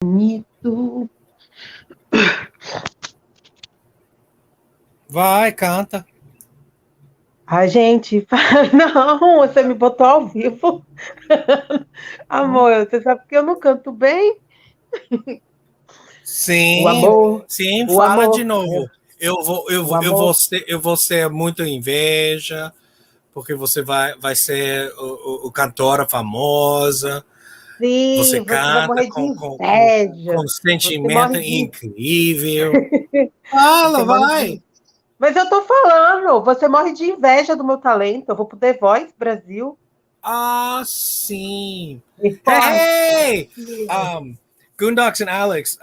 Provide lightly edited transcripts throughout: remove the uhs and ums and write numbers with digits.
Bonito. Vai, canta. A gente. Não, você me botou ao vivo. Amor, você sabe que eu não canto bem? O Sim, amor, sim, o fala de amor, novo. Eu vou, eu, o vou- amor. eu vou ser muito inveja, porque você vai ser o cantora famosa. Você Sim, você vai canta morrer de com inveja. um Você sentimento morre de. incrível. Você Fala, morre vai. de. Mas eu tô falando, você morre de inveja do meu talento. Eu vou pro The Voice Brasil. Ah, sim. Ah, Hey, Goondocks and Alex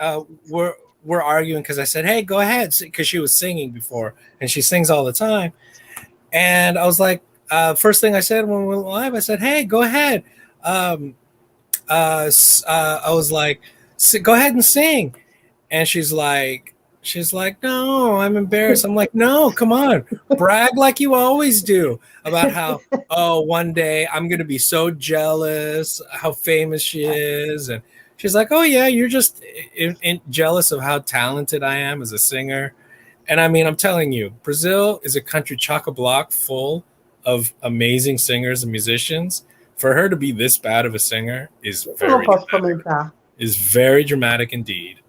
were arguing because I said, "Hey, go ahead," because she was singing before, and she sings all the time. And I was like, first thing I said when we went live, I said, "Hey, go ahead." Um, I was like, "Go ahead and sing," and she's like, "No, I'm embarrassed." I'm like, "No, come on, brag like you always do about how." Oh, one day I'm gonna be so jealous how famous she is, and she's like, "Oh yeah, you're just jealous of how talented I am as a singer." And I mean, I'm telling you, Brazil is a country chock a block full of amazing singers and musicians. For her to be this bad of a singer eu não posso comentar. is very dramatic indeed.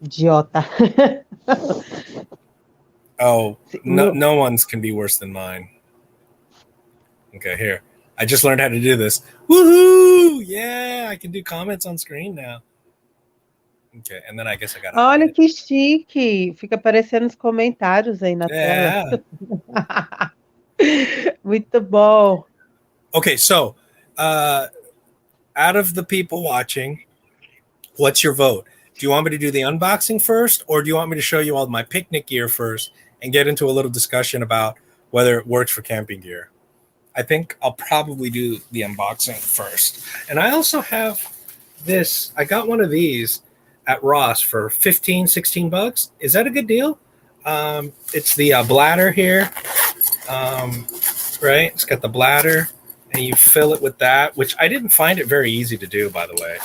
Idiota. Oh, no, Meu, no one's can be worse than mine. Okay, here. I just learned how to do this. Woohoo! Yeah, I can do comments on screen now. Okay, and then I guess I gotta hide olha it. que chique. Fica aparecendo os comentários aí na tela. Yeah. Muito bom. Okay, so uh, out of the people watching, what's your vote? Do you want me to do the unboxing first, or do you want me to show you all my picnic gear first and get into a little discussion about whether it works for camping gear? I think I'll probably do the unboxing first. And I also have this. I got one of these at Ross for 15, 16 bucks. Is that a good deal? It's the bladder here, um, right? It's got the bladder, and you fill it with that, which I didn't find it very easy to do, by the way.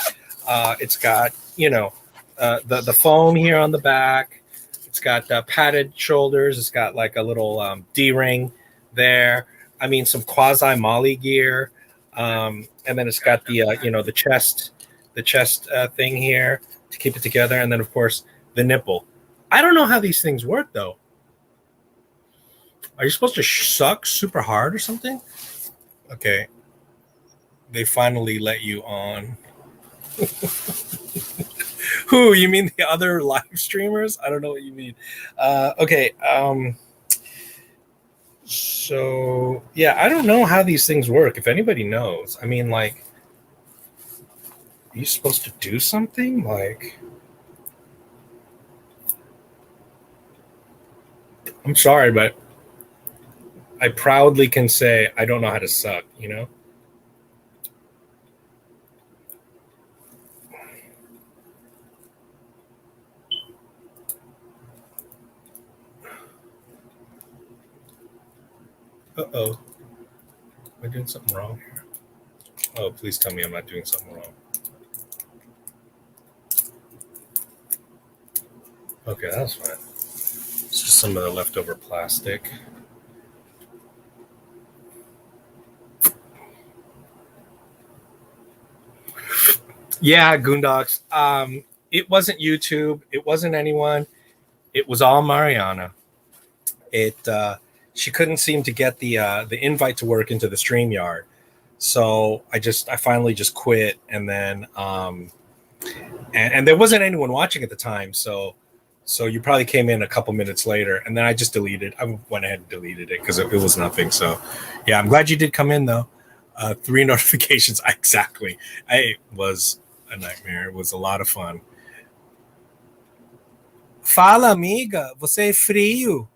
It's got, the foam here on the back. It's got padded shoulders. It's got like a little D ring there. I mean, some quasi Molly gear, and then it's got the chest thing here to keep it together, and then of course the nipple. I don't know how these things work though. Are you supposed to suck super hard or something? Okay, they finally let you on. Who, you mean the other live streamers? I don't know what you mean. Okay. So yeah, I don't know how these things work. If anybody knows, I mean, like, are you supposed to do something? Like, I'm sorry, but I proudly can say I don't know how to suck. You know. Uh-oh. Am I doing something wrong here? Oh, please tell me I'm not doing something wrong. Okay, that's fine. It's just some of the leftover plastic. Yeah, Goondocks. It wasn't YouTube. It wasn't anyone. It was all Mariana. It She couldn't seem to get the invite to work into the StreamYard, so I finally just quit, and then and there wasn't anyone watching at the time, so you probably came in a couple minutes later, and then I just deleted. I went ahead and deleted it because it was nothing. So yeah, I'm glad you did come in though. 3 notifications exactly. It was a nightmare. It was a lot of fun. Fala, amiga, você é frio.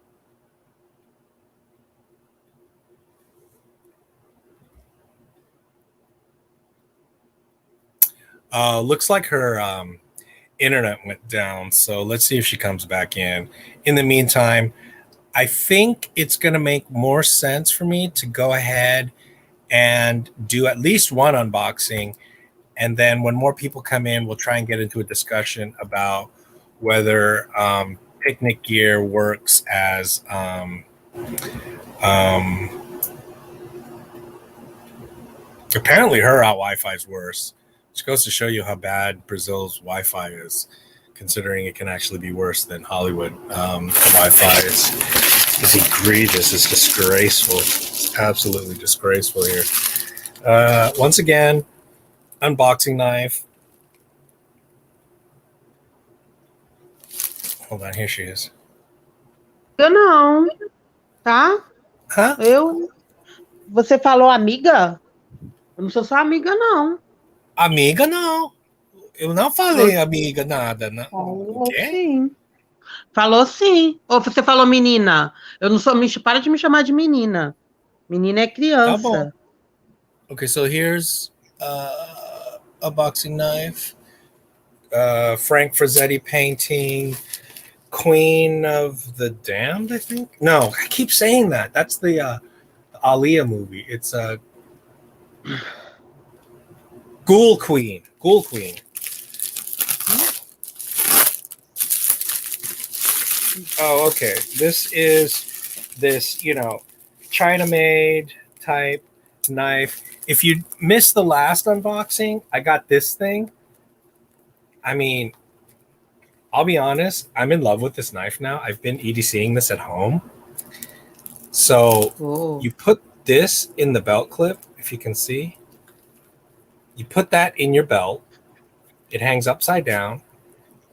Looks like her internet went down. So let's see if she comes back in. In the meantime, I think it's going to make more sense for me to go ahead and do at least one unboxing And then when more people come in, we'll try and get into a discussion about whether picnic gear works as apparently her Wi-Fi is worse, which goes to show you how bad Brazil's Wi-Fi is, considering it can actually be worse than Hollywood Wi-Fi. It's egregious. It's disgraceful. It's absolutely disgraceful here. Once again, unboxing knife. Hold on, here she is. Eu não, tá? Hã? Você falou amiga? Eu não sou sua amiga, não. Amiga, não. Eu não falei amiga nada. Não. Falou O quê? sim. Falou sim. Ou você falou menina? Eu não sou. Para de me chamar de menina. Menina é Tá bom. criança. Okay, so here's a boxing knife. Frank Frazzetti painting. Queen of the Damned, I think. No, I keep saying that. That's the Aaliyah movie. It's a Ghoul Queen. Ghoul Queen. Oh, okay. This is this, China-made type knife. If you missed the last unboxing, I got this thing. I mean, I'll be honest, I'm in love with this knife now. I've been EDCing this at home. So you put this in the belt clip, if you can see. You put that in your belt. It hangs upside down.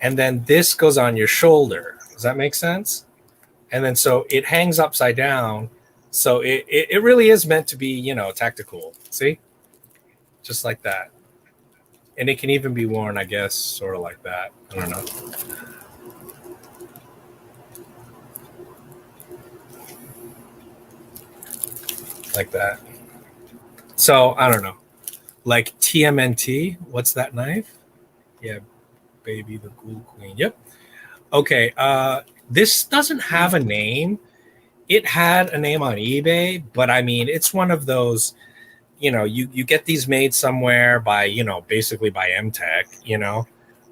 And then this goes on your shoulder. Does that make sense? And then so it hangs upside down. So it really is meant to be, tactical. See? Just like that. And it can even be worn, I guess, sort of like that. I don't know. Like that. So, I don't know. Like TMNT. What's that knife? Yeah, baby, the Ghoul Queen. Yep. Okay. This doesn't have a name. It had a name on eBay, but I mean, it's one of those, you get these made somewhere by, basically by MTech,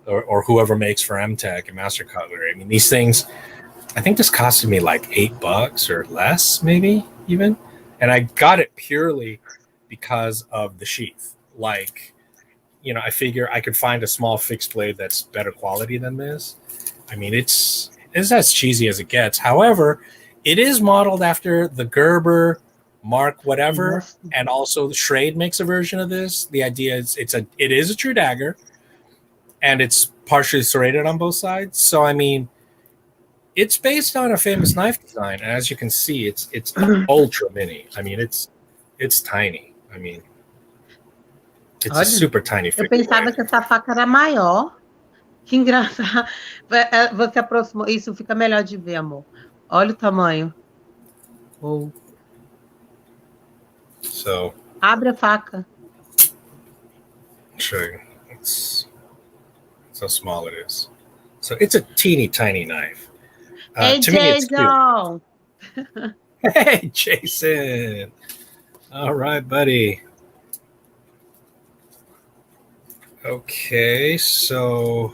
or whoever makes for MTech and Master Cutlery. I mean, these things, I think this costed me like $8 or less, maybe even. And I got it purely because of the sheath. Like, I figure I could find a small fixed blade that's better quality than this. I mean, it's as cheesy as it gets. However, it is modeled after the Gerber Mark whatever, and also the Schrade makes a version of this. The idea is it is a true dagger, and it's partially serrated on both sides. So I mean, it's based on a famous knife design, and as you can see, it's ultra mini. I mean, it's tiny. I mean, it's a super tiny figure. Eu pensava que essa faca era maior. Que engraçado. Você aproximou. Isso fica melhor de ver, amor. Olha o tamanho. Oh. So, abre a faca. I'll show you. It's how small it is. So it's a teeny tiny knife. Hey, to me, it's Jason. Hey, Jason. All right, buddy. Okay, so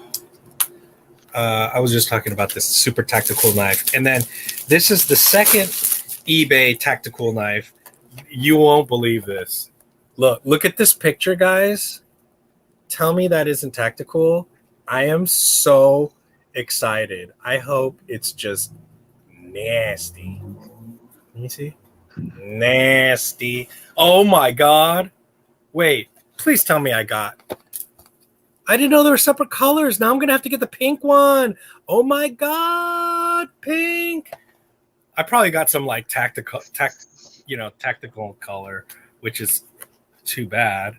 I was just talking about this super tactical knife. And then this is the second eBay tactical knife. You won't believe this. Look at this picture, guys. Tell me that isn't tactical. I am so excited. I hope it's just nasty. Can you see? Nasty. Oh my God. Wait, please tell me I didn't know there were separate colors. Now I'm going to have to get the pink one. Oh my God, pink. I probably got some like tactical color, which is too bad.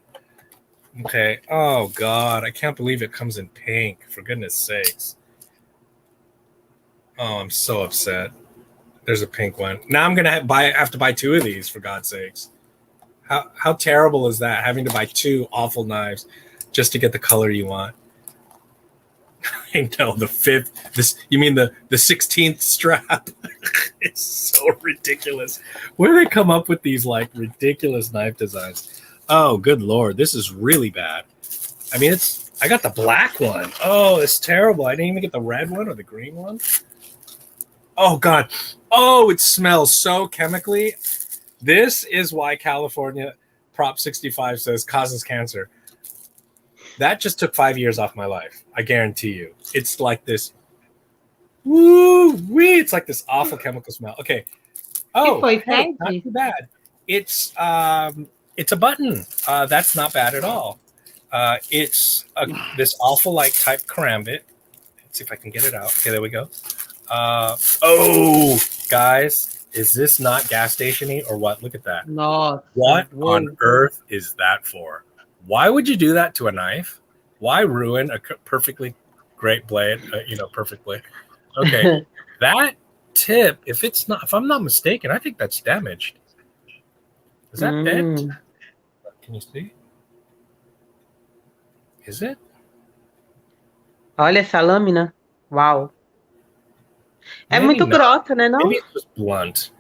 Okay. Oh God, I can't believe it comes in pink. For goodness sakes. Oh, I'm so upset. There's a pink one. Now I'm gonna have to buy two of these, for God's sakes. How terrible is that? Having to buy two awful knives just to get the color you want. I know, the fifth. You mean the 16th strap? It's so ridiculous. Where do they come up with these like ridiculous knife designs? Oh, good Lord. This is really bad. I mean, I got the black one. Oh, it's terrible. I didn't even get the red one or the green one. Oh, God. Oh, it smells so chemically. This is why California Prop 65 says causes cancer. That just took 5 years off my life. I guarantee you. It's like this. Woo-wee. It's like this awful chemical smell. Okay. Que Oh, foi, hey, not Fed? too bad. It's a button. That's not bad at all. It's this awful like type karambit. Let's see if I can get it out. Okay, there we go. Oh, guys, is this not gas station-y or what? Look at that. Nossa, What on doido. earth is that for? Why would you do that to a knife? Why ruin a perfectly great blade? Perfectly. Okay, that tip, if I'm not mistaken, I think that's damaged. Is that bent? Can you see? Is it? Olha essa lâmina. Uau. É Maybe muito not. grossa, né, não? Maybe it's just blunt.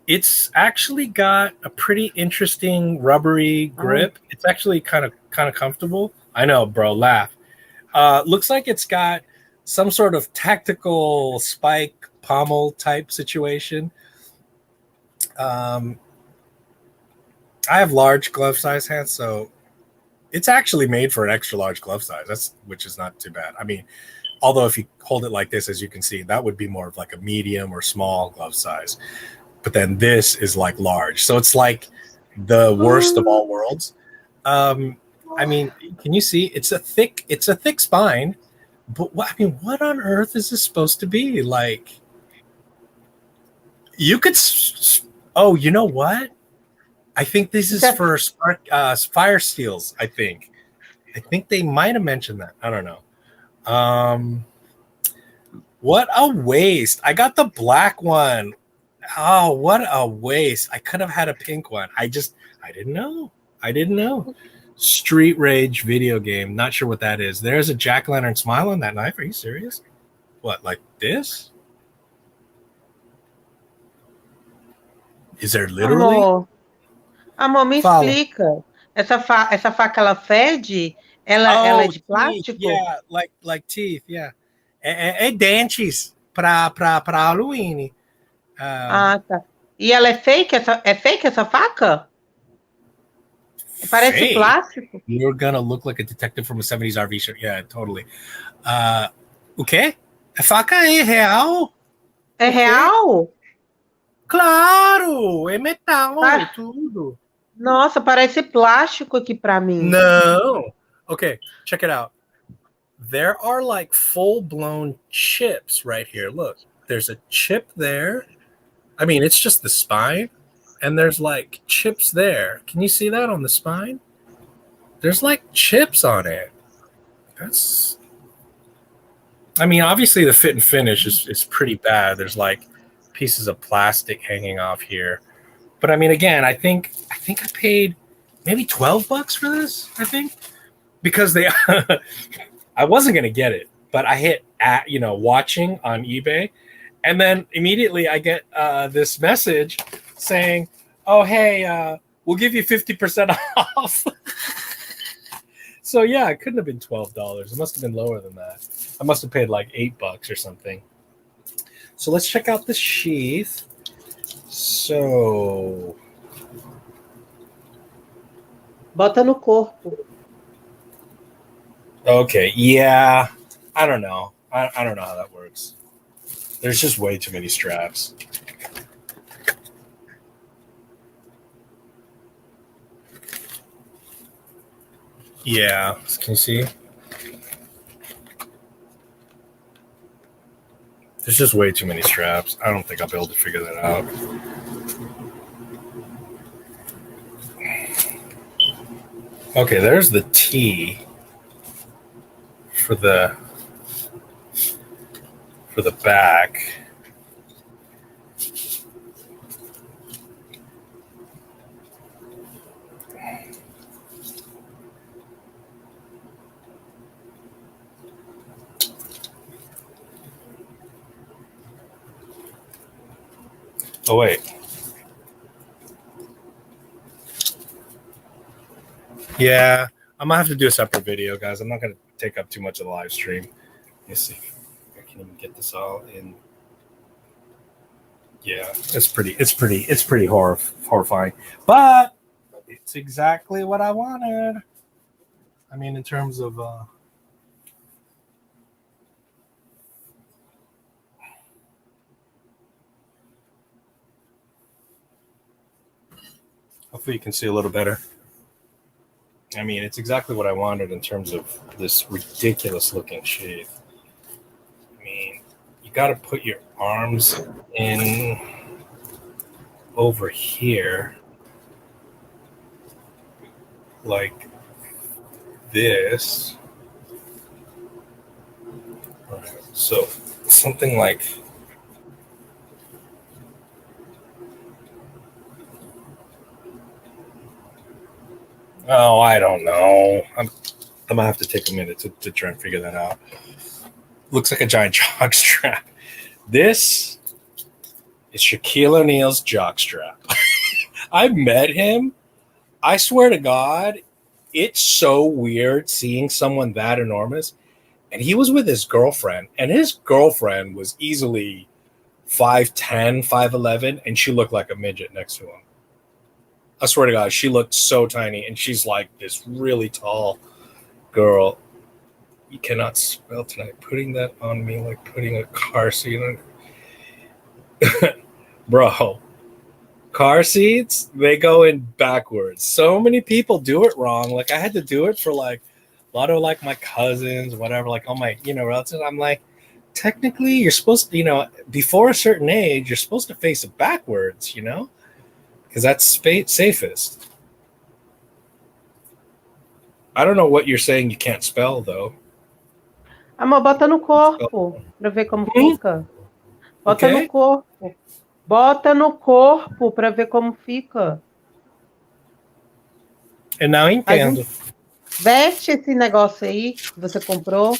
It's actually got a pretty interesting rubbery grip. It's actually kind of comfortable. I know, bro. Laugh. Looks like it's got some sort of tactical spike pommel type situation. I have large glove size hands, so it's actually made for an extra large glove size. Which is not too bad. I mean, although if you hold it like this, as you can see, that would be more of like a medium or small glove size. But then this is like large. So it's like the worst of all worlds. I mean, can you see? It's a thick spine. But what on earth is this supposed to be? Like, you could. Oh, you know what? I think this is for fire steels. I think they might have mentioned that. I don't know. What a waste! I got the black one. Oh, what a waste! I could have had a pink one. I didn't know. Street Rage video game. Not sure what that is. There's a jack-o'-lantern smile on that knife. Are you serious? What, like this? Is there literally? Amor, me Fala. explica. Essa faca, ela fede? Ela é de Teeth. plástico? Yeah, like teeth. Yeah. É dentes para Halloween. Ah, tá. E ela é fake? É fake essa faca? Parece Fake. plástico. You're gonna look like a detective from a 70s RV show. Yeah, totally. O quê? A faca é real? É real? Claro! É metal, Pa- tudo. Nossa, parece plástico aqui pra mim. No. Okay, check it out. There are like full-blown chips right here. Look, there's a chip there. I mean, it's just the spine. And there's like chips there. Can you see that on the spine? There's like chips on it. I mean, obviously the fit and finish is pretty bad. There's like pieces of plastic hanging off here. But I mean, again, I think I paid maybe $12 for this, I think. Because I wasn't going to get it, but I hit watching on eBay. And then immediately I get this message saying, oh, hey, we'll give you 50% off. So yeah, it couldn't have been $12. It must have been lower than that. I must have paid like $8 or something. So let's check out the sheath. So Bota no corpo. okay, yeah. I don't know. I don't know how that works. There's just way too many straps. Yeah, can you see? There's just way too many straps. I don't think I'll be able to figure that out. Okay, there's the T for the back. Oh, wait. Yeah. I'm gonna have to do a separate video, guys. I'm not gonna take up too much of the live stream. Let's see if I can even get this all in. Yeah, it's pretty horrifying, but it's exactly what I wanted. I mean, in terms of hopefully you can see a little better. I mean, it's exactly what I wanted in terms of this ridiculous looking sheath. I mean, you got to put your arms in over here like this. Right. So something like I don't know. I'm gonna have to take a minute to try and figure that out. Looks like a giant jock strap. This is Shaquille O'Neal's jock strap. I met him. I swear to God, it's so weird seeing someone that enormous. And he was with his girlfriend, and his girlfriend was easily 5'10", 5'11", and she looked like a midget next to him. I swear to God, she looked so tiny, and she's like this really tall girl. You cannot spell tonight. Putting that on me like putting a car seat on. Bro, car seats, they go in backwards. So many people do it wrong. Like, I had to do it for like a lot of like my cousins, whatever, like all my, relatives. I'm like, technically you're supposed to, before a certain age, you're supposed to face it backwards, because that's safest. I don't know what you're saying you can't spell, though. Amor, bota no corpo pra ver como fica. Bota no corpo. Bota no corpo pra ver como fica. Eu não entendo. Veste esse negócio aí que você comprou.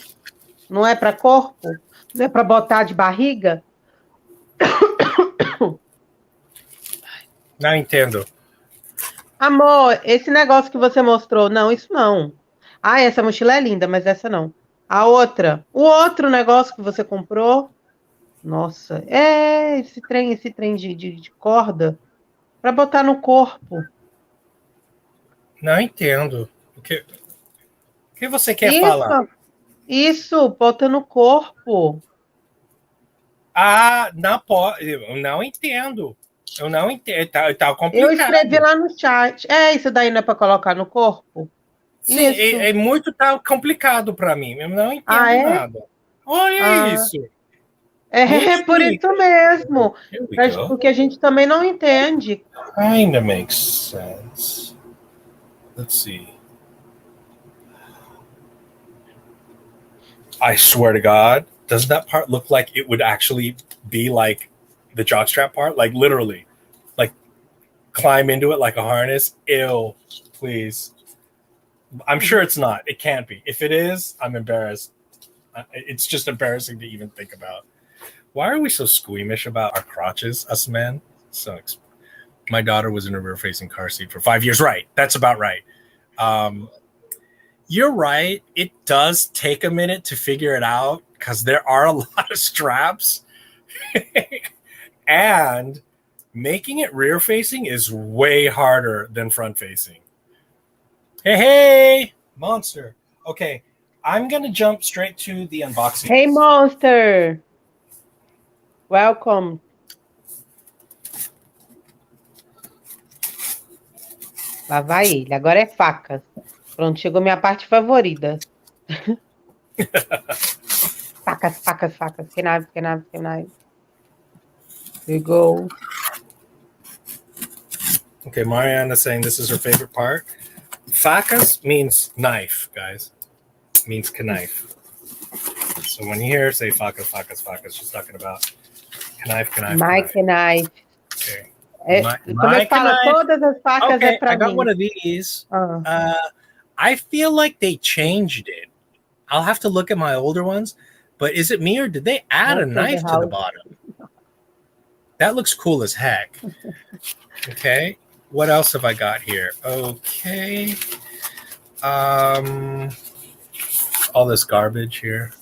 Não é pra corpo? Não é pra botar de barriga? Não entendo. Amor, esse negócio que você mostrou, não, isso não. Ah, essa mochila é linda, mas essa não. A outra, o outro negócio que você comprou, nossa, esse trem de corda para botar no corpo. Não entendo. O que você quer falar? Isso, bota no corpo. Ah, não pode. Eu não entendo. Eu não entendo. Tá complicado. Eu escrevi lá no chat. Isso daí não é para colocar no corpo? Sim, é muito complicado para mim. Eu não entendo nada. Olha isso. É por isso mesmo. Porque a gente também não entende. Kinda makes sense. Let's see. I swear to God, doesn't that part look like it would actually be like the jockstrap part? Like literally, like climb into it like a harness? Ew, please. I'm sure it's not. It can't be. If it is, I'm embarrassed. It's just embarrassing to even think about. Why are we so squeamish about our crotches, us men? My daughter was in a rear-facing car seat for 5 years. Right. That's about right. You're right. It does take a minute to figure it out because there are a lot of straps. And making it rear-facing is way harder than front-facing. Hey, Monster. Okay, I'm going to jump straight to the unboxing. Hey, Monster. Welcome. Lá vai ele. Agora é facas. Pronto, chegou minha parte favorita. Facas. Knives. Here we go. Okay, Mariana saying this is her favorite part. Facas means knife, guys. It means knife. So when you hear her say facas, she's talking about knife. My knife. Okay. Como eu falo, todas as facas é pra mim. I got one of these. I feel like they changed it. I'll have to look at my older ones. But is it me or did they add a knife to the bottom? That looks cool as heck. Okay. What else have I got here? Okay. All this garbage here.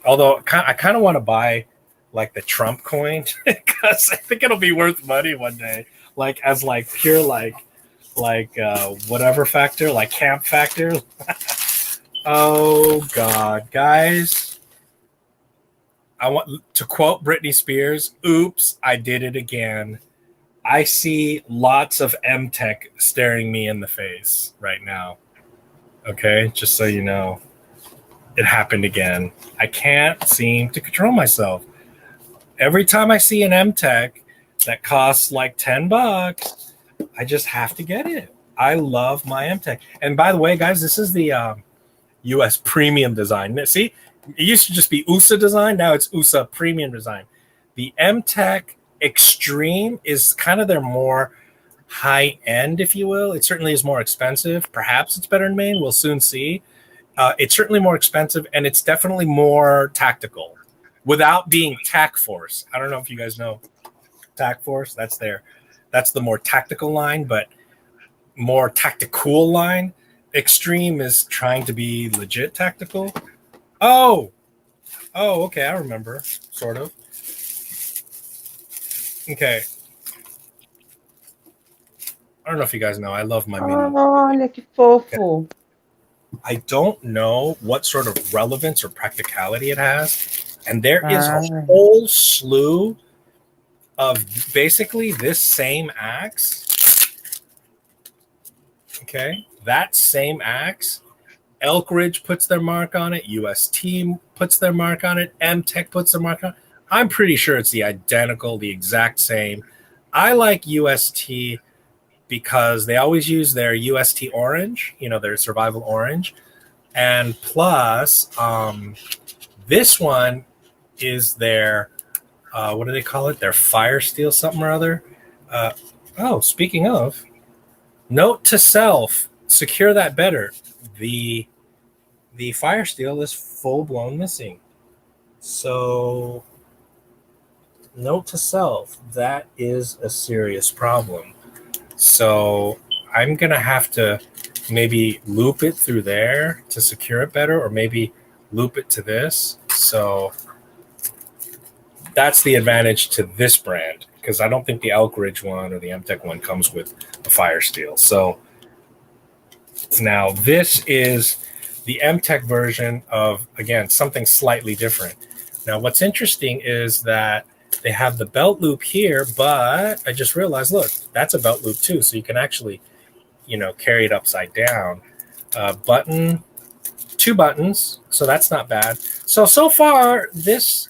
Although I kind of want to buy like the Trump coin because I think it'll be worth money one day. Like as like pure like whatever factor, like camp factor. Oh God, guys. I want to quote Britney Spears, oops, I did it again. I see lots of M-Tech staring me in the face right now. Okay, just so you know. It happened again. I can't seem to control myself. Every time I see an M-Tech that costs like $10, I just have to get it. I love my M-Tech. And by the way, guys, this is the US Premium Design. See, it used to just be USA Design. Now it's USA Premium Design. The M-Tech Extreme is kind of their more high end, if you will. It certainly is more expensive. Perhaps it's better in Maine. We'll soon see. It's certainly more expensive, and it's definitely more tactical without being Tac Force. I don't know if you guys know Tac Force. That's the more tactical line, but more Tacticool line. Extreme is trying to be legit tactical. Oh, okay. I remember, sort of. Okay. I don't know if you guys know. I love my mini. Olha que fofo. Okay. I don't know what sort of relevance or practicality it has. And there is a whole slew of basically this same axe. Okay. That same axe. Elk Ridge puts their mark on it. UST puts their mark on it. M-Tech puts their mark on it. I'm pretty sure it's the exact same. I like UST because they always use their UST orange, their survival orange. And plus, this one is their, what do they call it? Their fire steel something or other. Speaking of, note to self, secure that better. The fire steel is full-blown missing. So, note to self, that is a serious problem. So I'm going to have to maybe loop it through there to secure it better, or maybe loop it to this. So that's the advantage to this brand, because I don't think the Elk Ridge one or the M-Tech one comes with a fire steel. So now this is the M-Tech version of, again, something slightly different. Now what's interesting is that they have the belt loop here, but I just realized, look, that's a belt loop too. So you can actually, carry it upside down. Button, 2 buttons. So that's not bad. So far, this,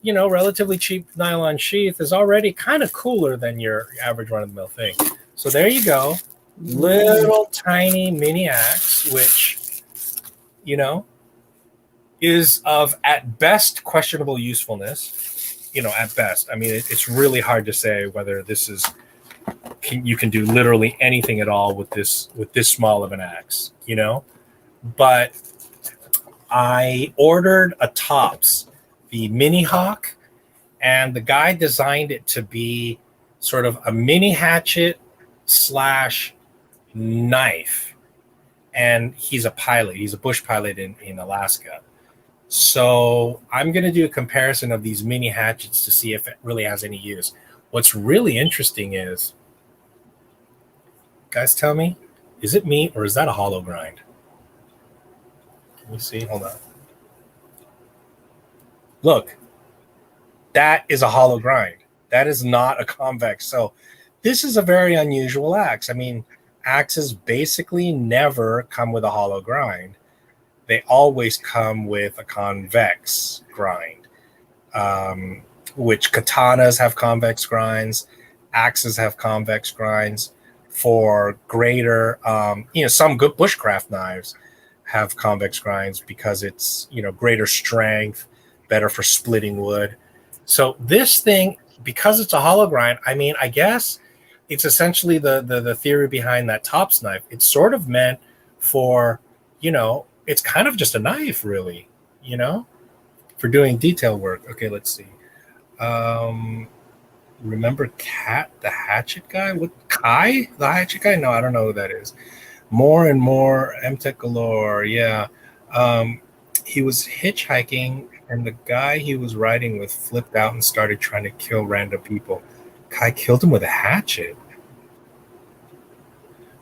relatively cheap nylon sheath is already kind of cooler than your average run-of-the-mill thing. So there you go. Little tiny mini axe, which, is of, at best, questionable usefulness. At best. I mean, it's really hard to say whether this is, you can do literally anything at all with this small of an axe, But I ordered a Tops, the Mini Hawk, and the guy designed it to be sort of a mini hatchet / knife. And he's a pilot. He's a bush pilot in Alaska. So I'm going to do a comparison of these mini hatchets to see if it really has any use. What's really interesting is, guys, tell me, is it me or is that a hollow grind? Let me see. Hold on. Look, that is a hollow grind. That is not a convex. So this is a very unusual axe. I mean, axes basically never come with a hollow grind. They always come with a convex grind, which katanas have convex grinds, axes have convex grinds. For greater, some good bushcraft knives have convex grinds because it's, greater strength, better for splitting wood. So this thing, because it's a hollow grind, I mean, I guess it's essentially the theory behind that Tops knife. It's sort of meant for, it's kind of just a knife, really, for doing detail work. Okay, let's see. Remember Cat, the hatchet guy? What, Kai, the hatchet guy? No, I don't know who that is. More and more MTech galore. Yeah. He was hitchhiking, and the guy he was riding with flipped out and started trying to kill random people. Kai killed him with a hatchet.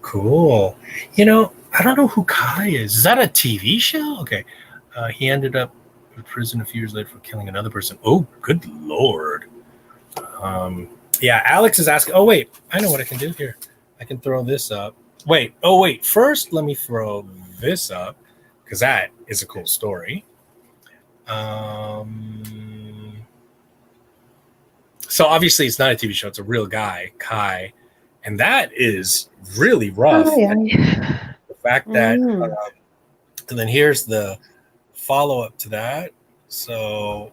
Cool. I don't know who Kai is. Is that a TV show? Okay. He ended up in prison a few years later for killing another person. Oh, good Lord. Yeah, Alex is asking. Oh, wait. I know what I can do here. I can throw this up. Wait. Oh, wait. First, let me throw this up because that is a cool story. So obviously it's not a TV show. It's a real guy, Kai. And that is really rough. The fact that, and then here's the follow-up to that. So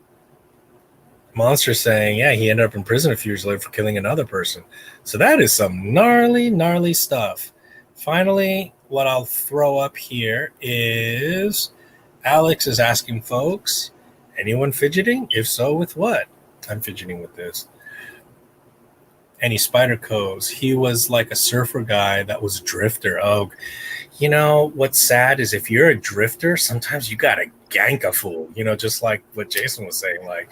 Monster saying, yeah, he ended up in prison a few years later for killing another person. So that is some gnarly stuff. Finally, what I'll throw up here is Alex is asking folks, anyone fidgeting? If so, with what? I'm fidgeting with this. Any spider coves? He was like a surfer guy that was a drifter. Oh, what's sad is if you're a drifter, sometimes you gotta gank a fool. Just like what Jason was saying, like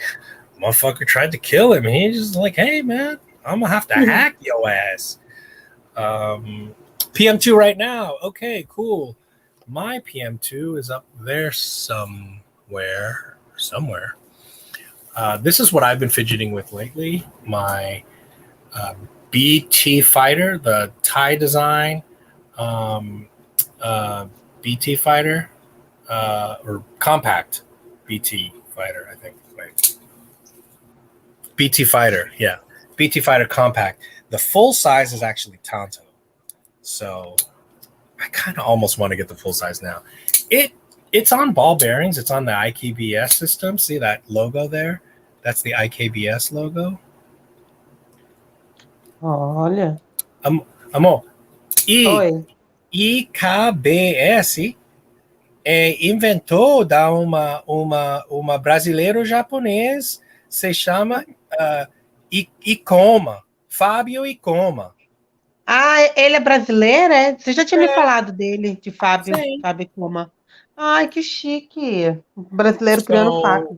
motherfucker tried to kill him, and he's just like, hey man, I'm gonna have to hack your ass. PM2 right now. Okay, cool. My PM2 is up there somewhere. This is what I've been fidgeting with lately. My BT fighter, the Thai design BT fighter, or compact BT fighter, I think. Wait. BT fighter, yeah. BT fighter compact. The full size is actually Tonto. So I kind of almost want to get the full size now. It's on ball bearings. It's on the IKBS system. See that logo there? That's the IKBS logo. Olha. Amor, IKBS inventou da uma brasileiro japonês, se chama Icoma, Fábio Icoma. Ah, ele é brasileiro, é? Você já tinha me falado dele, de Fábio Icoma. Ai, que chique. Brasileiro criando faca.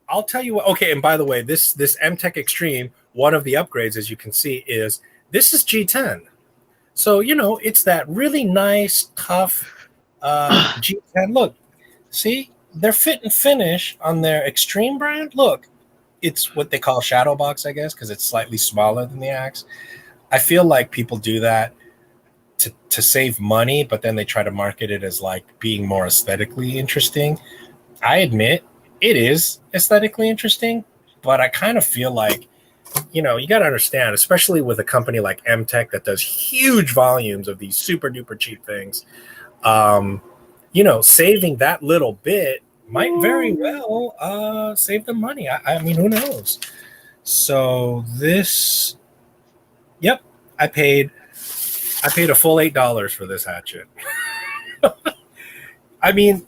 I'll tell you what. Okay, and by the way, this MTech Extreme, one of the upgrades, as you can see, is this is G10. So it's that really nice, tough G10. Look, see, their fit and finish on their Extreme brand. Look, it's what they call shadow box, I guess, because it's slightly smaller than the Axe. I feel like people do that to save money, but then they try to market it as like being more aesthetically interesting. I admit it is aesthetically interesting, but I kind of feel like, you got to understand, especially with a company like MTech that does huge volumes of these super duper cheap things, saving that little bit might very well save them money. I mean, who knows? So this, yep, I paid a full $8 for this hatchet. I mean,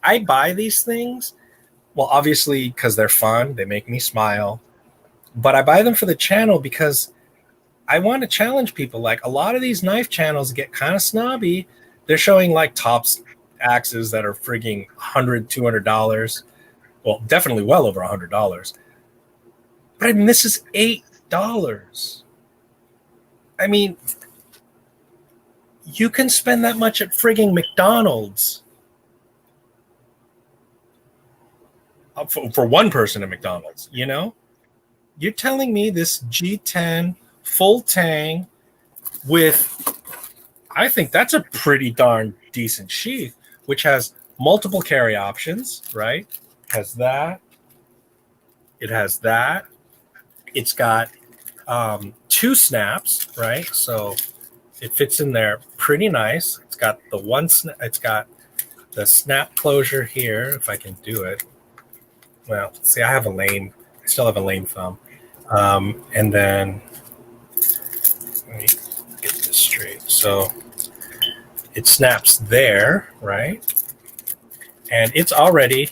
I buy these things, well, obviously because they're fun, they make me smile, but I buy them for the channel because I want to challenge people. Like a lot of these knife channels get kind of snobby. They're showing like tops axes that are frigging $100, $200. Well, definitely well over $100. But I mean, this is $8. I mean, you can spend that much at frigging McDonald's. For one person at McDonald's, You're telling me this G10 full tang with, I think that's a pretty darn decent sheath, which has multiple carry options, right? Has that. It has that. It's got 2 snaps, right? So it fits in there pretty nice. It's got the it's got the snap closure here, if I can do it. Well, see, I still have a lame thumb. And then, let me get this straight. So it snaps there, right? And it's already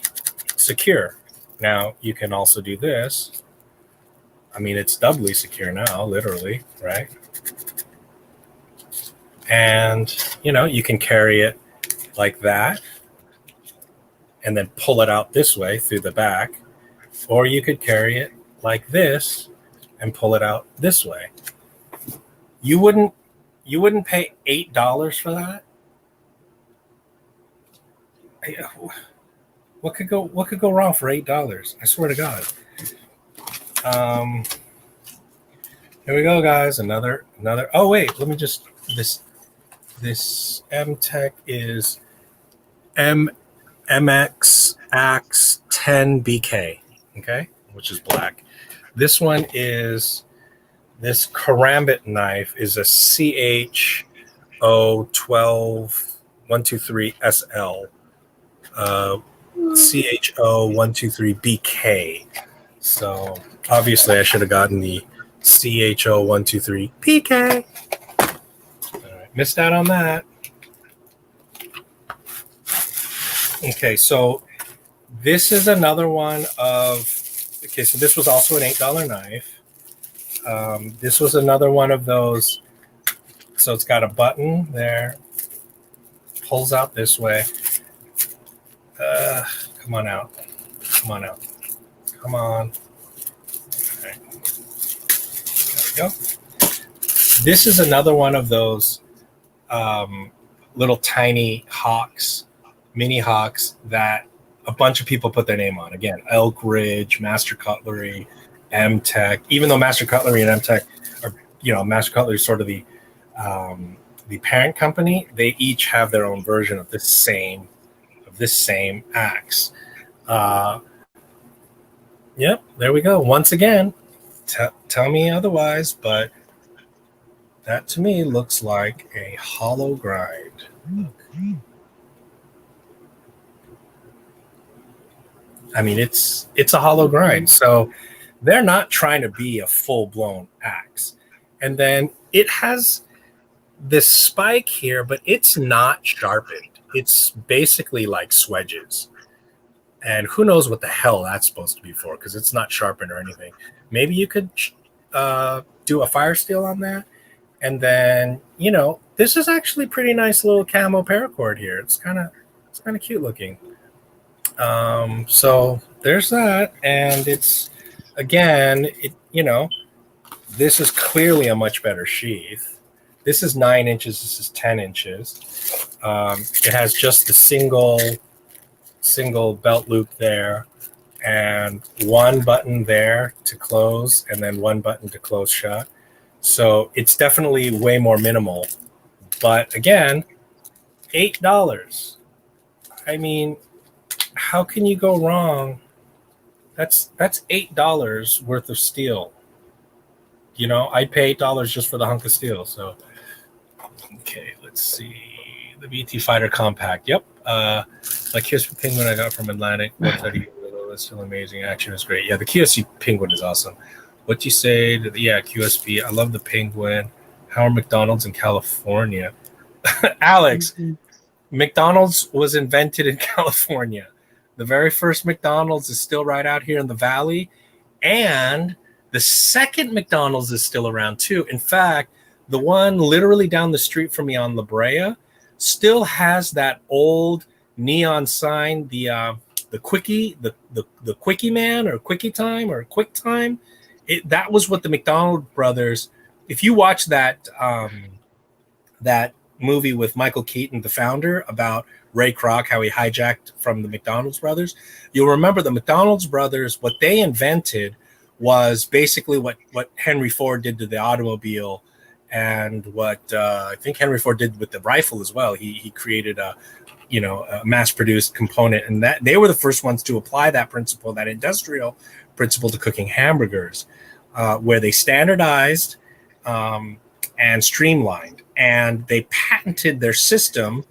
secure. Now, you can also do this. I mean, it's doubly secure now, literally, right? And, you can carry it like that and then pull it out this way through the back. Or you could carry it like this and pull it out this way. You wouldn't pay $8 for that? What could go wrong for $8? I swear to God. Here we go, guys. Another. Oh wait, let me just this MTech is MX Axe 10 BK. Okay, which is black. This one is this karambit knife is a CHO 12123 SL. CHO 123 BK. So obviously I should have gotten the CHO 123 PK. All right, missed out on that. Okay, so this is another one of. Okay, so this was also an $8 knife. This was another one of those. So it's got a button there. Pulls out this way. Come on out. Come on. Okay. There we go. This is another one of those little tiny hawks, mini hawks that a bunch of people put their name on. Again, Elk Ridge, Master Cutlery, MTech. Even though Master Cutlery and MTech are, Master Cutlery is sort of the parent company, they each have their own version of this same axe. Yep, there we go. Once again, tell me otherwise, but that to me looks like a hollow grind. Look. I mean, it's a hollow grind. So they're not trying to be a full-blown axe. And then it has this spike here, but it's not sharpened. It's basically like swedges. And who knows what the hell that's supposed to be for, because it's not sharpened or anything. Maybe you could do a fire steel on that. And then, this is actually pretty nice little camo paracord here. It's kind of cute looking. So there's that. And it's, again, this is clearly a much better sheath. This is 9 inches. This is 10 inches. It has just the single belt loop there and one button there to close and then one button to close shut. So it's definitely way more minimal. But again, $8. I mean, how can you go wrong? That's $8 worth of steel. I'd pay $8 just for the hunk of steel. So, okay, let's see. The BT Fighter Compact. Yep. Like QSP Penguin I got from Atlantic. That's still amazing. Action is great. Yeah, the QSP Penguin is awesome. What do you say to QSP? I love the Penguin. How are McDonald's in California? Alex, McDonald's was invented in California. The very first McDonald's is still right out here in the valley. And the second McDonald's is still around too. In fact, the one literally down the street from me on La Brea still has that old neon sign, the quickie, the quickie man or quickie time or quick time. That was what the McDonald brothers. If you watch that movie with Michael Keaton, the founder, about Ray Kroc, how he hijacked from the McDonald's brothers, you'll remember the McDonald's brothers. What they invented was basically what Henry Ford did to the automobile. And what I think Henry Ford did with the rifle as well. He created a mass-produced component, and that they were the first ones to apply that principle, that industrial principle, to cooking hamburgers, where they standardized and streamlined, and they patented their system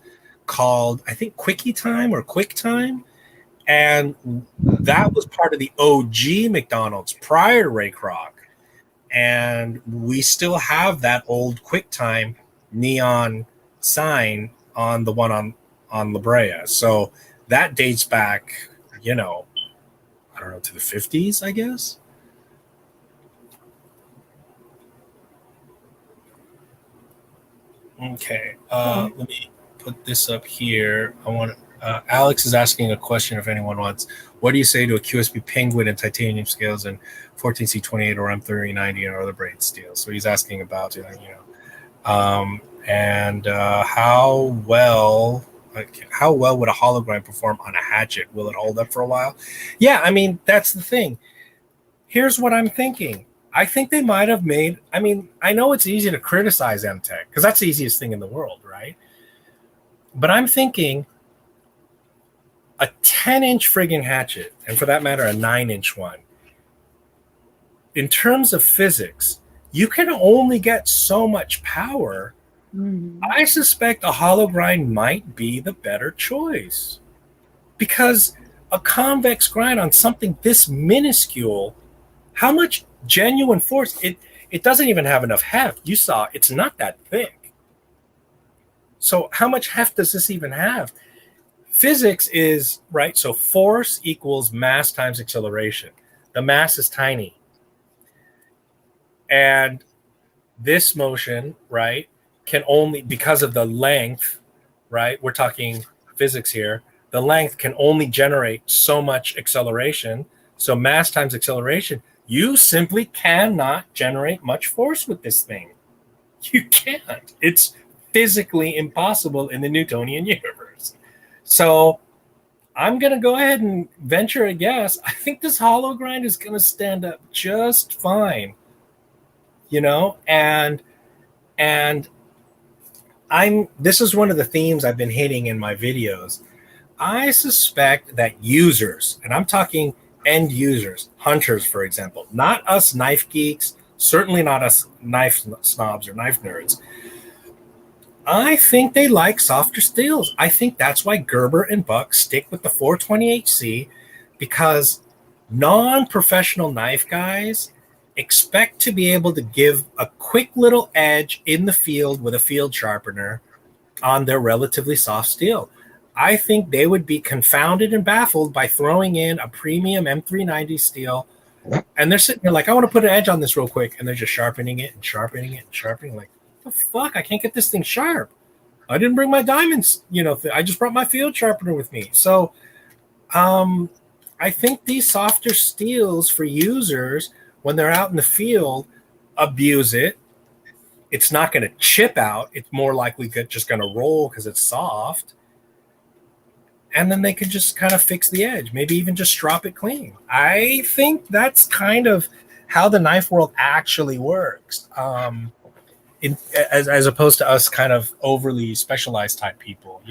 called, I think, Quickie Time or Quick Time, and that was part of the OG McDonald's prior to Ray Kroc. And we still have that old QuickTime neon sign on the one on La Brea. So that dates back, I don't know, to the 50s, I guess. Okay. Let me put this up here. Alex is asking a question if anyone wants. What do you say to a QSP penguin and titanium scales and 14C28 or M3090 or other braid steel? So he's asking about, and how well would a hollow grind perform on a hatchet? Will it hold up for a while? Yeah, I mean, that's the thing. Here's what I'm thinking. I think they might have made, I mean, I know it's easy to criticize MTech because that's the easiest thing in the world, right? But I'm thinking a 10-inch friggin' hatchet, and for that matter, a 9-inch one, in terms of physics, you can only get so much power. I suspect a hollow grind might be the better choice because a convex grind on something this minuscule, how much genuine force? It doesn't even have enough heft. You saw it's not that thick. So how much heft does this even have? Physics is, right, so force equals mass times acceleration. The mass is tiny. And this motion, right, can only, because of the length, right, we're talking physics here, the length can only generate so much acceleration. So mass times acceleration, you simply cannot generate much force with this thing. You can't. It's physically impossible in the Newtonian universe. So I'm going to go ahead and venture a guess. I think this hollow grind is going to stand up just fine, and this is one of the themes I've been hitting in my videos. I suspect that users, and I'm talking end users, hunters, for example, not us knife geeks, certainly not us knife snobs or knife nerds. I think they like softer steels. I think that's why Gerber and Buck stick with the 420HC, because non-professional knife guys expect to be able to give a quick little edge in the field with a field sharpener on their relatively soft steel. I think they would be confounded and baffled by throwing in a premium M390 steel, and they're sitting there like, I want to put an edge on this real quick, and they're just sharpening it and sharpening it and sharpening. Like, the fuck? I can't get this thing sharp. I didn't bring my diamonds, I just brought my field sharpener with me. So I think these softer steels for users, when they're out in the field, abuse it. It's not going to chip out. It's more likely just going to roll because it's soft. And then they could just kind of fix the edge, maybe even just strop it clean. I think that's kind of how the knife world actually works, as opposed to us kind of overly specialized type people,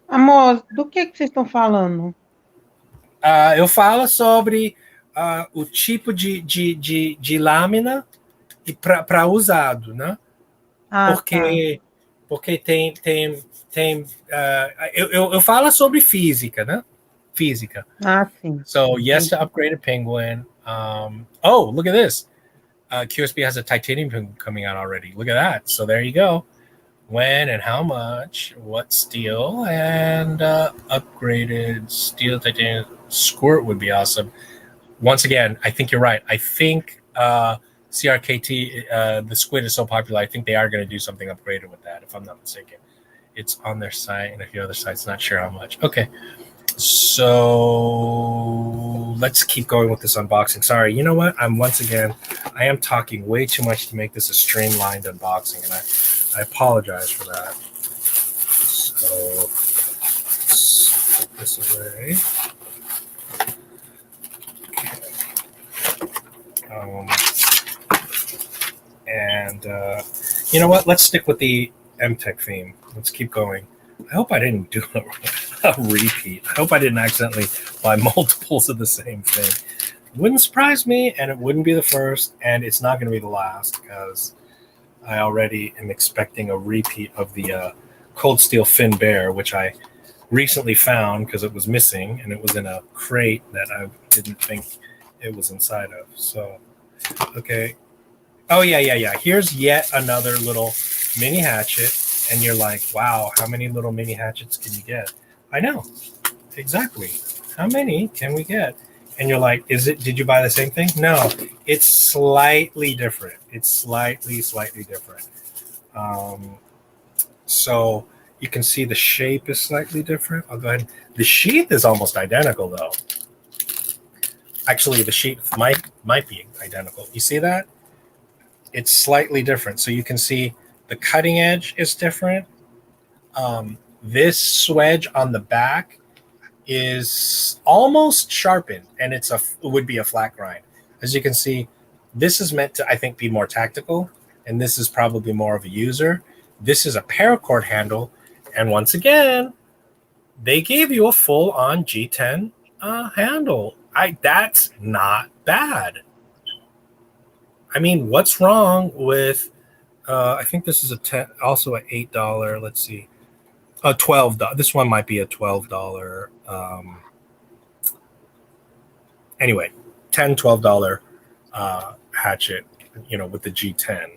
Amor, do que vocês estão falando? Eu falo sobre o tipo de lâmina para usado, né? Porque tem eu falo sobre física, né? Física. Sim. So yes to upgrade a penguin. Oh, look at this. QSB has a titanium penguin coming out already. Look at that. So there you go. When and how much, what steel, and upgraded steel titanium squirt would be awesome. Once again, I think you're right. I think CRKT, the squid is so popular, I think they are going to do something upgraded with that, if I'm not mistaken. It's on their site and a few other sites, not sure how much. Okay. So let's keep going with this unboxing. Sorry, you know what? I am talking way too much to make this a streamlined unboxing, and I apologize for that. So let's put this away. And you know what? Let's stick with the MTech theme. Let's keep going. I hope I didn't do a repeat. I hope I didn't accidentally buy multiples of the same thing. It wouldn't surprise me, and it wouldn't be the first, and it's not going to be the last, because I already am expecting a repeat of the Cold Steel Fin Bear, which I recently found because it was missing, and it was in a crate that I didn't think it was inside of. So, okay. Oh, yeah. Here's yet another little mini hatchet. And you're like, wow, how many little mini hatchets can you get? I know, exactly. How many can we get? And you're like, did you buy the same thing? No, it's slightly different. It's slightly different. So you can see the shape is slightly different. I'll go ahead. The sheath is almost identical, though. Actually, the sheath might be identical. You see that? It's slightly different. So you can see the cutting edge is different. This swedge on the back is almost sharpened, and it would be a flat grind. As you can see, this is meant to, I think, be more tactical, and this is probably more of a user. This is a paracord handle, and once again, they gave you a full-on G10 handle. That's not bad. I mean, what's wrong with? I think this is also an $8. Let's see, a $12. This one might be a $12. Anyway, $10, $12 hatchet. With the G10,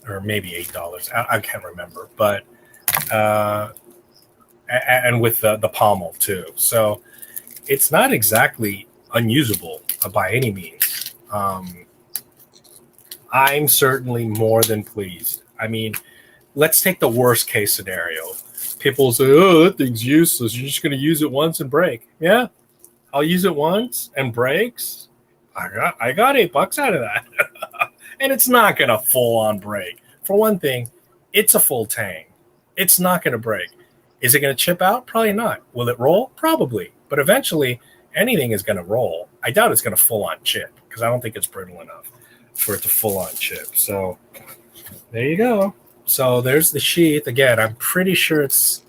or maybe $8. I can't remember, but and with the pommel too. So it's not exactly unusable by any means. I'm certainly more than pleased. I mean, let's take the worst case scenario. People say, "Oh, that thing's useless. You're just going to use it once and break." Yeah, I'll use it once and breaks. I got $8 out of that, and it's not going to full on break. For one thing, it's a full tang. It's not going to break. Is it going to chip out? Probably not. Will it roll? Probably. But eventually, anything is going to roll. I doubt it's going to full on chip because I don't think it's brittle enough for it to full on chip. So there you go. So there's the sheath. Again, I'm pretty sure it's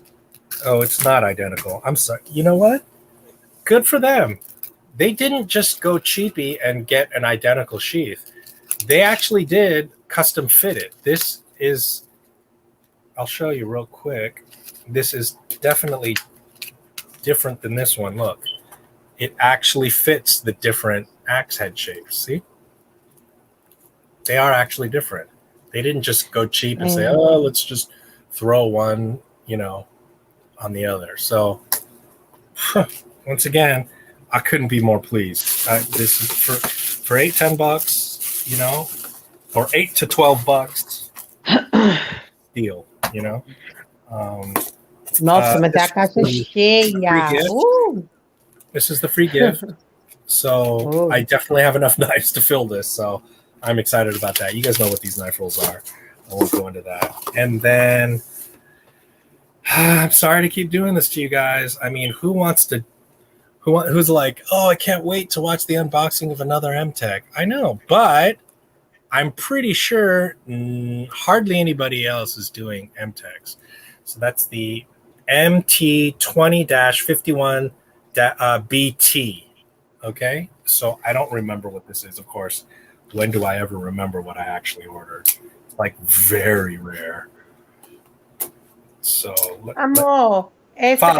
not identical. I'm sorry. You know what? Good for them. They didn't just go cheapy and get an identical sheath. They actually did custom fit it. This is, I'll show you real quick. This is definitely different than this one. Look, it actually fits the different axe head shapes. See? They are actually different. They didn't just go cheap and say, "Oh, let's just throw one, on the other." So once again, I couldn't be more pleased. This is for $8-10, or $8 to $12 deal, Nossa, mas é a caixa cheia. This is the free gift. So I definitely have enough knives to fill this. So I'm excited about that. You guys know what these knife rolls are. I won't go into that. And then I'm sorry to keep doing this to you guys. I mean, who's like, "Oh, I can't wait to watch the unboxing of another M-Tech." I know, but I'm pretty sure hardly anybody else is doing M-Techs. So that's the MT20-51 BT. Okay, so I don't remember what this is, of course. When do I ever remember what I actually ordered? It's like very rare. So, amor, essa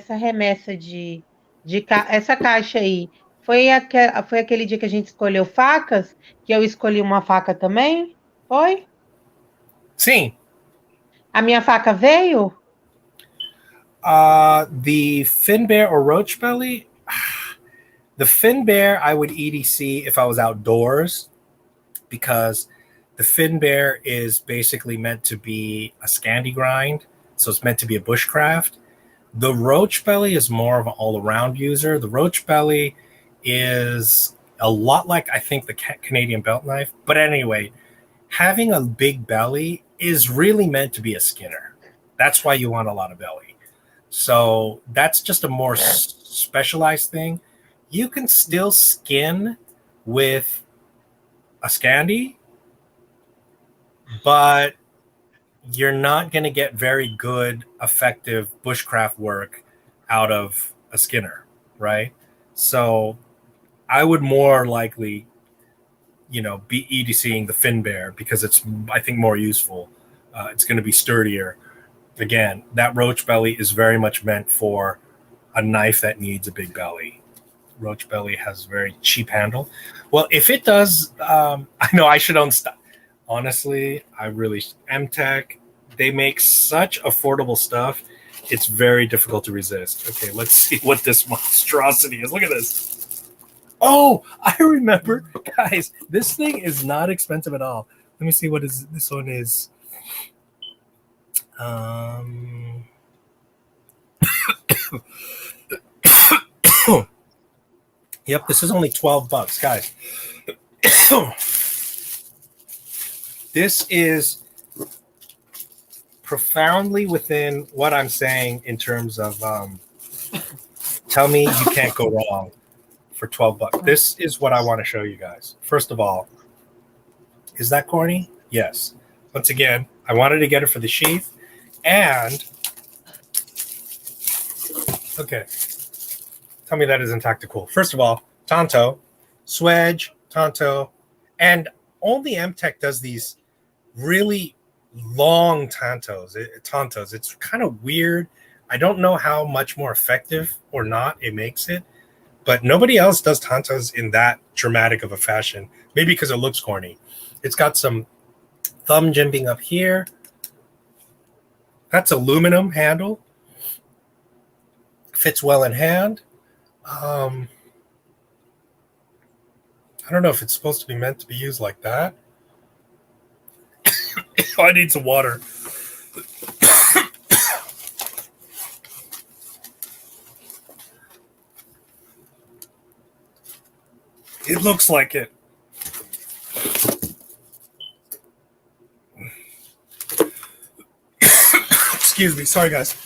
remessa de essa caixa aí foi aquele dia que a gente escolheu facas, que eu escolhi uma faca também? Foi? Sim. A minha faca veio? The fin bear or roach belly. The fin bear I would EDC if I was outdoors, because the fin bear is basically meant to be a Scandi grind, so it's meant to be a bushcraft. The roach belly is more of an all-around user. The roach belly is a lot like, I think, the Canadian belt knife. But anyway, having a big belly is really meant to be a skinner. That's why you want a lot of belly. So that's just a more specialized thing. You can still skin with a Scandi, but you're not going to get very good, effective bushcraft work out of a skinner, right? So I would more likely, be EDCing the fin bear because it's, I think, more useful. It's going to be sturdier. Again, that roach belly is very much meant for a knife that needs a big belly. Roach belly has a very cheap handle. Well, if it does, I know I should own stuff. Honestly, M-Tech, they make such affordable stuff. It's very difficult to resist. Okay, let's see what this monstrosity is. Look at this. Oh, I remember. Guys, this thing is not expensive at all. Let me see what is this one is. Yep, this is only $12, guys. This is profoundly within what I'm saying in terms of tell me you can't go wrong for $12. This is what I want to show you guys. First of all, is that corny? Yes. Once again, I wanted to get it for the sheath. And okay, tell me that isn't Tacticool. First of all, Tonto, Swedge, Tonto, and only MTech does these really long Tontos. It's kind of weird. I don't know how much more effective or not it makes it, but nobody else does Tontos in that dramatic of a fashion. Maybe because it looks corny. It's got some thumb jimping up here. That's aluminum handle. Fits well in hand. I don't know if it's supposed to be meant to be used like that. I need some water. It looks like it. Excuse me. Sorry, guys.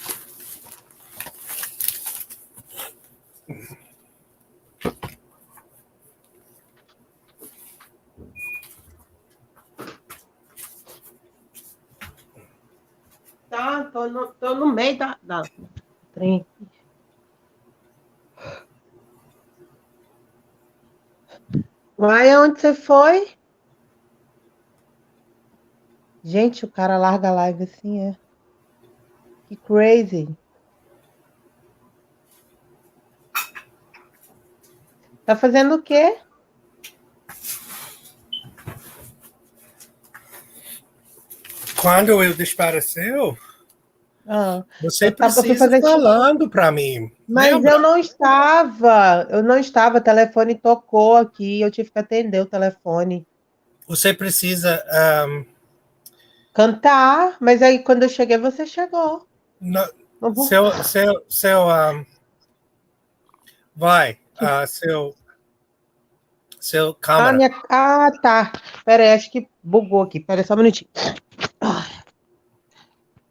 Tá, tô no meio da trem. Vai, onde você foi? Gente, o cara larga a live assim, é. Que crazy. Tá fazendo o quê? Quando eu desapareceu, você eu precisa fui fazer falando para mim. Mas lembra? eu não estava, o telefone tocou aqui, eu tive que atender o telefone. Você precisa Cantar, mas aí quando eu cheguei, você chegou. Vai, seu câmera. Tá. Pera aí, acho que bugou aqui. Pera aí, só um minutinho.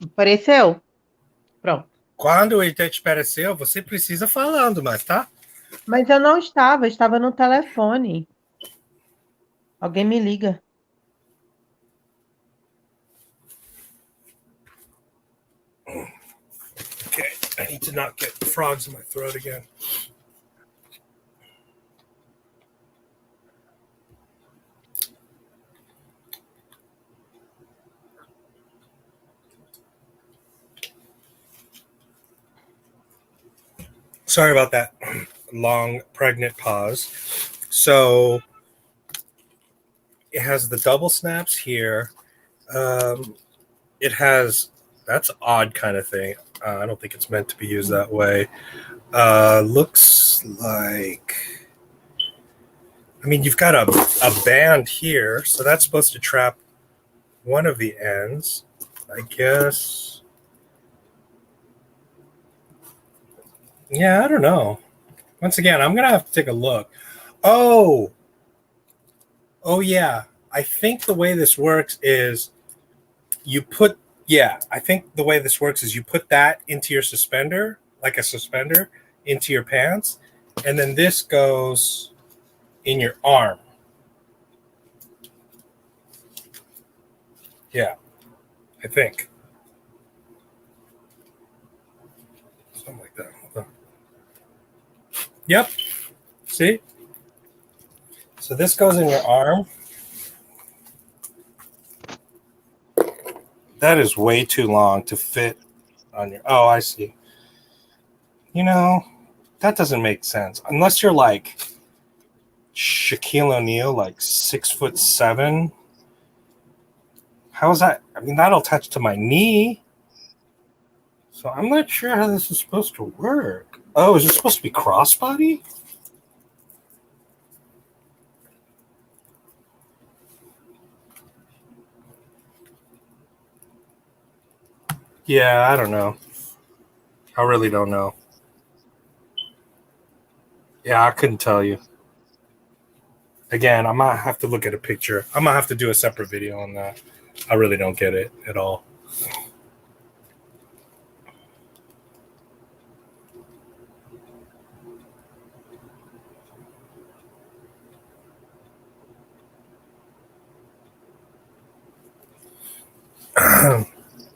Apareceu? Pronto. Quando ele te apareceu, você precisa falando, mas tá? Mas eu não estava no telefone. Alguém me liga. Okay, I need to not get frogs in my throat again. Sorry about that long pregnant pause. So it has the double snaps here. It has, that's odd kind of thing. I don't think it's meant to be used that way. Looks like, I mean, you've got a band here, so that's supposed to trap one of the ends, I guess. Yeah, I don't know. Once again, I'm going to have to take a look. Oh, yeah. I think the way this works is you put that into your suspender, like a suspender, into your pants, and then this goes in your arm. Yeah, I think. Something like that. Hold on. Yep. See? So this goes in your arm. That is way too long to fit on your... Oh, I see. You know, that doesn't make sense. Unless you're like Shaquille O'Neal, like 6'7". How is that? I mean, that'll touch to my knee. So I'm not sure how this is supposed to work. Oh, is it supposed to be crossbody? Yeah, I don't know. I really don't know. Yeah, I couldn't tell you. Again, I might have to look at a picture. I might have to do a separate video on that. I really don't get it at all.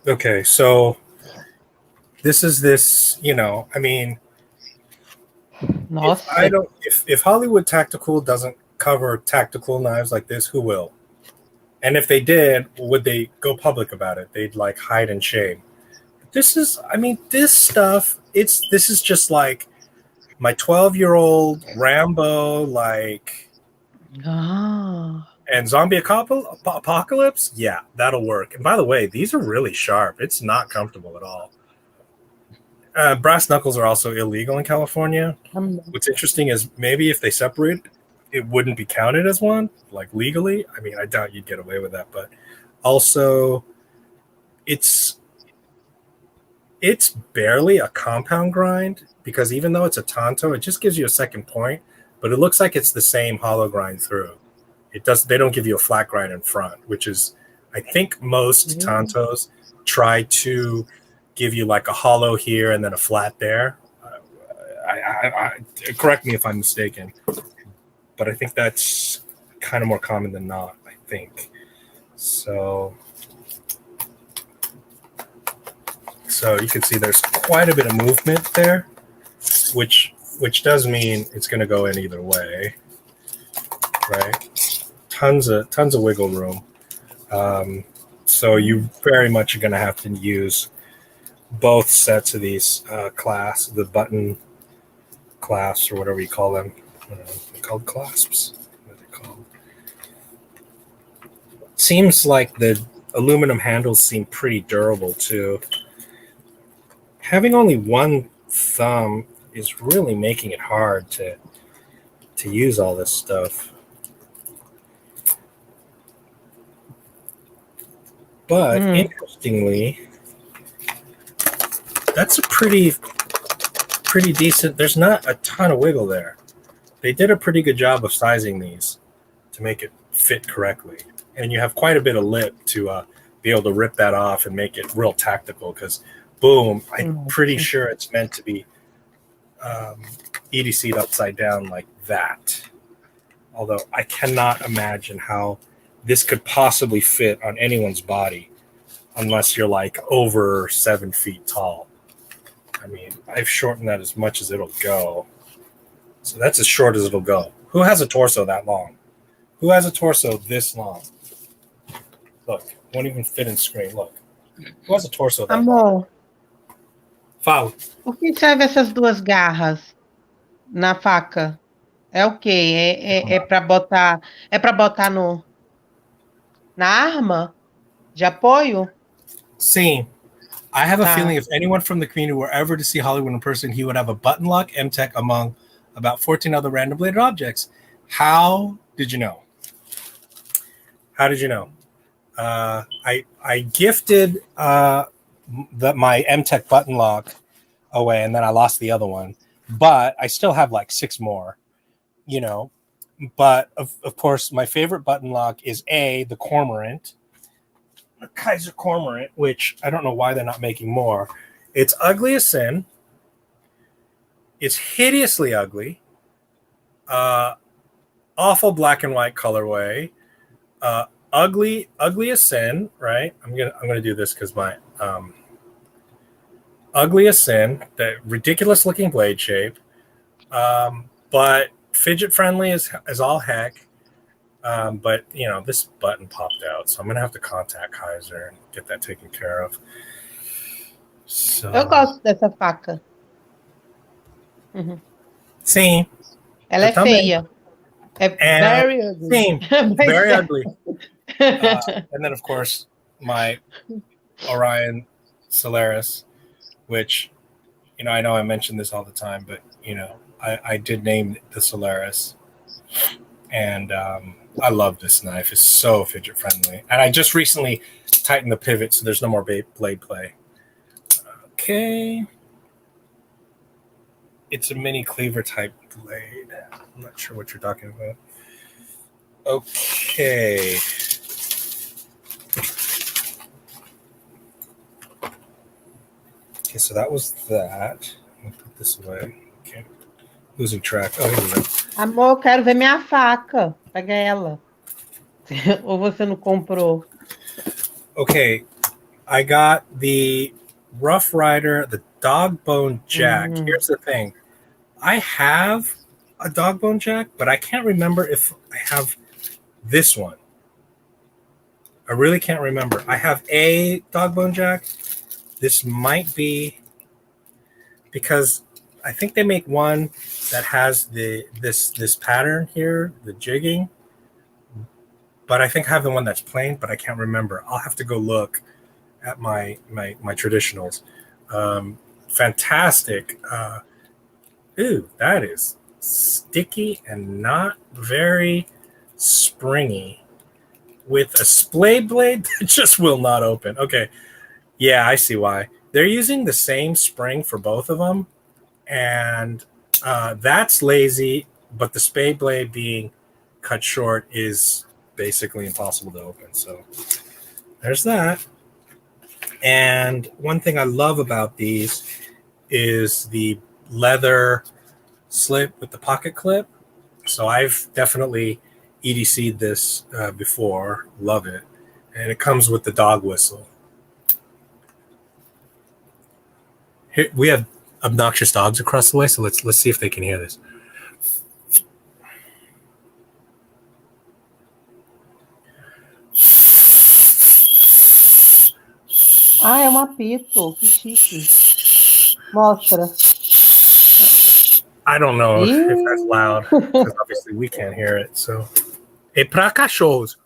Okay, so this is this, I mean, Nossa, if Hollywood Tacticool doesn't cover tactical knives like this, who will? And if they did, would they go public about it? They'd like hide in shame. This is, I mean, this stuff, this is just like my 12-year-old Rambo, like, and zombie apocalypse. Yeah, that'll work. And by the way, these are really sharp. It's not comfortable at all. Brass knuckles are also illegal in California. What's interesting is maybe if they separate, it wouldn't be counted as one, like legally. I mean, I doubt you'd get away with that, but also it's barely a compound grind because even though it's a tanto, it just gives you a second point, but it looks like it's the same hollow grind through. They don't give you a flat grind in front, which is, I think most tantos try to give you like a hollow here and then a flat there. I correct me if I'm mistaken, but I think that's kind of more common than not, I think. So you can see there's quite a bit of movement there, which does mean it's going to go in either way, right? Tons of wiggle room. So you very much are going to have to use both sets of these the button clasps or whatever you call them. They're called clasps. What are they called? Seems like the aluminum handles seem pretty durable too. Having only one thumb is really making it hard to use all this stuff. But interestingly, that's a pretty decent. There's not a ton of wiggle there. They did a pretty good job of sizing these to make it fit correctly. And you have quite a bit of lip to be able to rip that off and make it real tactical because, boom, I'm pretty sure it's meant to be EDC'd upside down like that. Although I cannot imagine how this could possibly fit on anyone's body unless you're like over 7 feet tall. I mean, I've shortened that as much as it'll go. So that's as short as it'll go. Who has a torso that long? Who has a torso this long? Look, won't even fit in screen. Look. Who has a torso that long? Fala. O que serve essas duas garras na faca? É o quê? É para botar na arma de apoio? Sim. I have a feeling if anyone from the community were ever to see Hollywood in person, he would have a button lock M-Tech among about 14 other random bladed objects. How did you know? How did you know? I gifted my M-Tech button lock away, and then I lost the other one. But I still have like 6 more, But of course, my favorite button lock is the Cormorant. Kaiser Cormorant, which I don't know why they're not making more. It's ugly as sin. It's hideously ugly. Awful black and white colorway. Ugly as sin, right? I'm gonna do this because my ugly as sin, the ridiculous looking blade shape, but fidget friendly as all heck. But this button popped out, so I'm gonna have to contact Kaiser and get that taken care of. So, eu gosto dessa faca. Sim. Ela é feia. Very ugly. Sim, very ugly. And then, of course, my Orion Solaris, which, I know I mention this all the time, but, I did name the Solaris. And I love this knife. It's so fidget friendly. And I just recently tightened the pivot, so there's no more blade play. Okay. It's a mini cleaver type blade. I'm not sure what you're talking about. Okay. Okay, so that was that. I'll put this away. Okay. Losing track. Oh, here we go. Amor, eu quero ver minha faca. Pega ela. Ou você não comprou? Okay. I got the Rough Rider, the dog bone jack. Here's the thing. I have a dog bone jack, but I can't remember if I have this one. I really can't remember. I have a dog bone jack. This might be because I think they make one that has this pattern here, the jigging. But I think I have the one that's plain, but I can't remember. I'll have to go look at my traditionals. Fantastic. Ooh, that is sticky and not very springy. With a splay blade that just will not open. Okay. Yeah, I see why. They're using the same spring for both of them. And that's lazy, but the spade blade being cut short is basically impossible to open. So there's that. And one thing I love about these is the leather slip with the pocket clip. So I've definitely EDC'd this before. Love it. And it comes with the dog whistle. Here we have obnoxious dogs across the way, so let's see if they can hear this. Ah, é um apito. Que chique. Mostra. I don't know if that's loud, because obviously we can't hear it. So, é pra cachorros.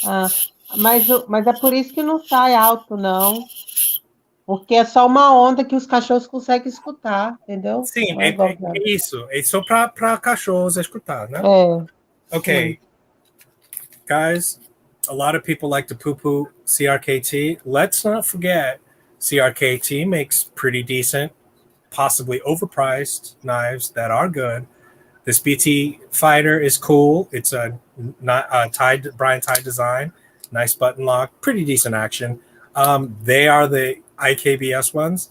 Ah, mas é por isso que não sai alto, não. Porque é só uma onda que os cachorros conseguem escutar, entendeu? Sim, É igual isso. É só pra cachorros escutar, né? Okay. Guys, a lot of people like to poo-poo CRKT. Let's not forget CRKT makes pretty decent, possibly overpriced knives that are good. This BT Fighter is cool. It's a Brian Tye design. Nice button lock. Pretty decent action. They are the IKBS ones.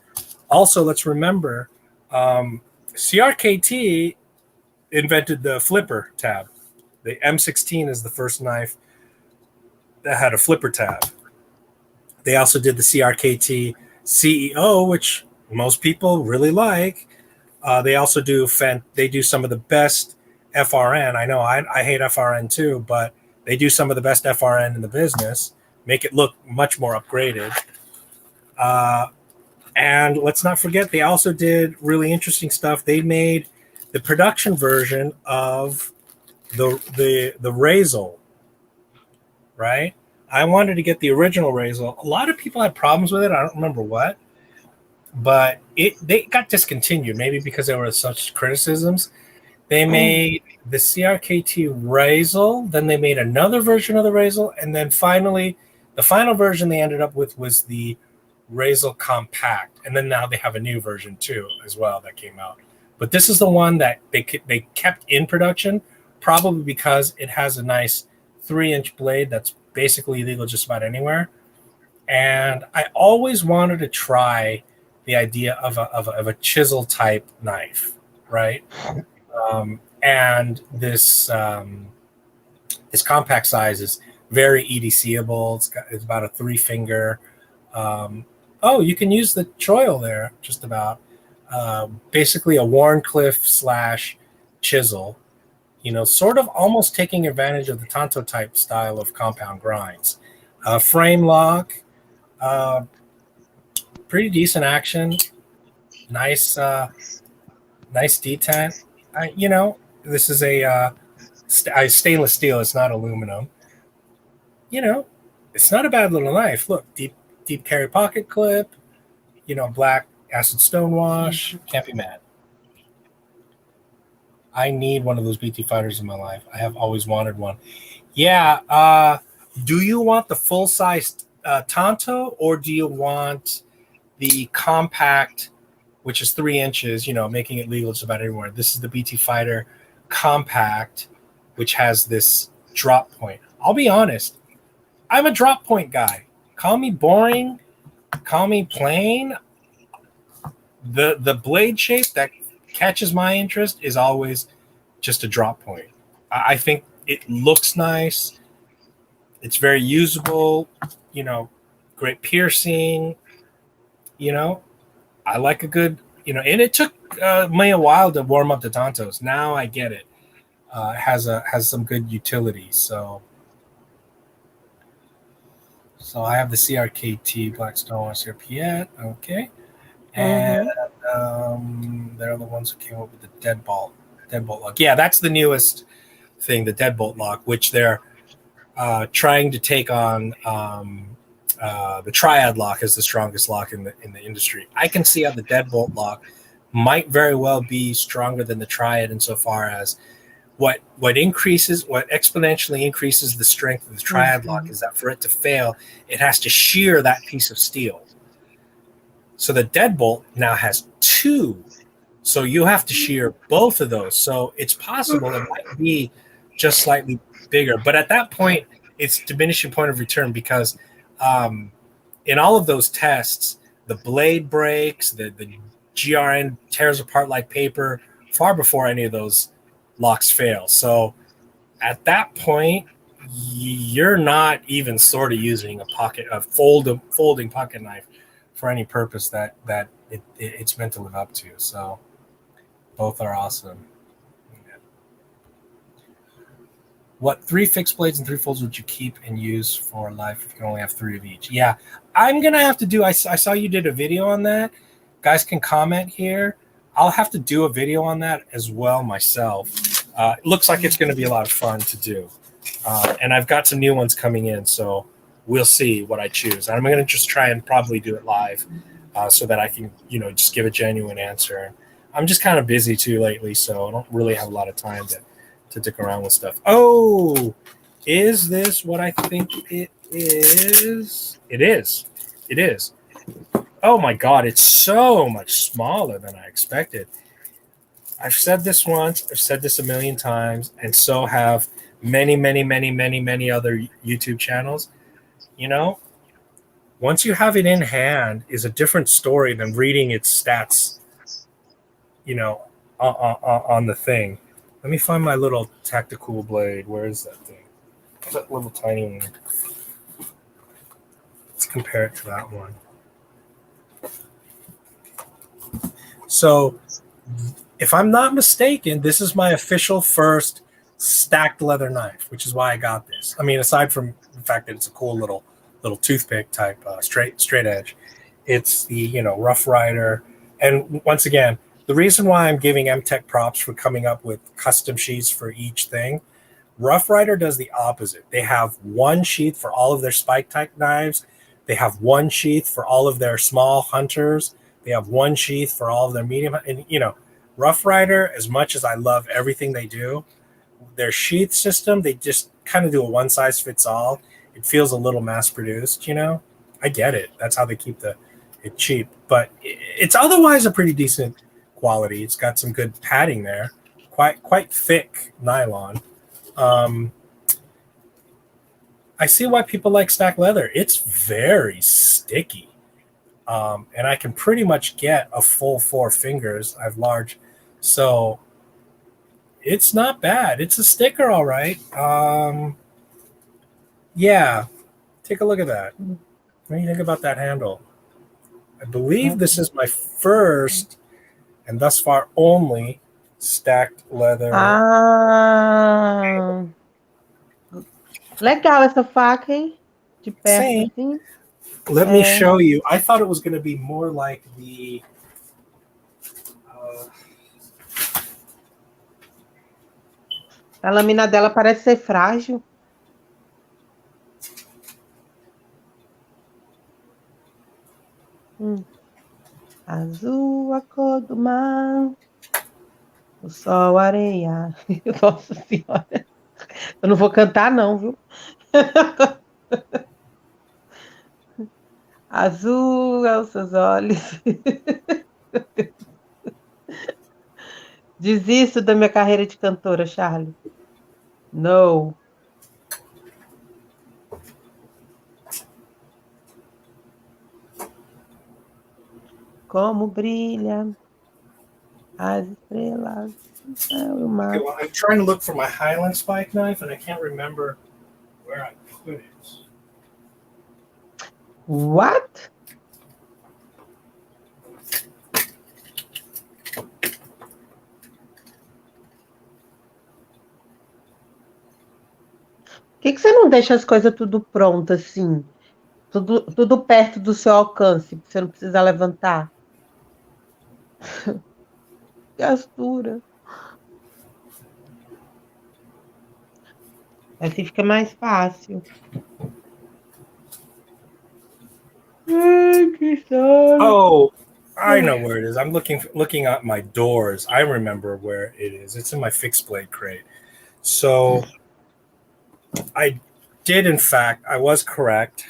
Also, let's remember, CRKT invented the flipper tab. The M16 is the first knife that had a flipper tab. They also did the CRKT CEO, which most people really like. They also do some of the best FRN. I know I hate FRN too, but they do some of the best FRN in the business. Make it look much more upgraded. And let's not forget, they also did really interesting stuff. They made the production version of the Razel, right? I wanted to get the original Razel. A lot of people had problems with it. I don't remember what, but they got discontinued, maybe because there were such criticisms. They made the CRKT Razel, then they made another version of the Razel, and then finally, the final version they ended up with was the Razel Compact, and then now they have a new version too as well that came out. But this is the one that they kept in production, probably because it has a nice 3-inch blade that's basically legal just about anywhere. And I always wanted to try the idea of a chisel type knife, right? And this compact size is very EDCable. It's about a 3-finger. You can use the choil there, just about. Basically a Warncliffe / chisel, sort of almost taking advantage of the Tanto type style of compound grinds. Frame lock, pretty decent action, nice detent. This is a stainless steel. It's not aluminum. It's not a bad little knife. Look, deep carry pocket clip, black acid stone wash. Can't be mad. I need one of those BT fighters in my life. I have always wanted one. Yeah. Do you want the full-size Tanto, or do you want the compact, which is 3 inches, you know, making it legal just about everywhere. This is the BT Fighter Compact, which has this drop point. I'll be honest, I'm a drop point guy. Call me boring, call me plain. The blade shape that catches my interest is always just a drop point. I think it looks nice. It's very usable, you know, great piercing, you know. I like a good, you know, and it took me a while to warm up the Tontos. Now I get it. It has some good utility. So I have the CRKT Blackstone CRPet. Okay. And they're the ones who came up with the deadbolt lock. Yeah, that's the newest thing, the deadbolt lock, which they're trying to take on. The triad lock is the strongest lock in the industry. I can see how the deadbolt lock might very well be stronger than the triad insofar as what exponentially increases the strength of the triad lock is that for it to fail, it has to shear that piece of steel. So the deadbolt now has 2. So you have to shear both of those. So it's possible it might be just slightly bigger. But at that point, it's diminishing point of return because in all of those tests, the blade breaks, the GRN tears apart like paper far before any of those locks fail. So at that point, you're not even sort of using a folding pocket knife for any purpose that it's meant to live up to. So both are awesome. Yeah. What 3 fixed blades and 3 folds would you keep and use for life if you can only have 3 of each? Yeah, I'm going to have to do, I saw you did a video on that. Guys can comment here. I'll have to do a video on that as well myself. It looks like it's going to be a lot of fun to do. And I've got some new ones coming in, so we'll see what I choose. I'm going to just try and probably do it live so that I can, you know, just give a genuine answer. I'm just kind of busy too lately, so I don't really have a lot of time to dick around with stuff. Oh, is this what I think it is? It is. It is. Oh my God, it's so much smaller than I expected. I've said this once, I've said this a million times, and so have many other YouTube channels. You know, once you have it in hand is a different story than reading its stats, you know, on the thing. Let me find my little Tacticool blade. Where is that thing? That little tiny one. Let's compare it to that one. So, if I'm not mistaken, this is my official first stacked leather knife, which is why I got this. I mean, aside from the fact that it's a cool little toothpick type straight edge, it's the, you know, Rough Rider. And once again, the reason why I'm giving MTech props for coming up with custom sheaths for each thing, Rough Rider does the opposite. They have one sheath for all of their spike type knives. They have one sheath for all of their small hunters. They have one sheath for all of their medium. And, you know, Rough Rider, as much as I love everything they do, their sheath system, they just kind of do a one size fits all. It feels a little mass produced, you know. I get it. That's how they keep it cheap. But it's otherwise a pretty decent quality. It's got some good padding there. Quite thick nylon. I see why people like stacked leather. It's very sticky. And I can pretty much get a full 4 fingers. I have large. So it's not bad. It's a sticker, all right. Yeah. Take a look at that. What do you think about that handle? I believe this is my first and thus far only stacked leather. Legal essa faca, hein? De perto, assim. Let me show you. I thought it was going to be more like the... A lâmina dela parece ser frágil. Azul, a cor do mar, o sol, a areia. Nossa Senhora. Eu não vou cantar, não, viu? Azul aos seus olhos. Desisto da minha carreira de cantora, Charlie. No. Como brilha as estrelas no céu e o Okay, mar. well, I'm trying to look for my Highland spike knife, and I can't remember where I put it. What? Por que você não deixa as coisas tudo pronto assim? Tudo perto do seu alcance, pra você não precisar levantar. Gastura. Assim fica mais fácil. Ai, que sono. Oh, I know where it is. I'm looking at my doors. I remember where it is. It's in my fixed blade crate. So I did, in fact, I was correct.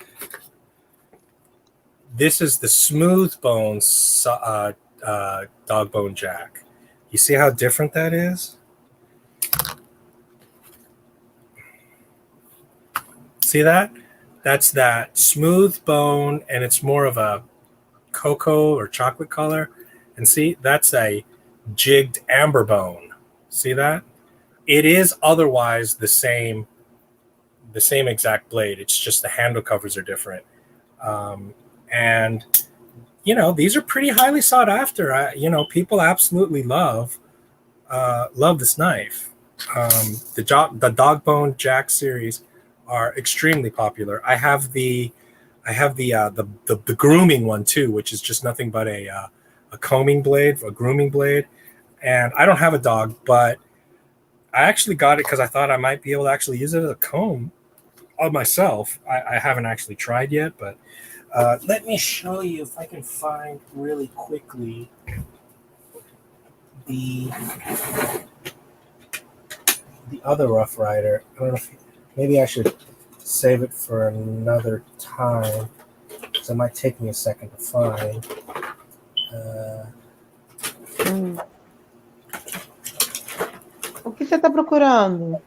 This is the smooth bone dog bone jack. You see how different that is? See that? That's that smooth bone, and it's more of a cocoa or chocolate color. And see, that's a jigged amber bone. See that? It is otherwise the same exact blade. It's just the handle covers are different. And these are pretty highly sought after. People absolutely love this knife. The dog bone jack series are extremely popular. I have the grooming one too, which is just nothing but a combing blade, a grooming blade. And I don't have a dog, but I actually got it because I thought I might be able to actually use it as a comb on myself. I haven't actually tried yet, but let me show you if I can find really quickly the other Rough Rider. I don't know if maybe I should save it for another time because it might take me a second to find. O que você está procurando?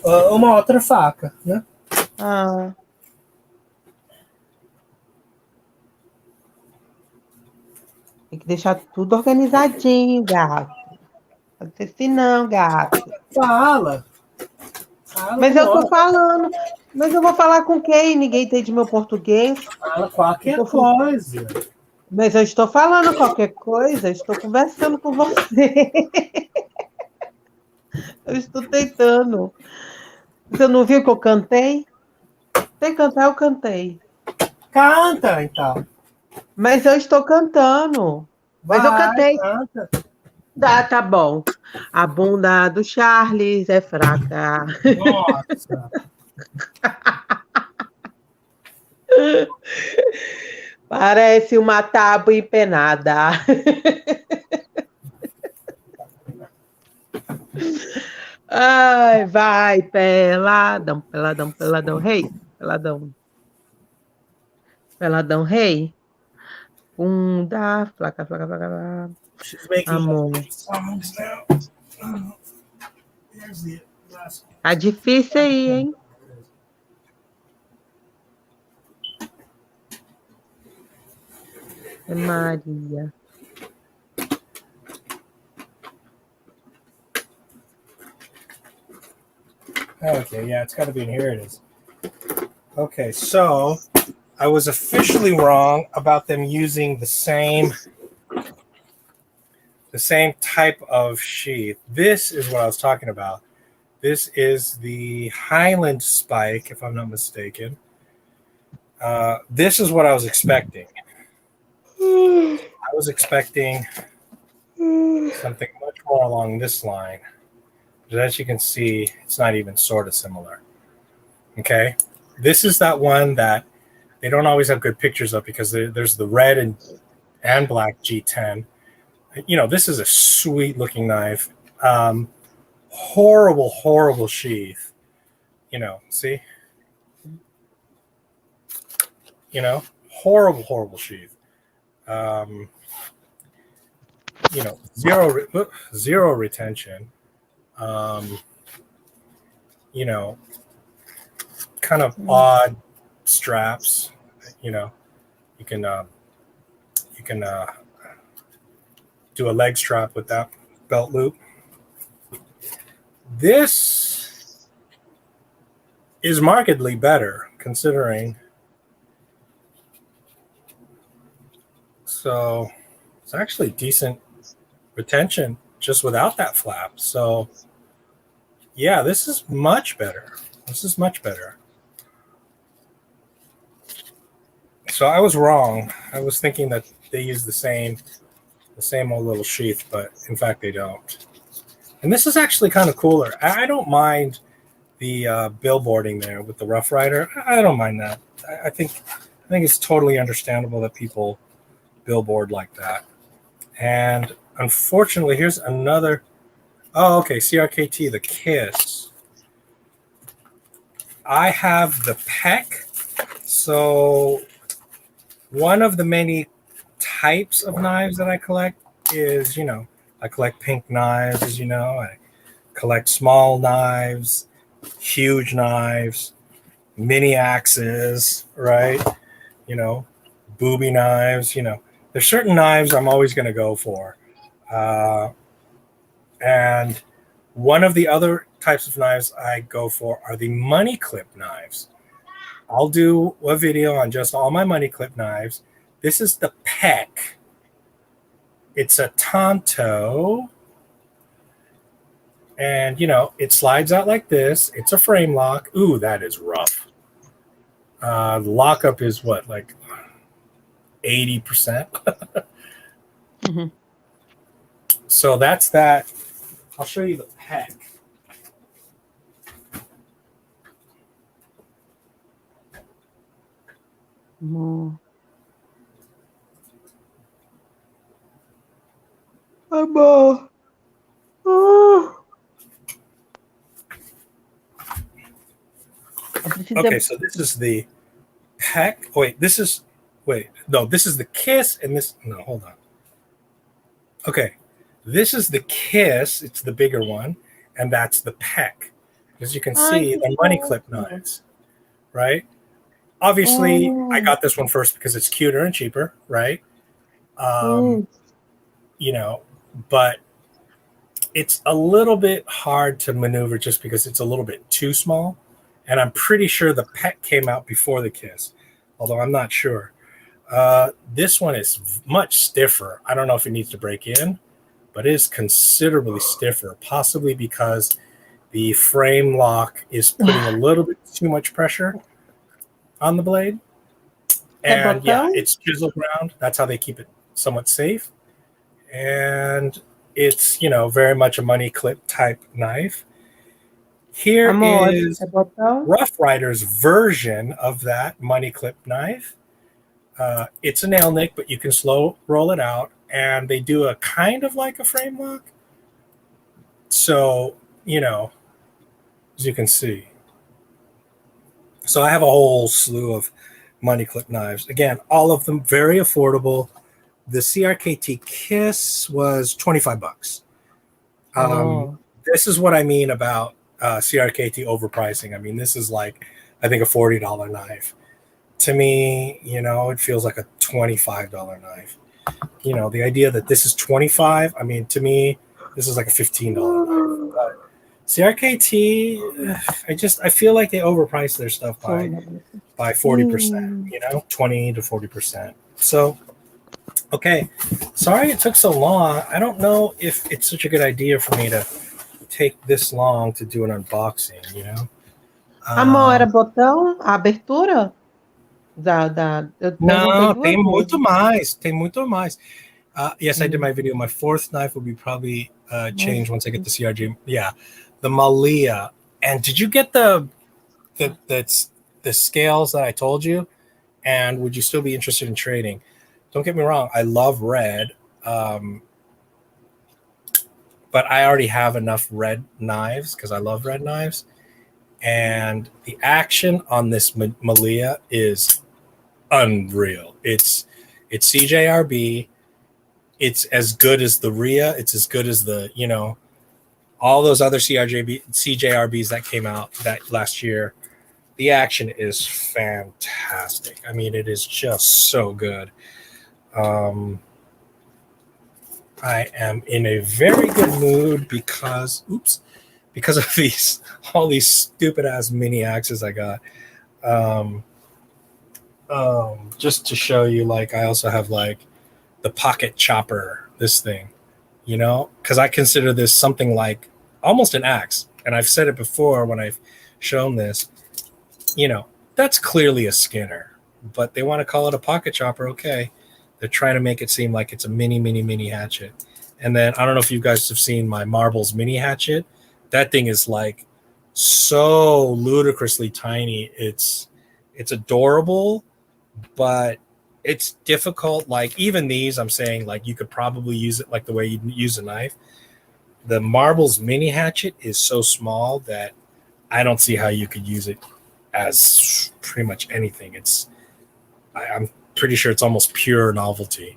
Uma outra faca, né? Ah. Tem que deixar tudo organizadinho, gato. Pode ser assim não, gato. Fala Mas eu tô falando. Mas eu vou falar com quem? Ninguém entende meu português. Fala qualquer coisa. Mas eu estou falando qualquer coisa. Estou conversando com você. Eu estou tentando. Você não viu que eu cantei? Tem que cantar, eu cantei. Canta, então. Mas eu estou cantando. Mas eu cantei. Canta. Tá bom. A bunda do Charles é fraca. Nossa. Parece uma tábua empenada. Ai, vai, peladão, peladão, peladão, rei, peladão. Peladão, rei. Bunda, flaca, flaca, flaca, flaca. She's making amor. Songs now. There's the last one. Tá difícil aí, hein? Maria. Okay, yeah, it's got to be in here. It is. Okay, so I was officially wrong about them using the same type of sheath. This is what I was talking about. This is the Highland spike, if I'm not mistaken. This is what I was expecting. I was expecting something much more along this line. But as you can see, it's not even sort of similar. Okay? This is that one that they don't always have good pictures of because there's the red and black G10. This is a sweet looking knife. Horrible sheath. See? You know, horrible sheath. You know, zero retention. You know, kind of odd straps. You know, you can do a leg strap with that belt loop. This is markedly better considering. So it's actually decent retention just without that flap. So yeah, this is much better. This is much better. So I was wrong. I was thinking that they use the same old little sheath, but in fact they don't. And this is actually kind of cooler. I don't mind the billboarding there with the Rough Rider. I don't mind that. I think it's totally understandable that people billboard like that. And unfortunately, here's another. Oh, okay, CRKT, the Kiss. I have the Peck. So one of the many types of knives that I collect is, you know, I collect pink knives, as you know. I collect small knives, huge knives, mini axes, right? You know, booby knives, you know. There's certain knives I'm always going to go for. And one of the other types of knives I go for are the money clip knives. I'll do a video on just all my money clip knives. This is the Peck. It's a Tonto. And, you know, it slides out like this. It's a frame lock. Ooh, that is rough. The lockup is what, like 80%? Mm-hmm. So that's that. I'll show you the Peck. Oh. Okay, so this is the Peck. Oh, wait, this is the Kiss, and this. No, hold on. Okay, this is the Kiss. It's the bigger one, and that's the Peck. As you can see, the money clip knives, right? Obviously, I got this one first because it's cuter and cheaper, right? You know, but it's a little bit hard to maneuver just because it's a little bit too small. And I'm pretty sure the Peck came out before the Kiss, although I'm not sure. This one is much stiffer. I don't know if it needs to break in, but it is considerably stiffer, possibly because the frame lock is putting a little bit too much pressure on the blade. And yeah, it's chisel ground. That's how they keep it somewhat safe. And it's, you know, very much a money clip type knife. Here is Rough Rider's version of that money clip knife. It's a nail nick, but you can slow roll it out, and they do a kind of like a frame lock. So, you know, as you can see. So I have a whole slew of money clip knives. Again, all of them very affordable. The CRKT Kiss was $25. This is what I mean about CRKT overpricing. I mean, this is like, I think, a $40 knife. To me, you know, it feels like a $25 knife. You know, the idea that this is $25, I mean, to me, this is like a $15 knife. But CRKT, I feel like they overprice their stuff by 40%, you know, 20 to 40%. So, okay, sorry it took so long. I don't know if it's such a good idea for me to take this long to do an unboxing, you know? Amor, era botão? A abertura? Não, tem muito mais. Tem muito mais. Yes, I did my video. My fourth knife will be probably changed once I get the CRG. Yeah, the Malia. And did you get the scales that I told you? And would you still be interested in trading? Don't get me wrong. I love red. But I already have enough red knives because I love red knives. And the action on this Malia is unreal. It's CJRB. It's as good as the RIA. It's as good as the, all those other CJRBs that came out that last year. The action is fantastic. I mean, it is just so good. I am in a very good mood because of all these stupid ass mini axes I got. Just to show you, like, I also have like the pocket chopper, this thing, because I consider this something like almost an axe. And I've said it before when I've shown this, that's clearly a Skinner, but they want to call it a pocket chopper. Okay. They're trying to make it seem like it's a mini hatchet. And then I don't know if you guys have seen my Marbles mini hatchet. That thing is like so ludicrously tiny. It's adorable, but it's difficult. Like even these, I'm saying like you could probably use it like the way you use a knife. The Marbles mini hatchet is so small that I don't see how you could use it as pretty much anything. I'm pretty sure it's almost pure novelty.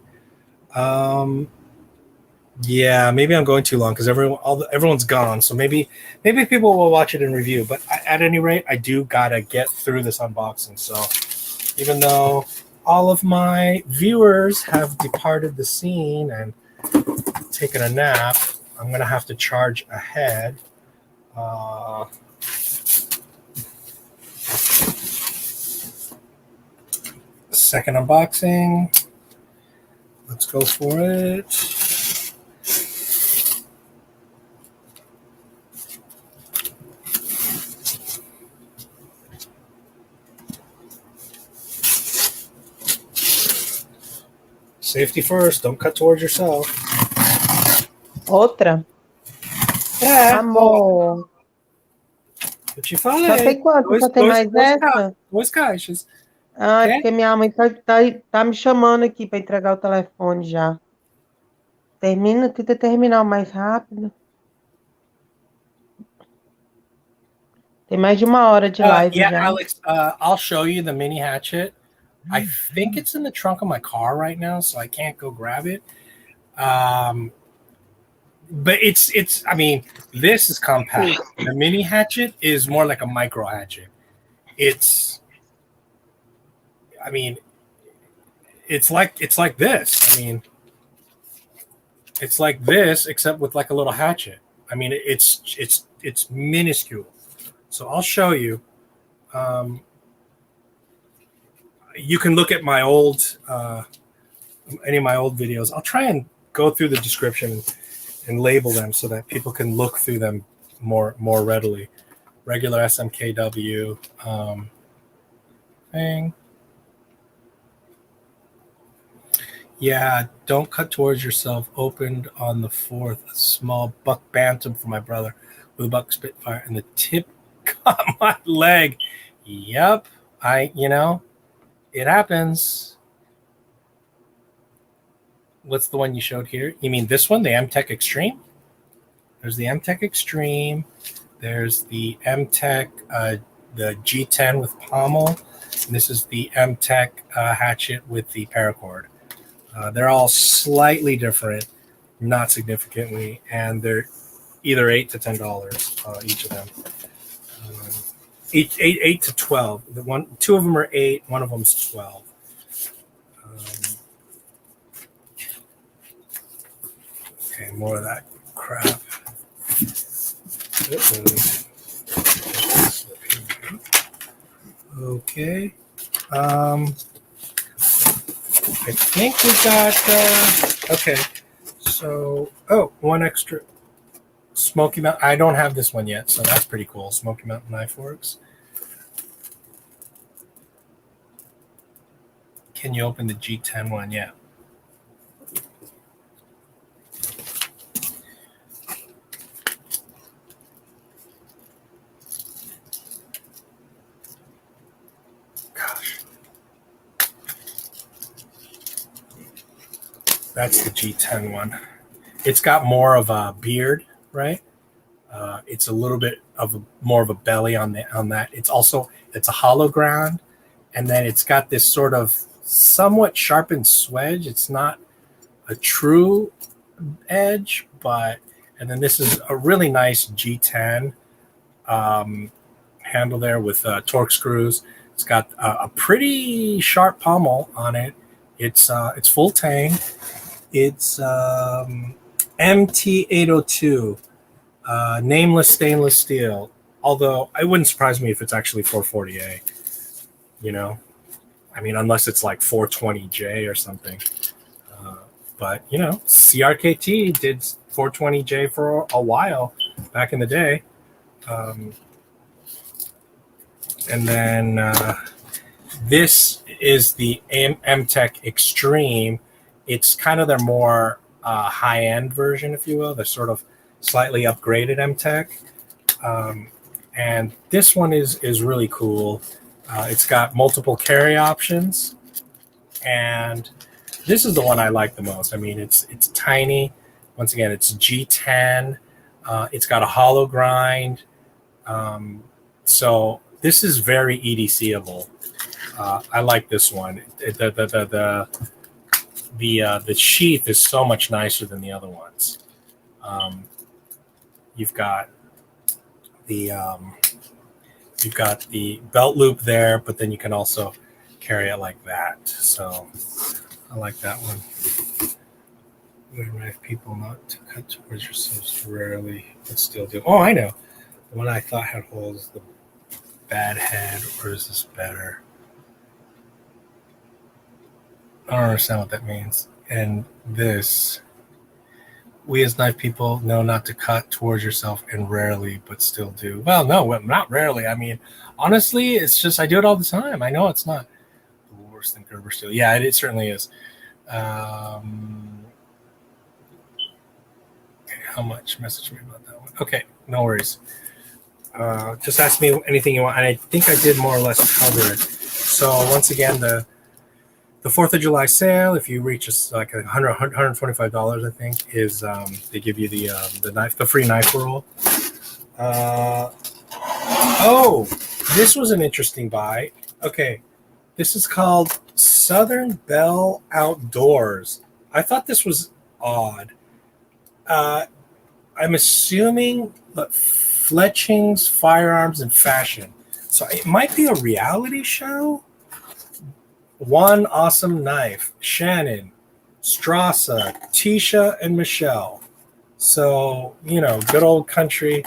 Yeah, maybe I'm going too long because everyone's gone. So maybe people will watch it and review. But at any rate, I do gotta get through this unboxing. So even though all of my viewers have departed the scene and taken a nap, I'm gonna have to charge ahead. Second unboxing. Let's go for it. Safety first. Don't cut towards yourself. Outra? Amor. Eu te falei. Só tem quanto? Só tem mais essa? Duas caixas. Ah, porque minha mãe tá me chamando aqui para entregar o telefone já. Tenta terminar o mais rápido. Tem mais de 1 hora de live yeah, já. Alex, I'll show you the mini hatchet. I think it's in the trunk of my car right now, so I can't go grab it. But it's. I mean, this is compact. The mini hatchet is more like a micro hatchet. I mean, it's like this. I mean, it's like this except with like a little hatchet. I mean, it's minuscule. So I'll show you. You can look at my old any of my old videos. I'll try and go through the description and label them so that people can look through them more readily. Regular SMKW thing. Yeah, don't cut towards yourself. Opened on the 4th. A small buck bantam for my brother with a buck Spitfire, and the tip got my leg. Yep, it happens. What's the one you showed here? You mean this one, the M-Tech Extreme? There's the M-Tech Extreme. There's the M-Tech, the G10 with pommel. And this is the M-Tech hatchet with the paracord. They're all slightly different, not significantly, and they're either $8 to $10 each of them. 8 to 12. Two of them are 8. One of them's 12. Okay, more of that crap. Okay. I think we got. Okay. So, one extra. Smoky Mountain. I don't have this one yet, so that's pretty cool. Smoky Mountain knife works. Can you open the G10 one? Yeah. Gosh. That's the G10 one. It's got more of a beard, right? It's a little bit of more of a belly on that. It's a hollow ground, and then it's got this sort of somewhat sharpened swedge. It's not a true edge, but and then this is a really nice G10 handle there with torque screws. It's got a pretty sharp pommel on it. It's full tang. It's MT802, nameless stainless steel. Although it wouldn't surprise me if it's actually 440A. You know, I mean, unless it's like 420J or something. But you know, CRKT did 420J for a while back in the day. And then this is the M-Tech Extreme. It's kind of their more high-end version, if you will. They're sort of slightly upgraded M-Tech. And this one is really cool. It's got multiple carry options. And this is the one I like the most. I mean, it's tiny. Once again, it's G10. It's got a hollow grind. So this is very EDC-able. I like this one. The sheath is so much nicer than the other ones. You've got the belt loop there, but then you can also carry it like that. So I like that one. Knife people not to cut towards yourselves rarely, but still do. Oh, I know. The one I thought had holes, the bad head, or is this better? I don't understand what that means. And this, we as knife people know not to cut towards yourself and rarely, but still do. Well, no, not rarely. I mean, honestly, it's just I do it all the time. I know it's not worse than Gerber steel. Yeah, it certainly is. How much? Message me about that one. Okay, no worries. Just ask me anything you want, and I think I did more or less cover it. So once again, the 4th of July sale, if you reach like $125, I think, is they give you the knife, the free knife roll. Oh, this was an interesting buy. Okay, this is called Southern Belle Outdoors. I thought this was odd. I'm assuming that Fletchings, Firearms, and Fashion. So it might be a reality show. One Awesome Knife, Shannon, Strassa, Tisha, and Michelle. So, you know, good old country.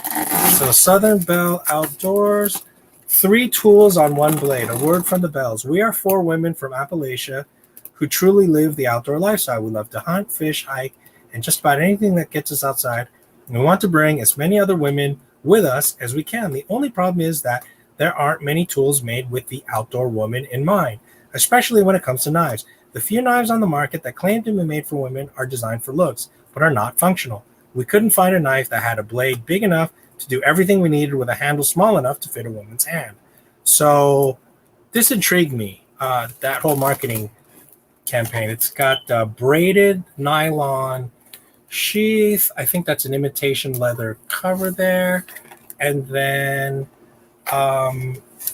So Southern Belle Outdoors, 3 tools on 1 blade. A word from the Bells. We are 4 women from Appalachia who truly live the outdoor lifestyle. We love to hunt, fish, hike, and just about anything that gets us outside. And we want to bring as many other women with us as we can. The only problem is that there aren't many tools made with the outdoor woman in mind, especially when it comes to knives. The few knives on the market that claim to be made for women are designed for looks, but are not functional. We couldn't find a knife that had a blade big enough to do everything we needed with a handle small enough to fit a woman's hand. So this intrigued me, that whole marketing campaign. It's got braided nylon sheath. I think that's an imitation leather cover there. And then,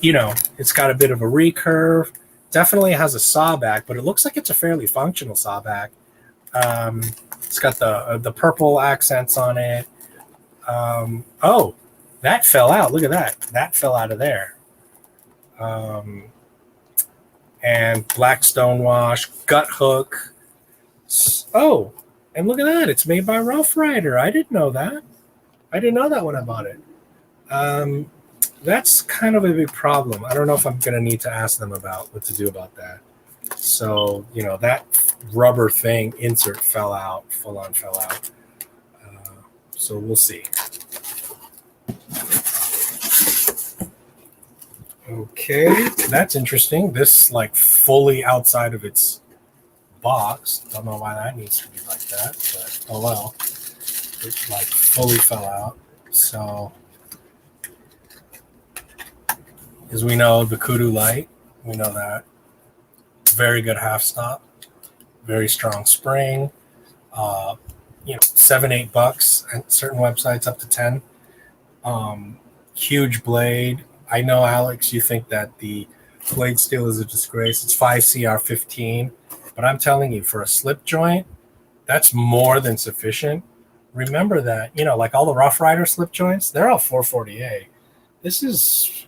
you know, it's got a bit of a recurve. Definitely has a saw back, but it looks like it's a fairly functional saw back. It's got the purple accents on it. Oh, that fell out. Look at that. That fell out of there. And black stonewash, gut hook. Oh, and look at that. It's made by Rough Rider. I didn't know that. I didn't know that when I bought it. That's kind of a big problem. I don't know if I'm going to need to ask them about what to do about that. So, you know, that rubber thing insert fell out, full on fell out. So we'll see. Okay, that's interesting. This like fully outside of its box. Don't know why that needs to be like that, but oh well. It like fully fell out. So as we know, the Kudu Light, we know that. Very good half stop, very strong spring. You know, $7-8 at certain websites, up to 10. Huge blade. I know, Alex, you think that the Blade steel is a disgrace. It's 5CR15. But I'm telling you, for a slip joint, that's more than sufficient. Remember that, like all the Rough Rider slip joints, they're all 440A. This is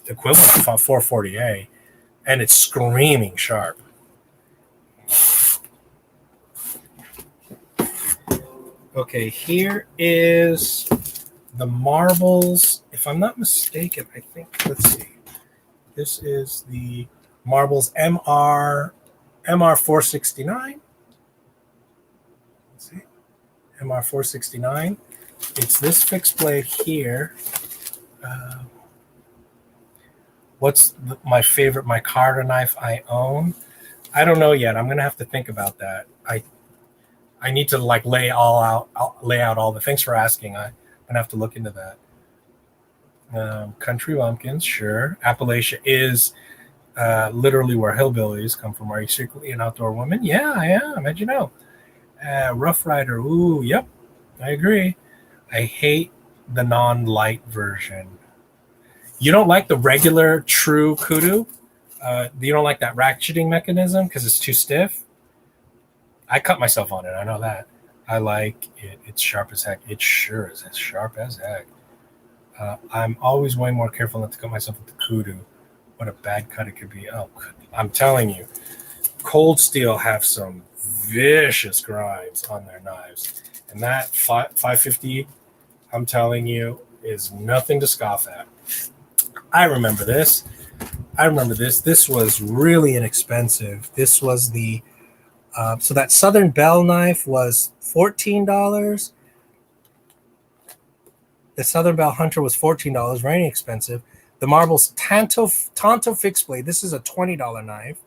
equivalent to 440A, and it's screaming sharp. Okay, here is the marbles. If I'm not mistaken, I think, let's see. This is the marbles MR469. Let's see. MR469. It's this fixed blade here. What's my favorite micarta knife I own? I don't know yet. I'm going to have to think about that. I need to lay out all the. Thanks for asking. I'm going to have to look into that. Country bumpkins, sure. Appalachia is literally where hillbillies come from. Are you secretly an outdoor woman? Yeah, I am. How'd you know? Rough Rider. Ooh, yep. I agree. I hate the non-light version. You don't like the regular true kudu? You don't like that ratcheting mechanism because it's too stiff? I cut myself on it. I know that. I like it. It's sharp as heck. It sure is. It's sharp as heck. I'm always way more careful not to cut myself with the kudu. What a bad cut it could be. Oh, I'm telling you, Cold Steel have some vicious grinds on their knives. And that 550, I'm telling you, is nothing to scoff at. I remember this. This was really inexpensive. This was the so that Southern Belle knife was $14. The Southern Belle Hunter was $14, very inexpensive. The Marbles Tonto fixed blade. This is a $20 knife.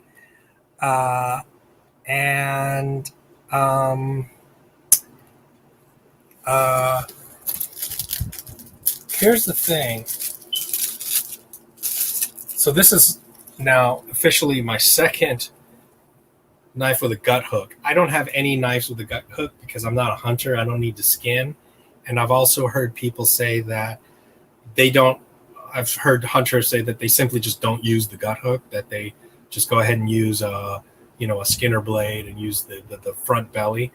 Here's the thing. So this is now officially my second knife with a gut hook. I don't have any knives with a gut hook because I'm not a hunter. I don't need to skin. And I've also heard people say that I've heard hunters say that they simply just don't use the gut hook, that they just go ahead and use a Skinner blade and use the front belly.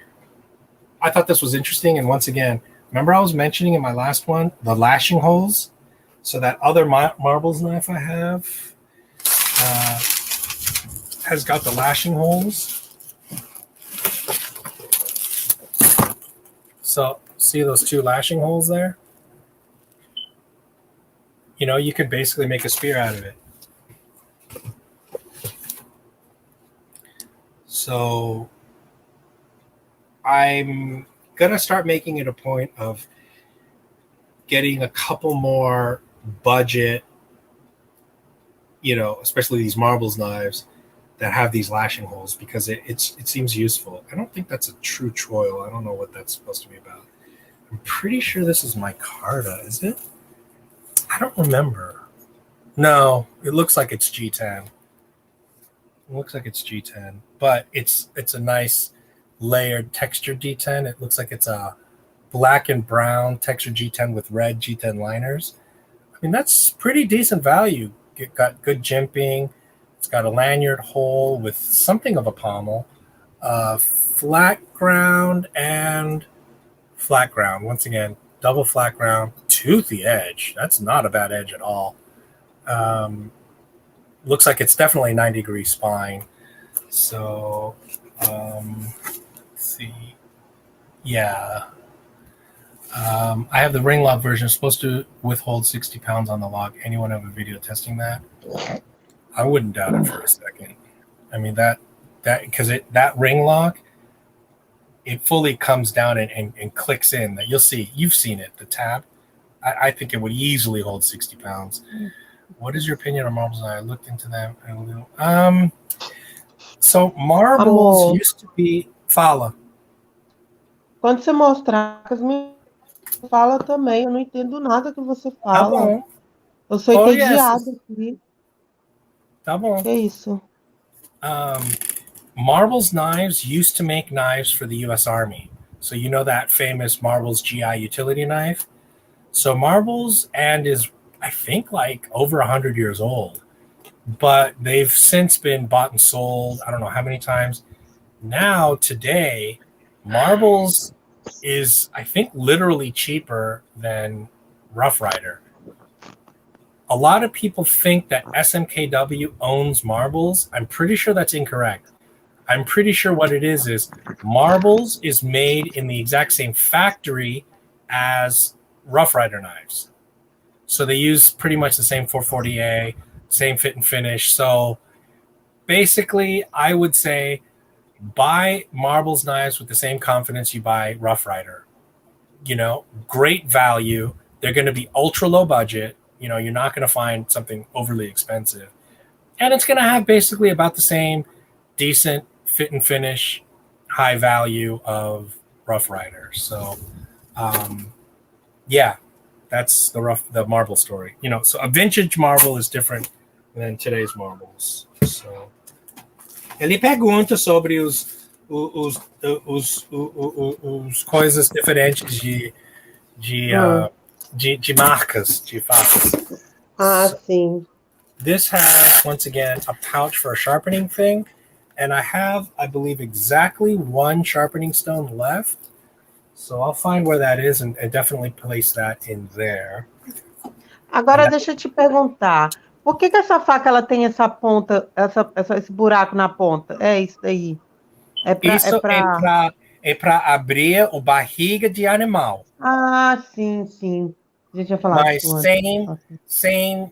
I thought this was interesting. And once again, remember I was mentioning in my last one, the lashing holes? So that other marbles knife I have has got the lashing holes. So see those two lashing holes there? You could basically make a spear out of it. So I'm going to start making it a point of getting a couple more budget, especially these marbles knives that have these lashing holes because it seems useful. I don't think that's a true choil. I don't know what that's supposed to be about. I'm pretty sure this is micarta, is it? I don't remember. No, it looks like it's G10. But it's a nice layered textured G10. It looks like it's a black and brown textured G10 with red G10 liners. I mean, that's pretty decent value. It got good jimping. It's got a lanyard hole with something of a pommel, flat ground. Once again, double flat ground, toothy edge. That's not a bad edge at all. Looks like it's definitely 90-degree spine. So, let's see. Yeah. I have the ring lock version. It's supposed to withhold 60 pounds on the lock. Anyone have a video testing that? I wouldn't doubt it for a second. I mean, because that ring lock, it fully comes down and clicks in. That you'll see. You've seen it, the tab. I think it would easily hold 60 pounds. What is your opinion on marbles? I looked into them. So marbles used to be... Fala. Quando você mostrar, fala também. Eu não entendo nada que você fala. Tá bom. Eu sou entediada aqui. Tá bom. Que isso? Marbles Knives used to make knives for the U.S. Army. So you know that famous Marbles GI utility knife? So Marbles is, I think, like over 100 years old. but they've since been bought and sold. I don't know how many times. Now, today, marbles is, I think, literally cheaper than Rough Rider. A lot of people think that SMKW owns marbles. I'm pretty sure that's incorrect. I'm pretty sure what it is marbles is made in the exact same factory as Rough Rider knives. So they use pretty much the same 440A, same fit and finish. So basically, I would say buy marbles knives with the same confidence you buy Rough Rider. Great value. They're going to be ultra low budget. You're not going to find something overly expensive. And it's going to have basically about the same decent fit and finish, high value of Rough Rider. So, yeah, that's the marble story. So a vintage marble is different than today's marbles. So, ele pergunta sobre os coisas diferentes de marcas, de facas. Sim. This has, once again, a pouch for a sharpening thing. And I have, I believe, exactly one sharpening stone left. So I'll find where that is and definitely place that in there. Agora deixa eu te perguntar. Por que essa faca ela tem essa ponta, esse buraco na ponta? É isso daí. Isso é para abrir o barriga de animal. Sim. A gente ia falar mas sem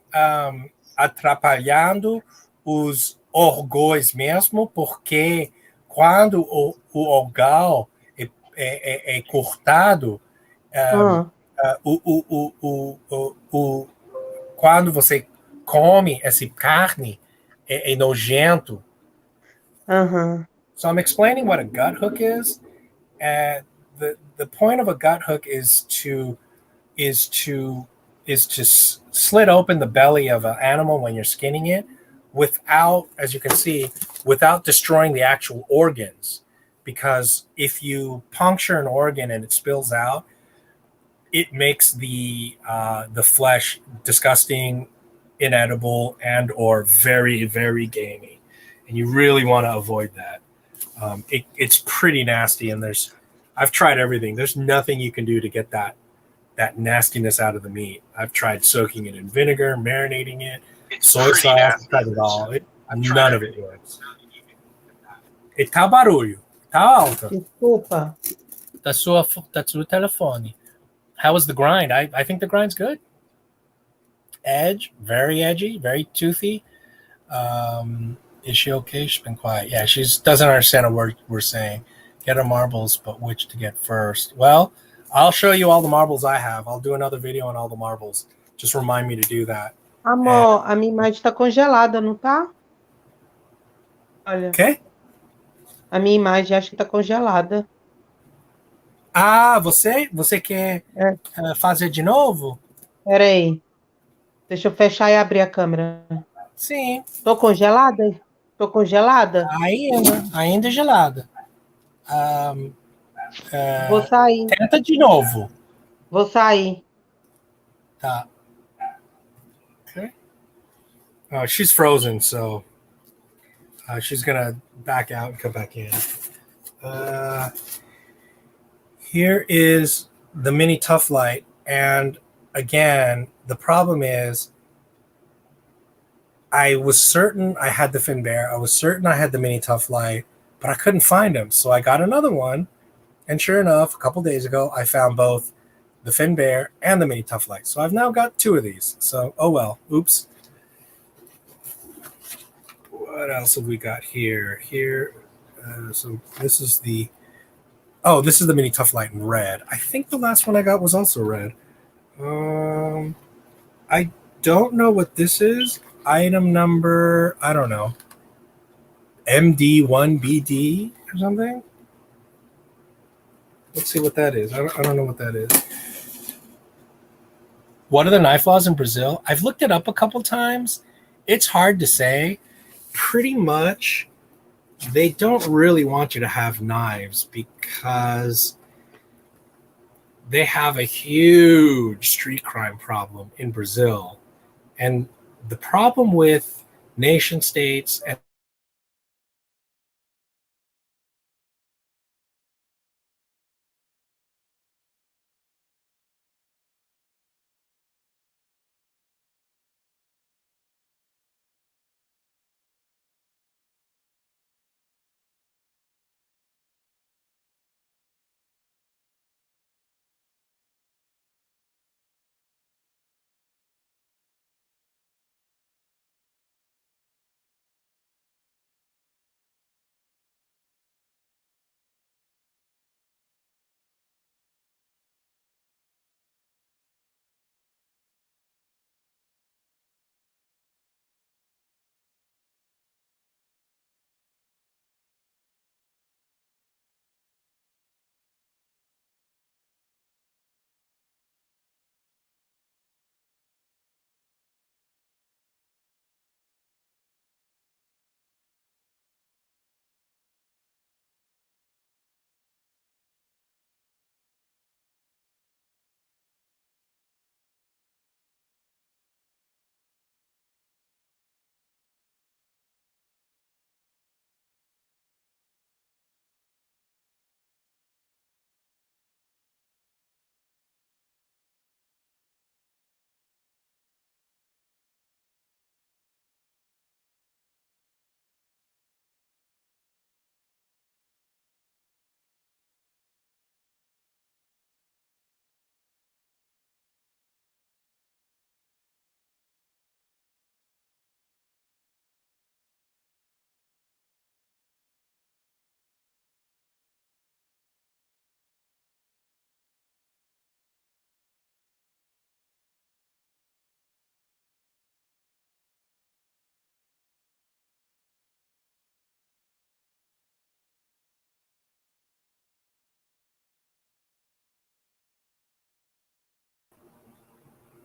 atrapalhando os órgãos mesmo, porque quando o órgão é cortado, quando você come essa carne, é nojento. So I'm explaining what a gut hook is. The point of a gut hook is to slit open the belly of an animal when you're skinning it without, as you can see, without destroying the actual organs. Because if you puncture an organ and it spills out, it makes the flesh disgusting, inedible, and or very, very gamey. And you really want to avoid that. It's pretty nasty, and I've tried everything. There's nothing you can do to get that nastiness out of the meat. I've tried soaking it in vinegar, marinating it, soy sauce, I've tried it all. None of it works. E tá barulho. Tá alta. Desculpa. Da sua telefone. How was the grind? I think the grind's good. Edge, very edgy, very toothy. Is she okay? She's been quiet. Yeah, she doesn't understand a word we're saying. Get her marbles, but which to get first? Well, I'll show you all the marbles I have. I'll do another video on all the marbles. Just remind me to do that. Amor, a minha imagem tá congelada, não tá? Olha. Okay. A minha imagem acho que tá congelada. Ah, você quer fazer de novo? Peraí. Deixa eu fechar e abrir a câmera. Sim. Tô congelada? Tô congelada? Ainda gelada. Vou sair. Tenta de novo. Vou sair. Tá. Okay. Oh, she's frozen, so she's gonna back out and come back in. Here is the mini Tough Light, and again, the problem is I was certain I had the Finbear. I was certain I had the mini Tough Light, but I couldn't find them. So I got another one. And sure enough, a couple days ago, I found both the Finbear and the mini Tough Light. So I've now got two of these. So, oh well. Oops. What else have we got here? So this is the mini Tough Light in red. I think the last one I got was also red. I don't know what this is. Item number, I don't know, MD1BD or something. Let's see what that is. I don't know what that is. What are the knife laws in Brazil? I've looked it up a couple times. It's hard to say. Pretty much, they don't really want you to have knives because they have a huge street crime problem in Brazil. And the problem with nation states, and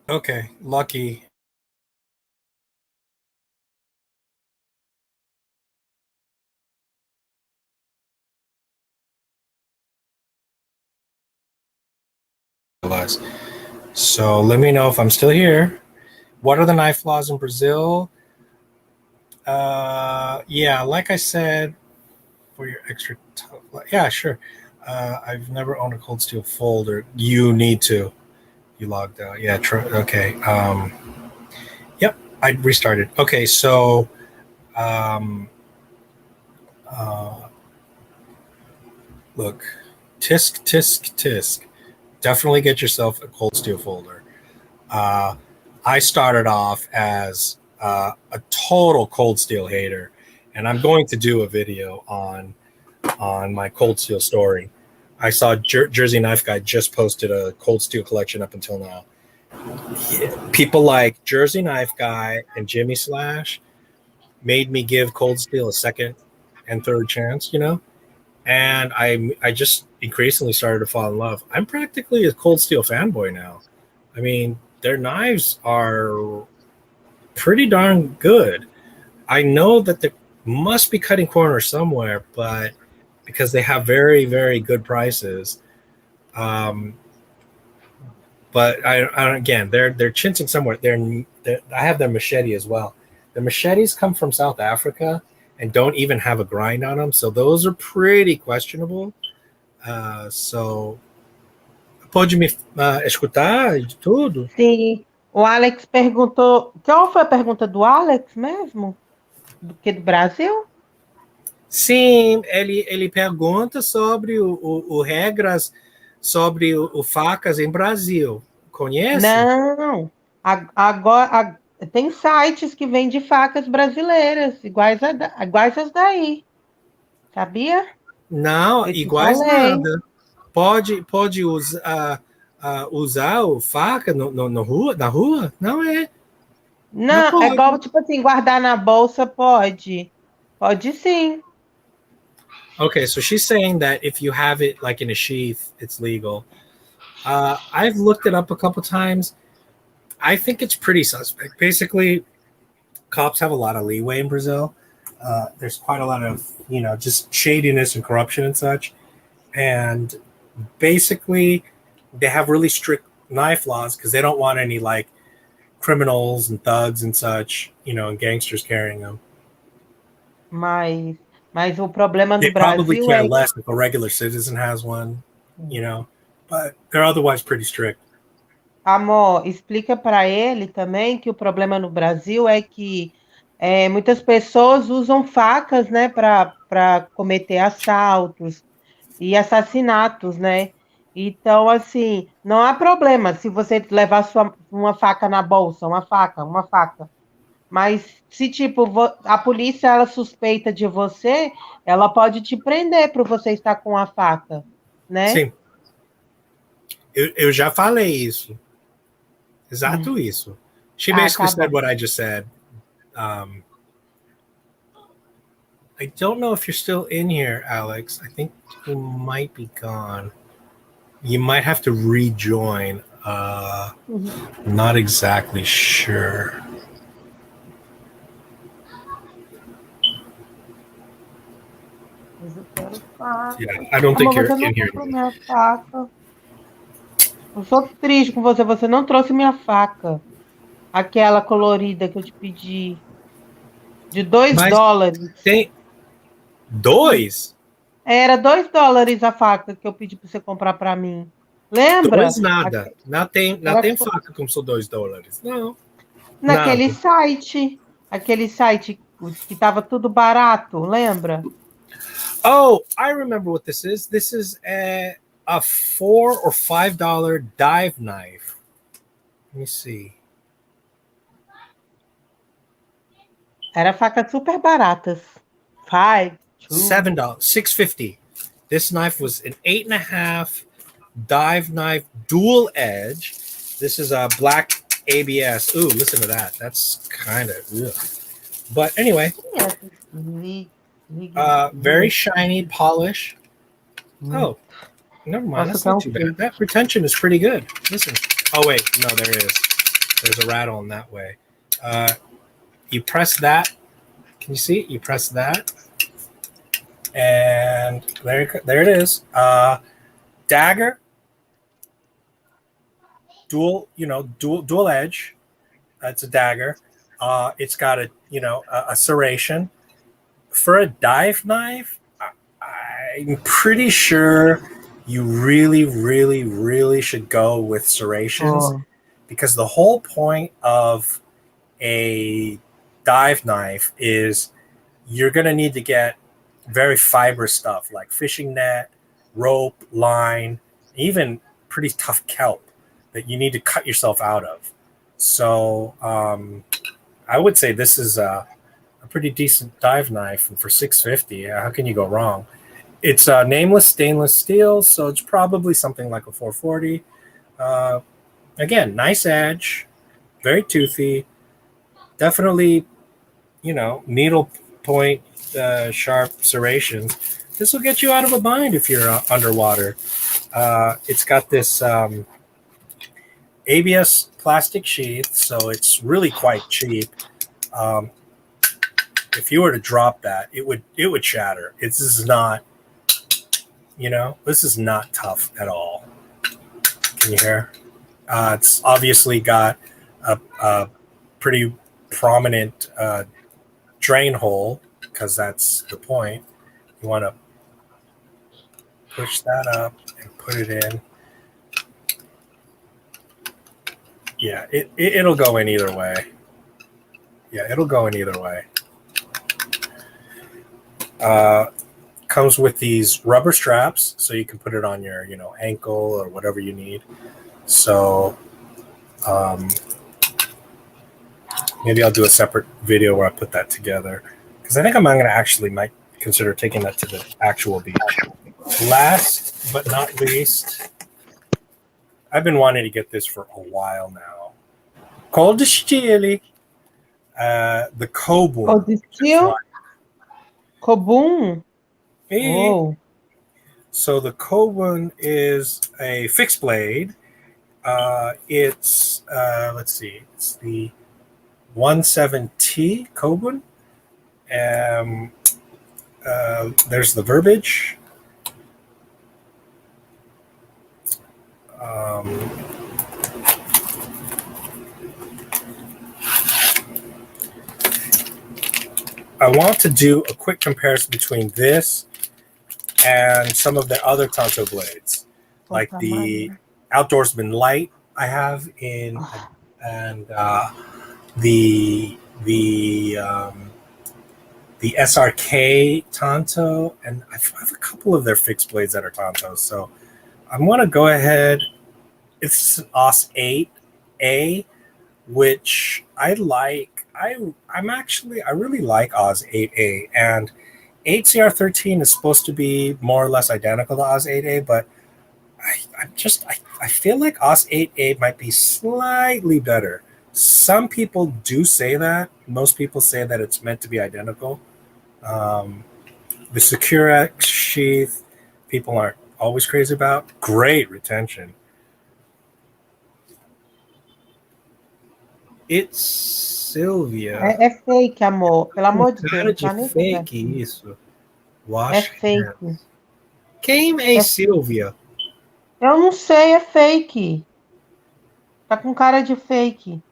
okay, lucky. So let me know if I'm still here. What are the knife laws in Brazil? Yeah, like I said, for your extra, yeah, sure. I've never owned a cold steel folder. You need to. You logged out. Yeah, okay. Yep, I restarted. Okay, so um, uh, look, tisk, tisk, tisk. Definitely get yourself a cold steel folder. Uh, I started off as a total cold steel hater, and I'm going to do a video on my cold steel story. I saw Jersey Knife Guy just posted a cold steel collection up until now. People like Jersey Knife Guy and Jimmy Slash made me give cold steel a second and third chance, you know? And I just increasingly started to fall in love. I'm practically a cold steel fanboy now. I mean, their knives are pretty darn good. I know that they must be cutting corners somewhere, but because they have very, very good prices. Um, but again, they're chinching somewhere. I have their machete as well. The machetes come from South Africa and don't even have a grind on them, so those are pretty questionable. So pode me escutar de tudo? Sim, o Alex perguntou. Qual foi a pergunta do Alex mesmo? Do que do Brasil? Sim, ele pergunta sobre o regras sobre o facas em Brasil. Conhece? Não. Agora tem sites que vendem facas brasileiras, iguais as daí. Sabia? Não, Eu te iguais falei. nada. Pode usar o faca no rua, na rua? Não é. Não Não, é igual, pode. tipo assim, guardar na bolsa pode. Pode sim. Okay, so she's saying that if you have it like in a sheath, it's legal. I've looked it up a couple times. I think it's pretty suspect. Basically, cops have a lot of leeway in Brazil. There's quite a lot of just shadiness and corruption and such, and basically they have really strict knife laws because they don't want any like criminals and thugs and such, and gangsters carrying them. Mas o problema They no probably Brasil care é, less if a regular citizen has one, but they're otherwise pretty strict. amor, explica para ele também que o problema no Brasil é que muitas pessoas usam facas, né, para cometer assaltos e assassinatos, né? Então, assim, não há problema se você levar uma faca na bolsa, uma faca. Mas se, tipo, a polícia ela suspeita de você, ela pode te prender por você estar com a faca, né? Sim, eu já falei isso. Hum. Exato isso. She Ah, basically tá said bom. what I just said. I don't know if you're still in here, Alex. I think you might be gone. You might have to rejoin. Uhum. Not exactly sure. Mas eu quero faca. Yeah, I don't think Amor, you're você não in here comprou anymore. minha faca. Eu sou triste com você, você não trouxe minha faca. Aquela colorida que eu te pedi. De dois Mas dólares. tem dois? Era $2 a faca que eu pedi para você comprar para mim. Lembra? Dois nada. Não tem Era faca como são $2. Não, naquele nada. site. Aquele site que tava tudo barato, lembra? Oh, I remember what this is. This is a $4 or $5 dive knife. Let me see. Era facas super baratas. Five, two. $7, $6.50. This knife was an 8.5 dive knife dual edge. This is a black ABS. Ooh, listen to that. That's kind of. But anyway, very shiny polish. Oh, never mind. Nossa, That's que é not um too bad. fake. That retention is pretty good. Listen. Oh wait, no, there is. There's a rattle in that way. You press that. Can you see it? You press that, and there it is. Dagger, dual edge. It's a dagger. It's got a serration for a dive knife. I'm pretty sure you really, really, really should go with serrations because the whole point of a dive knife is you're going to need to get very fibrous stuff like fishing net, rope, line, even pretty tough kelp that you need to cut yourself out of. So I would say this is a pretty decent dive knife for $6.50. How can you go wrong? It's nameless stainless steel, so it's probably something like a 440. Again, nice edge, very toothy, definitely, needle point sharp serrations. This will get you out of a bind if you're underwater. It's got this ABS plastic sheath, so it's really quite cheap. If you were to drop that, it would shatter. This is not, this is not tough at all. Can you hear? It's obviously got a pretty prominent drain hole because that's the point. You want to push that up and put it in. Yeah, it'll go in either way. Yeah, it'll go in either way. Comes with these rubber straps, so you can put it on your, ankle or whatever you need. So maybe I'll do a separate video where I put that together because I think I'm going to might consider taking that to the actual beach. Last but not least, I've been wanting to get this for a while now. Cold chili. The Kobun. Cold steel? Kobun? Hey. Oh. So the Kobun is a fixed blade. It's let's see, it's the 17T Kobun. There's the verbiage. I want to do a quick comparison between this and some of the other Tonto blades, like the Outdoorsman Light I have in, and the SRK Tonto, and I have a couple of their fixed blades that are Tontos. So I'm going to go ahead. It's an OS 8A, which I like. I really like OS 8A, and 8CR13 is supposed to be more or less identical to OS 8A, but I feel like OS 8A might be slightly better. Some people do say that. Most people say that it's meant to be identical. The Secure X sheath, people aren't always crazy about. Great retention. It's Sylvia. É fake, amor. Pelo amor de Cara Deus. de Tá nem fake isso. Wash é fake. hands. Quem é Sylvia? Eu não sei, é fake. Tá com cara de fake.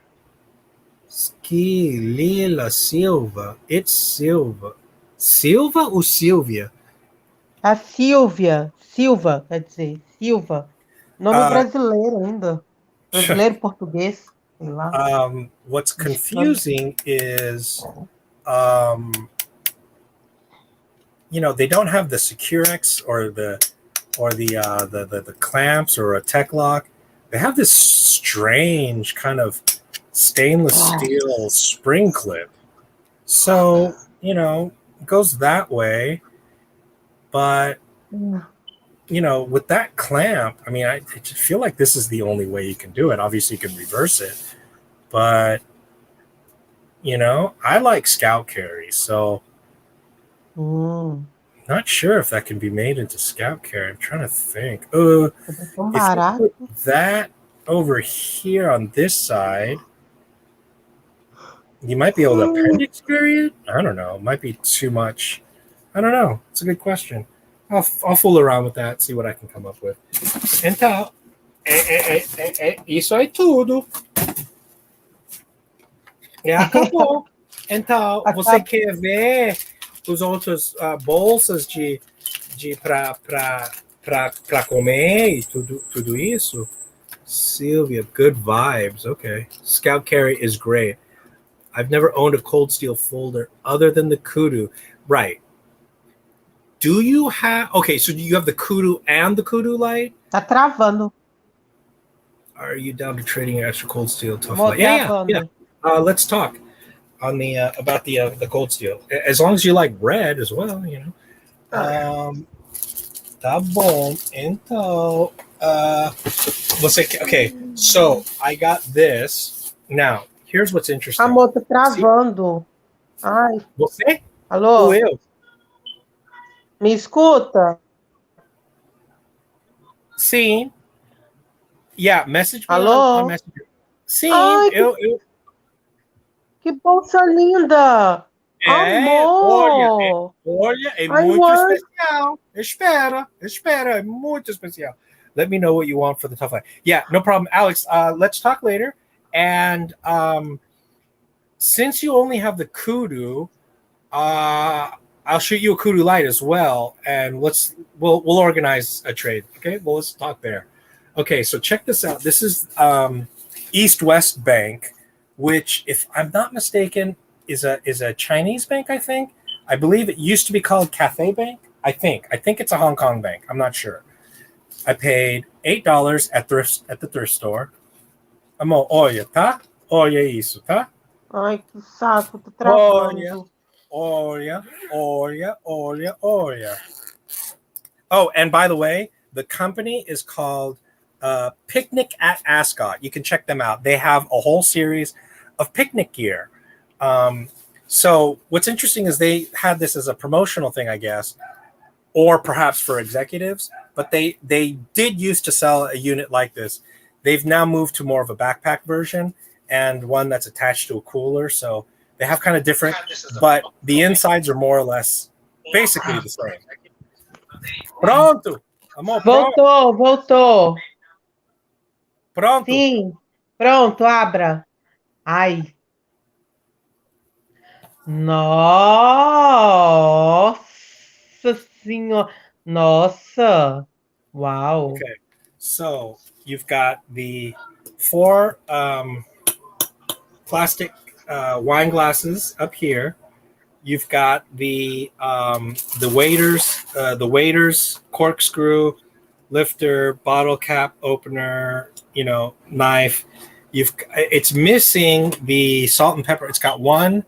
Lila Silva. It's Silva. Silva ou Sylvia? A Silvia. Silva, quer dizer. Silva. Nome brasileiro ainda. Brasileiro, português. Sei lá. What's confusing is, they don't have the SecureX or the clamps or a tech lock. They have this strange kind of stainless steel spring clip. So, it goes that way. But, with that clamp, I mean, I just feel like this is the only way you can do it. Obviously, you can reverse it. But, I like Scout Carry. So, not sure if that can be made into Scout Carry. I'm trying to think. If you put that over here on this side, you might be able to appendix carry it. I don't know. It might be too much. I don't know. It's a good question. I'll fool around with that, see what I can come up with. Então, isso é tudo. Acabou. Então, você quer ver os outros bolsas de para comer e tudo isso? Sylvia, good vibes. Okay. Scout Carry is great. I've never owned a cold steel folder other than the Kudu. Right. Do you have... Okay, so you have the Kudu and the Kudu light? Tá travando. Are you down to trading extra cold steel tough light? Yeah. Let's talk on the about the cold steel. As long as you like red as well, Tá bom. Então, okay, so I got this. Now, here's what's interesting. Amor, tá travando. Ai. Você? Alô? Ou eu? Me escuta? Sim. Yeah, message me Alô? on Messenger. Sim, Ai, eu... Que bolsa linda! Amor! Olha, é muito especial. Espera, é muito especial. Let me know what you want for the tough light. Yeah, no problem. Alex, let's talk later. And since you only have the Kudu, I'll shoot you a Kudu light as well, and we'll organize a trade. Okay, well, let's talk there. Okay, so check this out. This is East-West Bank, which, if I'm not mistaken, is a Chinese bank. I believe it used to be called Cathay Bank. I think it's a Hong Kong bank. I'm not sure. I paid $8 at the thrift store. Amor, olha, tá? Olha isso, tá? Ai, que saco, tô travando. Olha. Oh, and by the way, the company is called Picnic at Ascot. You can check them out. They have a whole series of picnic gear. So what's interesting is they had this as a promotional thing, I guess, or perhaps for executives, but they did used to sell a unit like this. They've now moved to more of a backpack version and one that's attached to a cooler. So they have kind of different, but the insides are more or less basically the same. Pronto! Amor, Voltou. Pronto. Sim, pronto, abra. Ai. Nossa senhora. Nossa. Uau. Okay, so you've got the four plastic wine glasses up here. You've got the waiter's corkscrew, lifter, bottle cap opener, knife. It's missing the salt and pepper. It's got one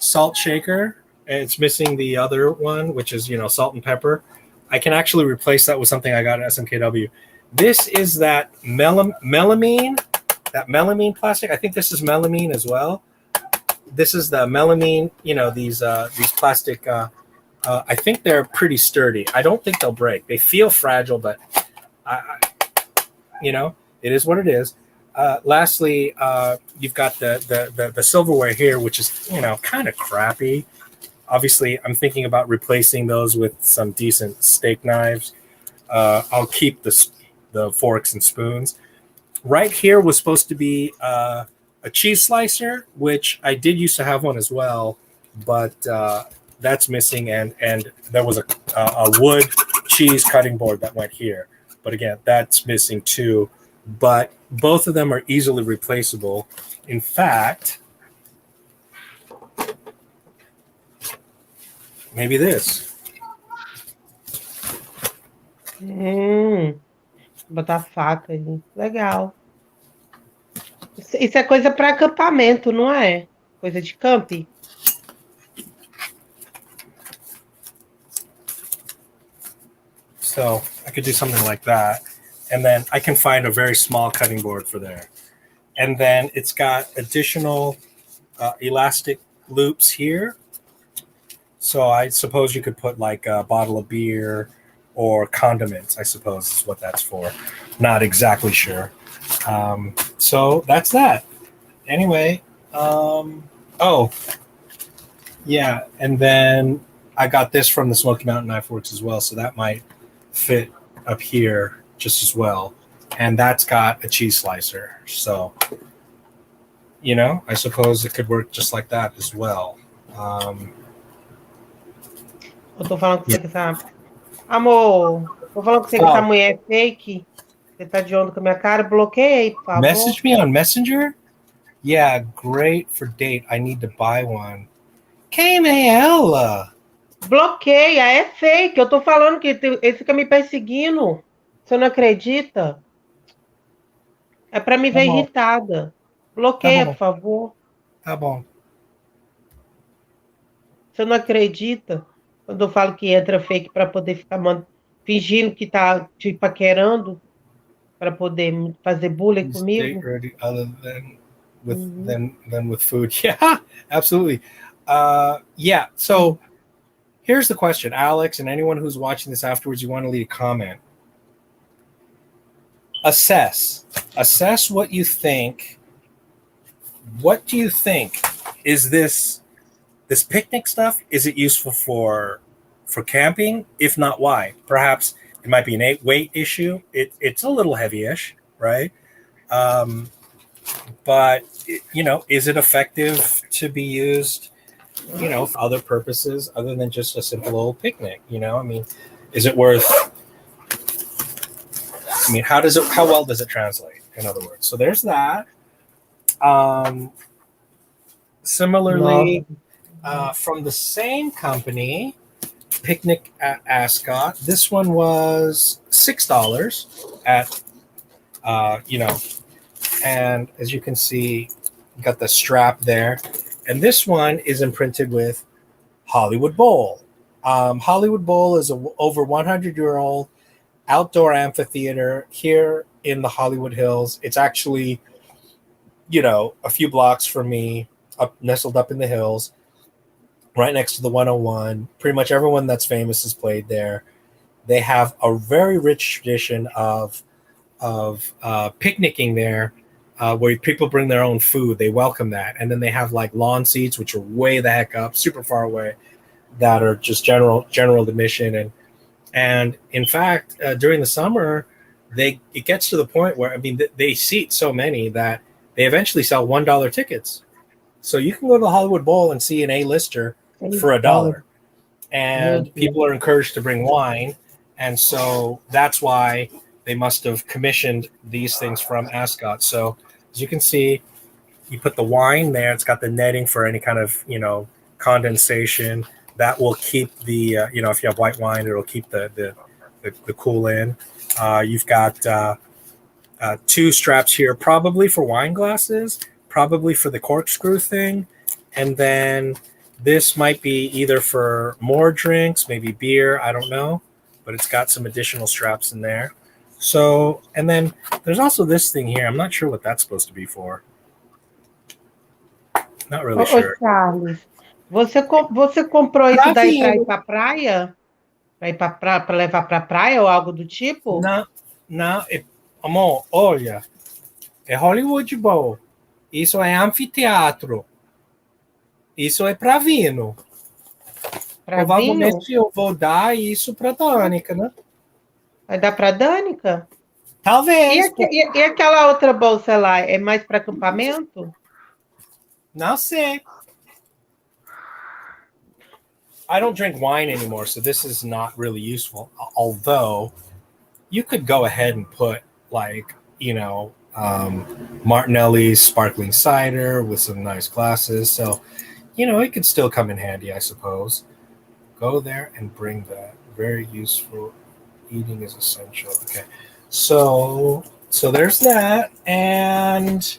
salt shaker. And it's missing the other one, which is salt and pepper. I can actually replace that with something I got at SMKW. This is that melamine, plastic. I think this is melamine as well. This is the melamine. These plastic. I think they're pretty sturdy. I don't think they'll break. They feel fragile, but it is what it is. Lastly, you've got the silverware here, which is kind of crappy. Obviously, I'm thinking about replacing those with some decent steak knives. I'll keep the forks and spoons. Right here was supposed to be a cheese slicer, which I did used to have one as well, but that's missing. And there was a wood cheese cutting board that went here. But again, that's missing too. But both of them are easily replaceable. In fact, maybe this. Botar faca aí. Legal. Isso é coisa para acampamento, não é? Coisa de camping. So I could do something like that. And then I can find a very small cutting board for there. And then it's got additional elastic loops here. So I suppose you could put like a bottle of beer or condiments, I suppose is what that's for. Not exactly sure. So that's that. Anyway, oh, yeah. And then I got this from the Smoky Mountain Knife Works as well. So that might fit up here just as well. And that's got a cheese slicer. So, I suppose it could work just like that as well. Eu tô falando com você que essa... Amor, tô falando com você que essa mulher é fake. Você tá de onda com a minha cara? Bloqueia aí, por favor. Message me on Messenger? Yeah, great for date. I need to buy one. Quem é ela? Bloqueia, é fake. Eu tô falando que ele fica me perseguindo. Você não acredita? É pra me ver irritada. Bloqueia, por favor. Tá bom. Você não acredita? Quando eu falo que entra fake para poder ficar fingindo que tá te paquerando, para poder fazer bullying comigo. Other than with food. Yeah, absolutely. Yeah. So here's the question, Alex, and anyone who's watching this afterwards, you want to leave a comment. Assess what you think. What do you think? Is this picnic stuff? Is it useful for camping? If not, why? Perhaps it might be an weight issue. It's a little heavy-ish, right? But is it effective to be used, for other purposes other than just a simple old picnic? I mean, is it worth? I mean, how well does it translate? In other words, so there's that. Similarly, from the same company, Picnic at Ascot. This one was $6 at, and as you can see, got the strap there. And this one is imprinted with Hollywood Bowl. Hollywood Bowl is a over 100-year-old outdoor amphitheater here in the Hollywood Hills. It's actually, a few blocks from me, nestled up in the hills, right next to the 101. Pretty much everyone that's famous has played there. They have a very rich tradition of picnicking there, where people bring their own food. They welcome that. And then they have like lawn seats, which are way the heck up, super far away, that are just general admission. And in fact, during the summer, it gets to the point where, they seat so many that they eventually sell $1 tickets. So you can go to the Hollywood Bowl and see an A-lister for $1. And people are encouraged to bring wine. And so that's why they must have commissioned these things from Ascot. So as you can see, you put the wine there. It's got the netting for any kind of, condensation. That will keep the, if you have white wine, it'll keep the cool in. You've got 2 straps here, probably for wine glasses, probably for the corkscrew thing. And then this might be either for more drinks, maybe beer, I don't know. But it's got some additional straps in there. So, and then there's also this thing here. I'm not sure what that's supposed to be for. Not really sure. Charles, você comprou isso daí para ir para praia? Para levar para praia ou algo do tipo? Não, amor, olha, é Hollywood Bowl. Isso é anfiteatro. Isso é para vinho. Provavelmente eu vou dar isso para Dânica, né? Vai dar para Dânica? Talvez. E aquela outra bolsa lá, é mais para acampamento? Não sei. I don't drink wine anymore, so this is not really useful. Although you could go ahead and put Martinelli's sparkling cider with some nice glasses. So, it could still come in handy, I suppose. Go there and bring that. Very useful. Eating is essential. Okay. So there's that. And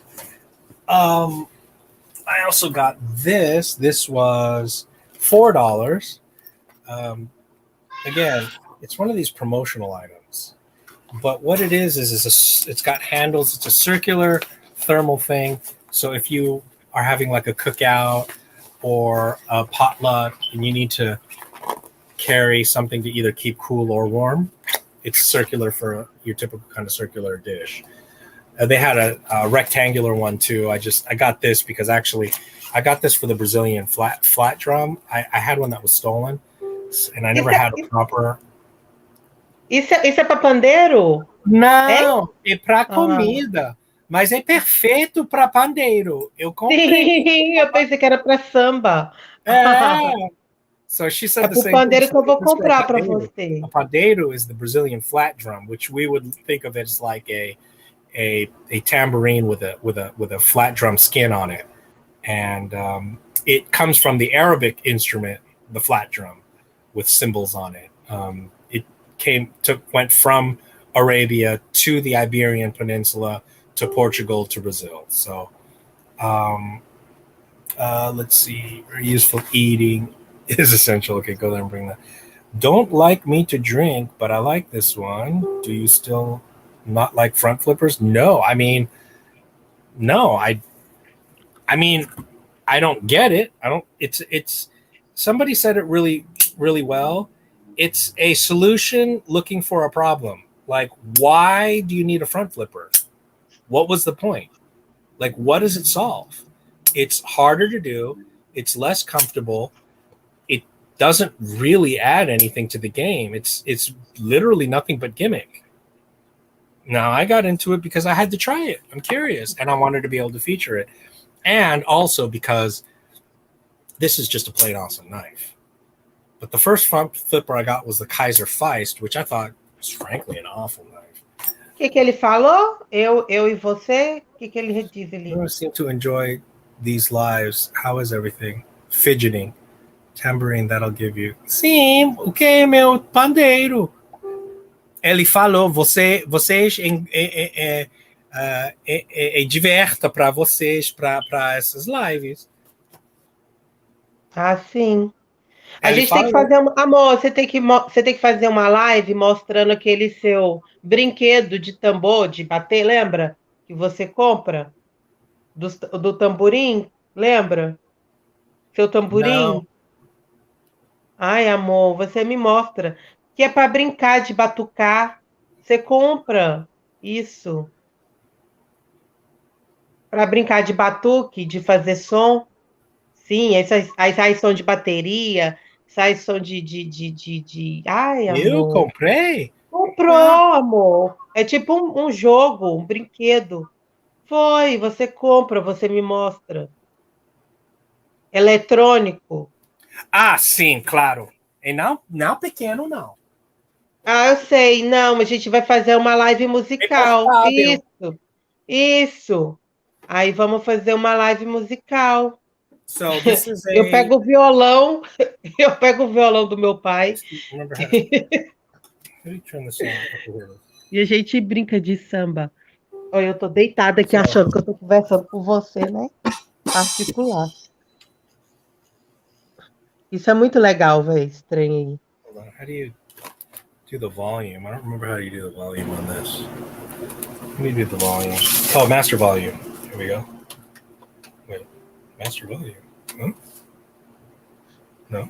I also got this. This was $4. Again, it's one of these promotional items. But what it is it's got handles. It's a circular thermal thing. So if you are having like a cookout or a potluck and you need to carry something to either keep cool or warm, it's circular for your typical kind of circular dish. They had a rectangular one too. I got this because actually I got this for the Brazilian flat drum. I had one that was stolen, and I never had a proper. Isso é para pandeiro? Não, é para comida, mas é perfeito para pandeiro. Eu comprei. Sim, eu pensei que era para samba. So she said the same pandeiro que eu vou comprar para você. A pandeiro is the Brazilian flat drum, which we would think of as like a tambourine with a flat drum skin on it, and it comes from the Arabic instrument, the flat drum, with cymbals on it. It went from Arabia to the Iberian Peninsula to Portugal to Brazil. So let's see. Very useful. Eating is essential. Okay, go there and bring that. Don't like me to drink, but I like this one. Do you still not like front flippers? No. I mean, I don't get it. It's somebody said it really, really well. It's a solution looking for a problem. Like, why do you need a front flipper? What was the point? Like, what does it solve? It's harder to do. It's less comfortable. It doesn't really add anything to the game. It's literally nothing but gimmick. Now, I got into it because I had to try it. I'm curious, and I wanted to be able to feature it. And also because this is just a plain awesome knife. But the first front flipper I got was the Kaiser Feist, which I thought was frankly an awful knife. O que ele falou? Eu e você? O que ele diz ali? I seem to enjoy these lives. How is everything? Fidgeting. Tambourine, that'll give you. Sim, o que, meu pandeiro? Ele falou, vocês diverta para vocês, para essas lives. Ah, sim. A gente tem que fazer amor, você tem que fazer uma live mostrando aquele seu brinquedo de tambor, de bater, lembra? Que você compra do tamborim, lembra? Seu tamborim? Não. Ai, amor, você me mostra. Que é para brincar de batucar. Você compra isso. Para brincar de batuque, de fazer som. Sim, aí sai som de bateria, sai som de... Ai, amor. Eu comprei? Comprou, amor. É tipo um jogo, um brinquedo. Foi, você compra, você me mostra. eletrônico. Ah, sim, claro. E não pequeno, não. Ah, eu sei. Não, a gente vai fazer uma live É musical. portátil. Isso. Aí vamos fazer uma live musical. So this is Eu a. pego o violão, eu pego o violão do meu pai Remember how do you turn this on? e a gente brinca de samba. Olha, eu tô deitada aqui So, achando que eu tô conversando com você, né? Particular. Isso é muito legal, velho, esse trem aí. hold on. How do you do the volume? I don't remember how you do the volume on this. Let me do the volume. Oh, master volume. Here we go. Wait, master volume. Huh? No.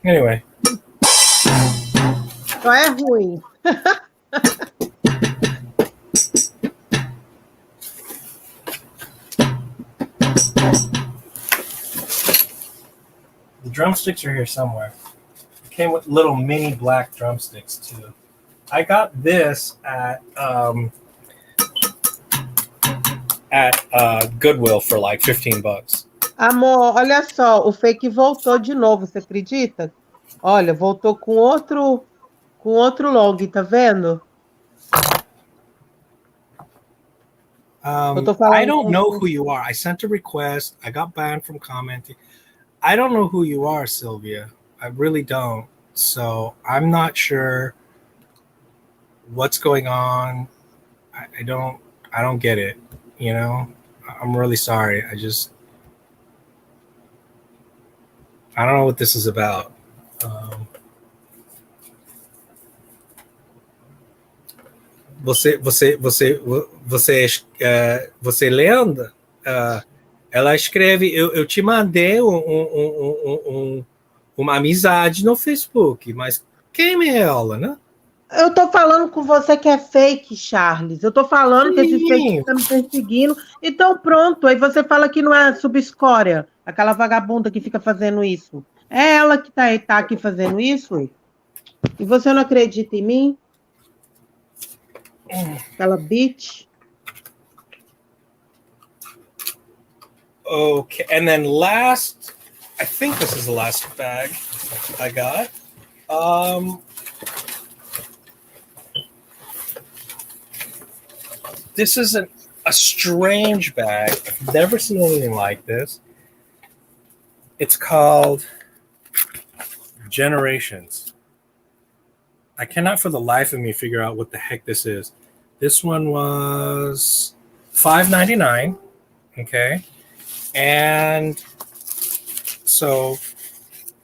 Anyway. Só é ruim. The drumsticks are here somewhere. It came with little mini black drumsticks too. I got this at Goodwill for like $15. Amor, olha só, o fake voltou de novo, você acredita? Olha, voltou com outro log, tá vendo? Eu tô I falando don't know com who you are. I sent a request. I got banned from commenting. I don't know who you are, Sylvia. I really don't. So I'm not sure what's going on. I don't get it. You know, I'm really sorry. I don't know what this is about. Você lendo? Ela escreve, eu te mandei uma amizade no Facebook, mas quem é ela, né? Eu tô falando com você que é fake, Charles. Eu tô falando que esse fake Sim. tá me perseguindo. Então, pronto. Aí você fala que não é subscória, aquela vagabunda que fica fazendo isso. É ela que tá aqui fazendo isso? E você não acredita em mim? Aquela bitch. Okay, and then last, I think this is the last bag I got. This is a strange bag. I've never seen anything like this. It's called Generations. I cannot for the life of me figure out what the heck this is. This one was $5.99. Okay. And so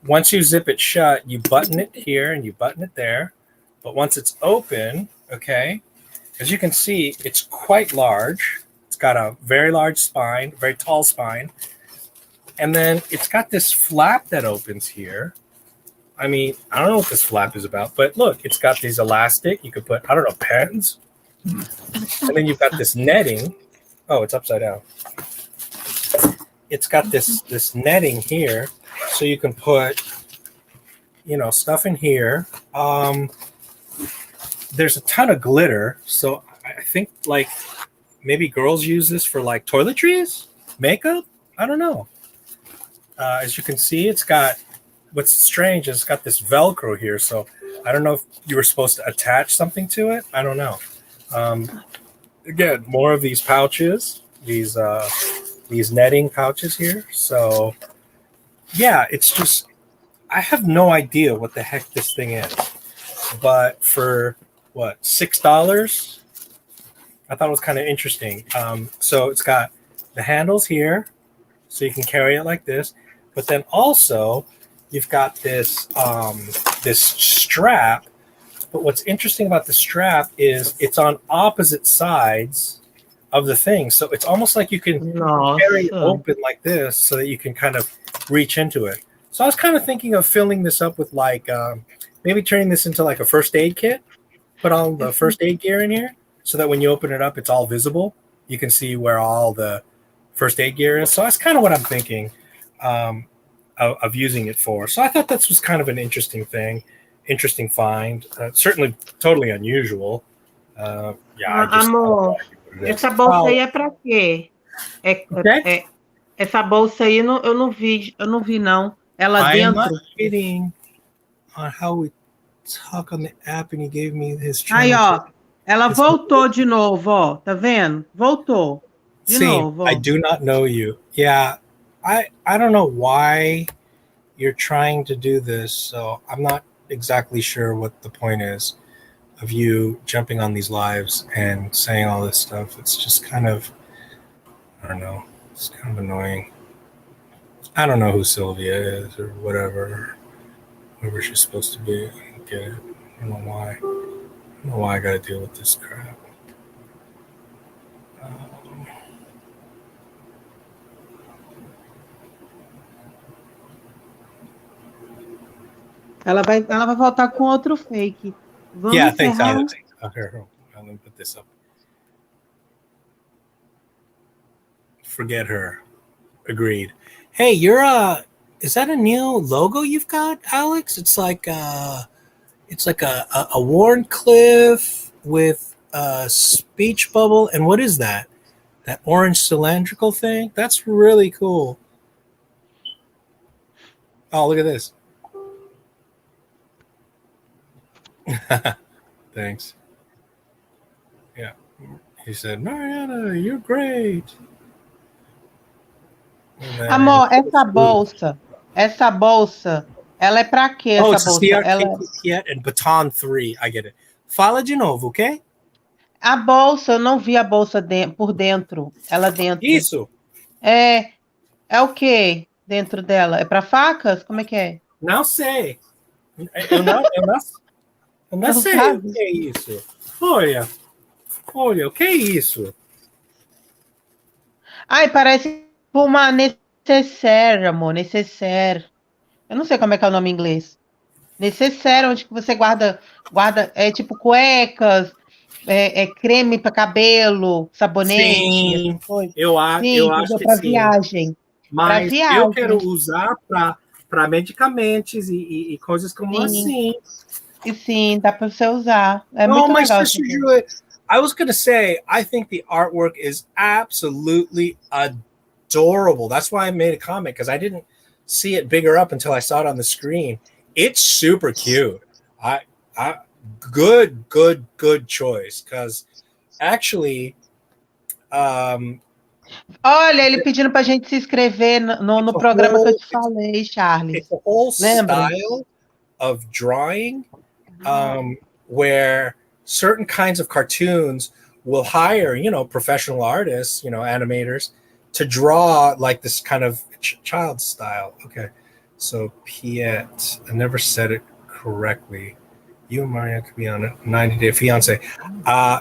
once you zip it shut, you button it here and you button it there. But once it's open, okay, as you can see, it's quite large. It's got a very large spine, very tall spine. And then it's got this flap that opens here. I mean, I don't know what this flap is about, but look, it's got these elastic. You could put, I don't know, pens. And then you've got this netting. Oh, it's upside down. It's got this netting here, so you can put, stuff in here. There's a ton of glitter, so I think like maybe girls use this for like toiletries, makeup. I don't know. As you can see, it's got, what's strange is it's got this Velcro here, so I don't know if you were supposed to attach something to it. I don't know. Again, more of these pouches, these netting pouches here. So yeah, it's just, I have no idea what the heck this thing is, but for what, $6, I thought it was kind of interesting. So it's got the handles here, so you can carry it like this, but then also you've got this this strap. But what's interesting about the strap is it's on opposite sides of the thing, so it's almost like you can carry it open like this, so that you can kind of reach into it. So I was kind of thinking of filling this up with like maybe turning this into like a first aid kit. Put all the first aid gear in here, so that when you open it up, it's all visible. You can see where all the first aid gear is. So that's kind of what I'm thinking. of using it for. So I thought this was kind of an interesting find. Certainly totally unusual. I just I don't Amor, know essa bolsa aí é pra quê? okay. Essa bolsa aí eu não vi não. Ela I am not dentro. kidding on how we talk on the app, and he gave me his Aí, channel. ó, ela voltou de novo, ó, tá vendo? Voltou de See, novo, I ó. do not know you. Yeah, I don't know why you're trying to do this, so I'm not exactly sure what the point is of you jumping on these lives and saying all this stuff. It's just kind of, I don't know, it's kind of annoying. I don't know who Sylvia is or whatever, whoever she's supposed to be. I don't get it. I don't know why. I don't know why I got to deal with this crap. Ela vai voltar com outro fake. Vamos Yeah, thanks, encerrar. Alex. Here, let me put this up. Forget her. Agreed. Hey, is that a new logo you've got, Alex? It's like a Warncliffe with a speech bubble. And what is that? That orange cylindrical thing? That's really cool. Oh, look at this. Thanks. Yeah. He said, Mariana, you're great. Amor, essa bolsa, ela é pra quê, Oh, essa it's a bolsa? CRK Kit and Baton 3. I get it. Fala de novo, okay? A bolsa, eu não vi a bolsa por dentro. Ela dentro. Isso. É o quê dentro dela? É pra facas? Como é que é? Não sei. Eu não Não sei sabe? o que é isso. Olha, o que é isso? Ai, parece uma necessaire, amor, necessaire. Eu não sei como é que é o nome em inglês. Necessaire, onde que você guarda, é tipo cuecas, creme para cabelo, sabonete, Sim, essas coisas. eu Sim, acho entendeu? que Para sim. viagem. Para Mas eu quero viagem, usar para medicamentos e coisas como sim. assim. E sim, dá para você usar. É Oh, muito my legal sister essa coisa. Julie, I was going to say, I think the artwork is absolutely adorable. That's why I made a comment, because I didn't see it bigger up until I saw it on the screen. It's super cute. I good choice, because actually, Olha, ele pedindo para a gente se inscrever no programa que eu te falei, Charles. it's a whole Lembra? style of drawing where certain kinds of cartoons will hire, professional artists, animators, to draw like this kind of child style. Okay, so Piet, I never said it correctly. You and Maria could be on a 90-day fiance.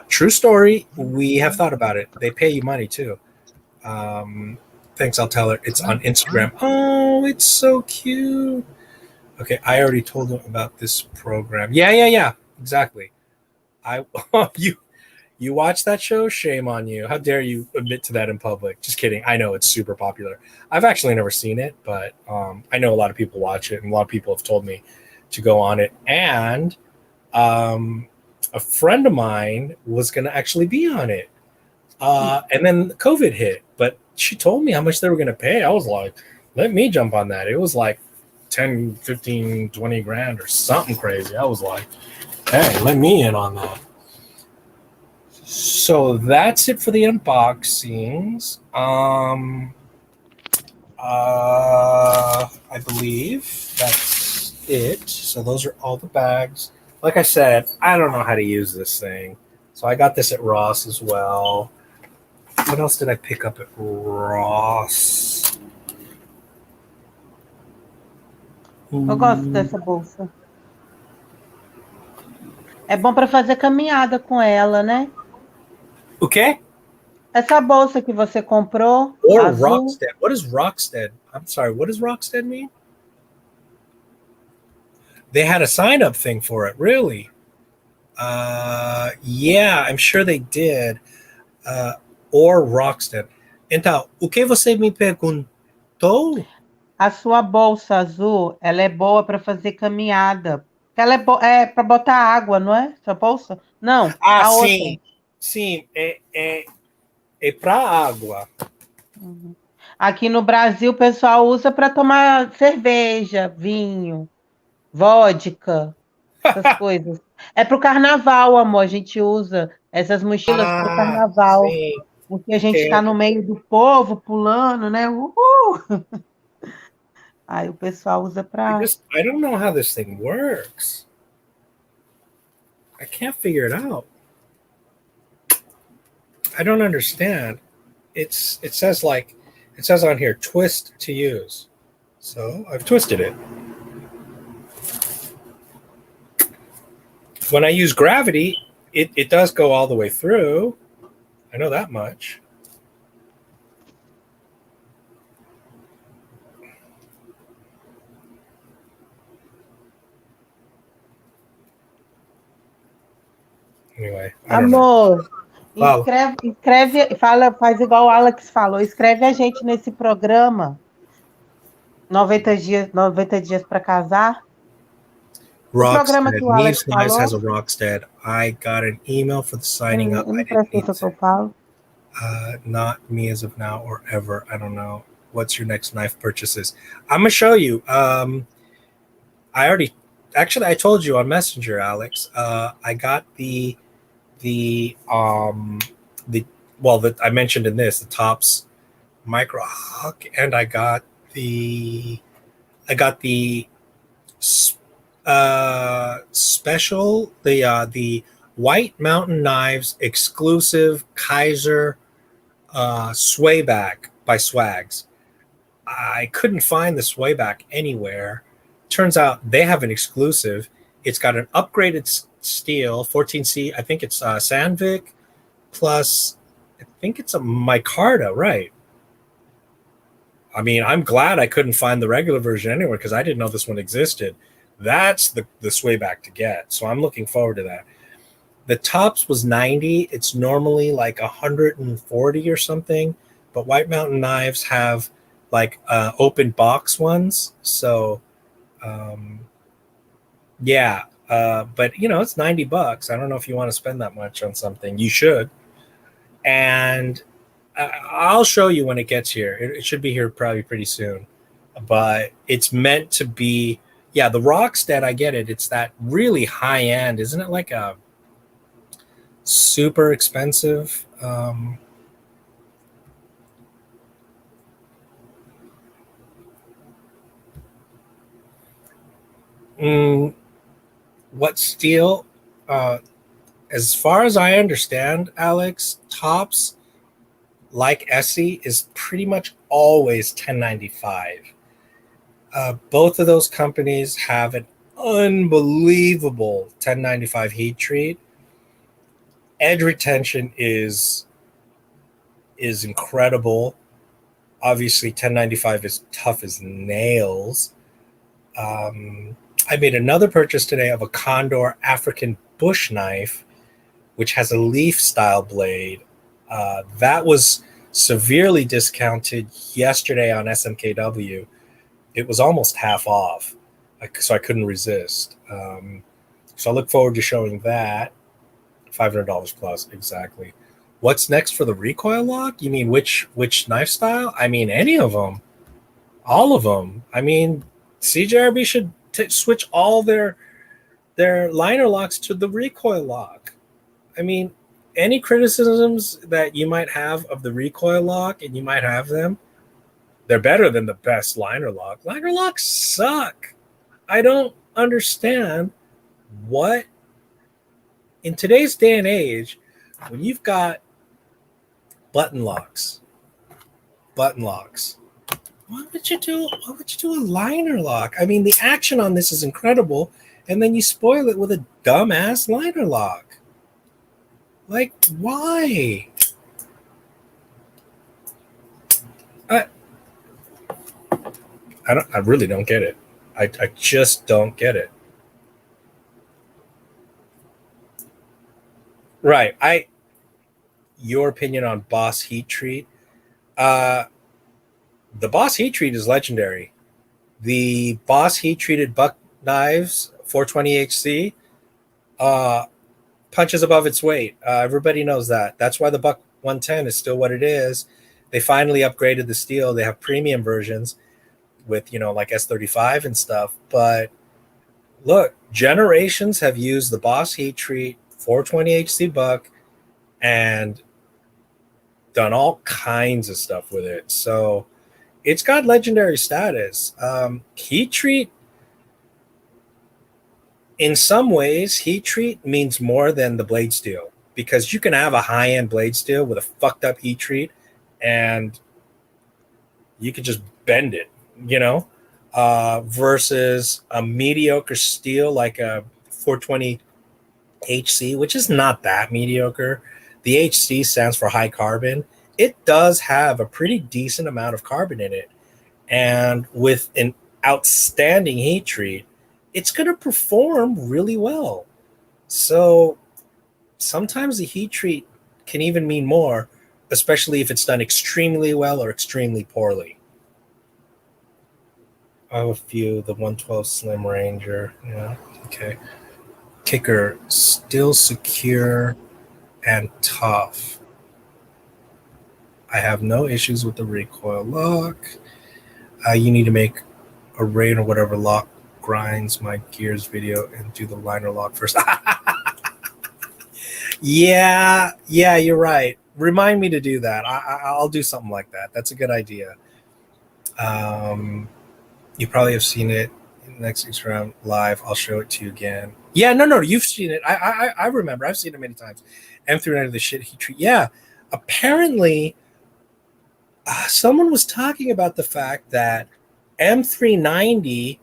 True story. We have thought about it. They pay you money too. Thanks, I'll tell her. It's on Instagram. Oh, it's so cute. Okay, I already told them about this program. Yeah. Exactly. You watch that show? Shame on you. How dare you admit to that in public? Just kidding. I know it's super popular. I've actually never seen it, but I know a lot of people watch it, and a lot of people have told me to go on it. And a friend of mine was going to actually be on it. And then COVID hit, but she told me how much they were going to pay. I was like, let me jump on that. It was like 10, 15, 20 grand or something crazy. I was like, hey, let me in on that. So that's it for the unboxings. I believe that's it. So those are all the bags. Like I said, I don't know how to use this thing. So I got this at Ross as well. What else did I pick up at Ross? Eu gosto dessa bolsa. É bom para fazer caminhada com ela, né? O quê? Essa bolsa que você comprou, Or azul. Rockstead. What is Rockstead? I'm sorry, what does Rockstead mean? They had a sign-up thing for it, really? Yeah, I'm sure they did. Or Rockstead. Então, o que você me perguntou? a sua bolsa azul, ela é boa para fazer caminhada. Ela é para botar água, não é? Sua bolsa? Não, Ah, a outra. sim, é para água. Uhum. Aqui no Brasil, o pessoal usa para tomar cerveja, vinho, vodka, essas coisas. É pro carnaval, amor. A gente usa essas mochilas pro Ah, carnaval, sim. porque a gente está É, no meio do povo, pulando, né? Uhul! Aí o pessoal usa para. I don't know how this thing works. I can't figure it out. I don't understand. It says on here twist to use. So I've twisted it. When I use gravity, it does go all the way through. I know that much. Anyway, I don't know. Amor, Fala. fala, faz igual o Alex falou, escreve a gente nesse programa 90 dias para casar. O programa que Rockstead. o Alex Neves Knives falou, has a Rockstead. I got an email for the signing up. eu I não didn't presto need atenção to. que eu falo. Not me as of now or ever. I don't know. What's your next knife purchases? I'm gonna show you. I already actually I told you on Messenger, Alex. I got the the well that I mentioned in this the Tops micro hook, and I got the special the White Mountain Knives exclusive Kaiser swayback by Swags. I couldn't find the swayback anywhere. Turns out they have an exclusive. It's got an upgraded steel, 14C. I think it's Sandvik plus. I think it's a micarta, right? I mean, I'm glad I couldn't find the regular version anywhere because I didn't know this one existed. That's the swayback to get. So I'm looking forward to that. The Tops was 90. It's normally like 140 or something, but White Mountain Knives have like open box ones. So um, yeah, but you know, it's $90. I don't know if you want to spend that much on something. You should. And I'll show you when it gets here. It should be here probably pretty soon. But it's meant to be, yeah, the Rockstead, I get it. It's that really high end. Isn't it like a super expensive? Mm, what steel? Uh, as far as I understand, Alex, Tops like Essie is pretty much always 1095. Both of those companies have an unbelievable 1095 heat treat. Edge retention is incredible. Obviously, 1095 is tough as nails. I made another purchase today of a Condor African bush knife, which has a leaf style blade. That was severely discounted yesterday on SMKW. It was almost half off, so I couldn't resist. So I look forward to showing that. $500 plus, exactly. What's next for the recoil lock? You mean which knife style? I mean any of them, all of them. I mean CJRB should switch all their liner locks to the recoil lock. I mean, any criticisms that you might have of the recoil lock, and you might have them, they're better than the best liner lock. Liner locks suck. I don't understand what in today's day and age when you've got button locks. Why would you do a liner lock? I mean, the action on this is incredible, and then you spoil it with a dumbass liner lock. Like, why? I I really don't get it. I just don't get it. Right. Your opinion on Boss Heat Treat. The Boss Heat Treat is legendary. The Boss heat-treated buck knives, 420 HC, punches above its weight. Everybody knows that. That's why the Buck 110 is still what it is. They finally upgraded the steel. They have premium versions with, like S35 and stuff. But look, generations have used the Boss Heat Treat 420 HC Buck and done all kinds of stuff with it. So it's got legendary status. Heat Treat, in some ways, heat treat means more than the blade steel, because you can have a high-end blade steel with a fucked up heat treat and you can just bend it, versus a mediocre steel like a 420 HC, which is not that mediocre. The HC stands for high carbon. It does have a pretty decent amount of carbon in it. And with an outstanding heat treat, it's going to perform really well. So sometimes the heat treat can even mean more, especially if it's done extremely well or extremely poorly. I have a few. The 112 Slim Ranger. Yeah, okay. Kicker, still secure and tough. I have no issues with the recoil lock. You need to make a rain or whatever lock grinds my gears video and do the liner lock first. Yeah, you're right. Remind me to do that. I'll do something like that. That's a good idea. You probably have seen it next week's round live. I'll show it to you again. Yeah, no, you've seen it. I remember. I've seen it many times. M390, the shit heat treat. Yeah, apparently someone was talking about the fact that M390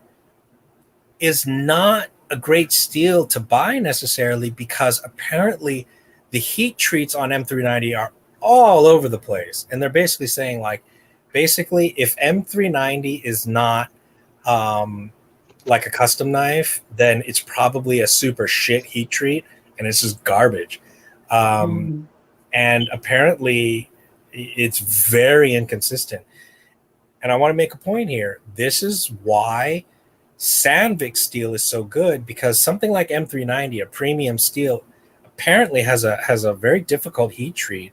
is not a great steel to buy necessarily, because apparently the heat treats on M390 are all over the place. And they're basically saying, if M390 is not like a custom knife, then it's probably a super shit heat treat and it's just garbage. And apparently it's very inconsistent. And I want to make a point here. This is why Sandvik steel is so good, because something like M390, a premium steel, apparently has a very difficult heat treat.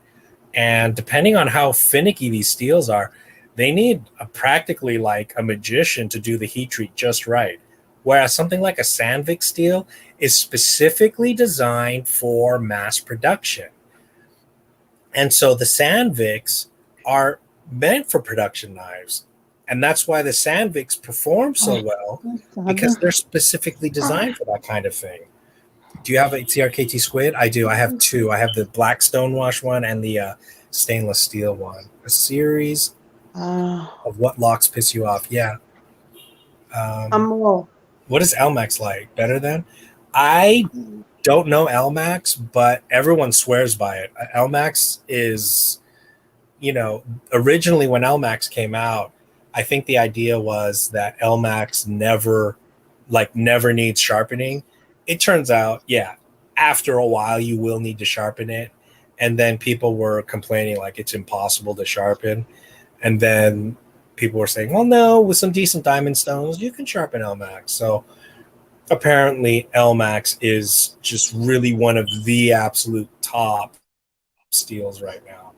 And depending on how finicky these steels are, they need practically like a magician to do the heat treat just right. Whereas something like a Sandvik steel is specifically designed for mass production. And so the Sandviks are meant for production knives. And that's why the Sandviks perform so well, because they're specifically designed for that kind of thing. Do you have a TRKT squid? I do. I have two. I have the black stonewash one and the stainless steel one. A series of what locks piss you off. Yeah. What is LMAX like? Better than? I don't know LMAX, but everyone swears by it. LMAX is, originally when LMAX came out, I think the idea was that LMAX never needs sharpening. It turns out, after a while you will need to sharpen it. And then people were complaining like it's impossible to sharpen. And then people were saying, well, no, with some decent diamond stones, you can sharpen LMAX. So apparently LMAX is just really one of the absolute top steels right now.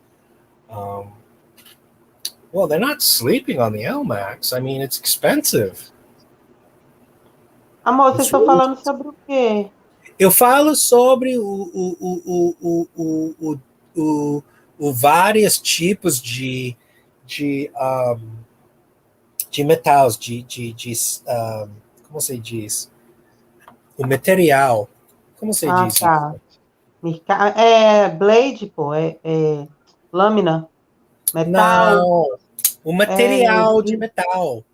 Well, they're not sleeping on the LMAX. I mean, it's expensive. Amor, vocês estão falando sobre o quê? Eu falo sobre o vários tipos de metais, como se diz? O material. Como se diz? Tá. É blade, pô, é lâmina, metal. Não, o material de metal.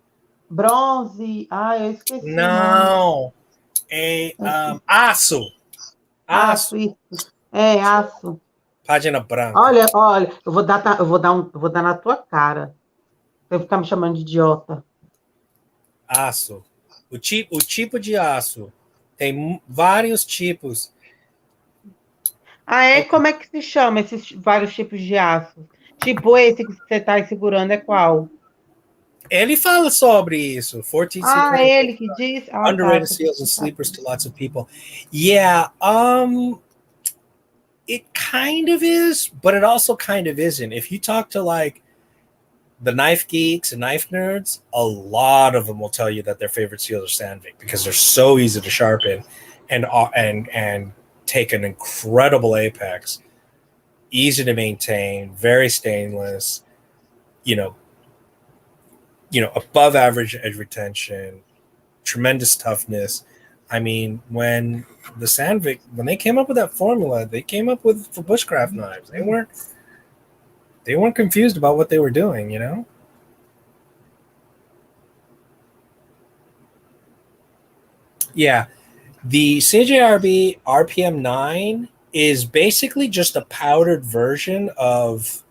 Bronze. Eu esqueci. Não, é aço. Aço, isso. É, aço. Página branca. Olha, eu vou dar na tua cara. Você ficar me chamando de idiota. Aço. O tipo de aço. Tem vários tipos. Como é que se chama esses vários tipos de aço? Tipo esse que você está segurando é qual? Ele fala sobre isso. 14 Ah, sequence, ele que diz? Ah, tá. underrated seals and sleepers to lots of people. Yeah, it kind of is, but it also kind of isn't. If you talk to like the knife geeks and knife nerds, a lot of them will tell you that their favorite seals are Sandvik because they're so easy to sharpen and take an incredible apex, easy to maintain, very stainless, you know, above average edge retention, tremendous toughness. I mean, when the Sandvik, when they came up with that formula, they came up with for bushcraft knives. They weren't confused about what they were doing, you know? Yeah. The CJRB RPM 9 is basically just a powdered version of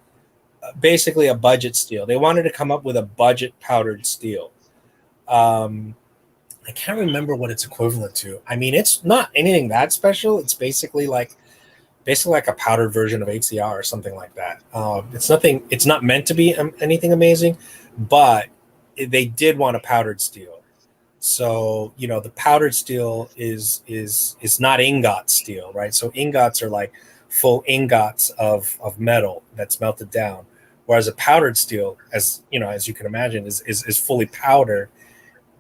basically a budget steel. They wanted to come up with a budget powdered steel. I can't remember what it's equivalent to. I mean, it's not anything that special. It's basically like a powdered version of HCR or something like that. It's nothing. It's not meant to be anything amazing, but they did want a powdered steel. So the powdered steel is not ingot steel, right? So ingots are like full ingots of metal that's melted down, whereas a powdered steel, as you can imagine, is fully powdered.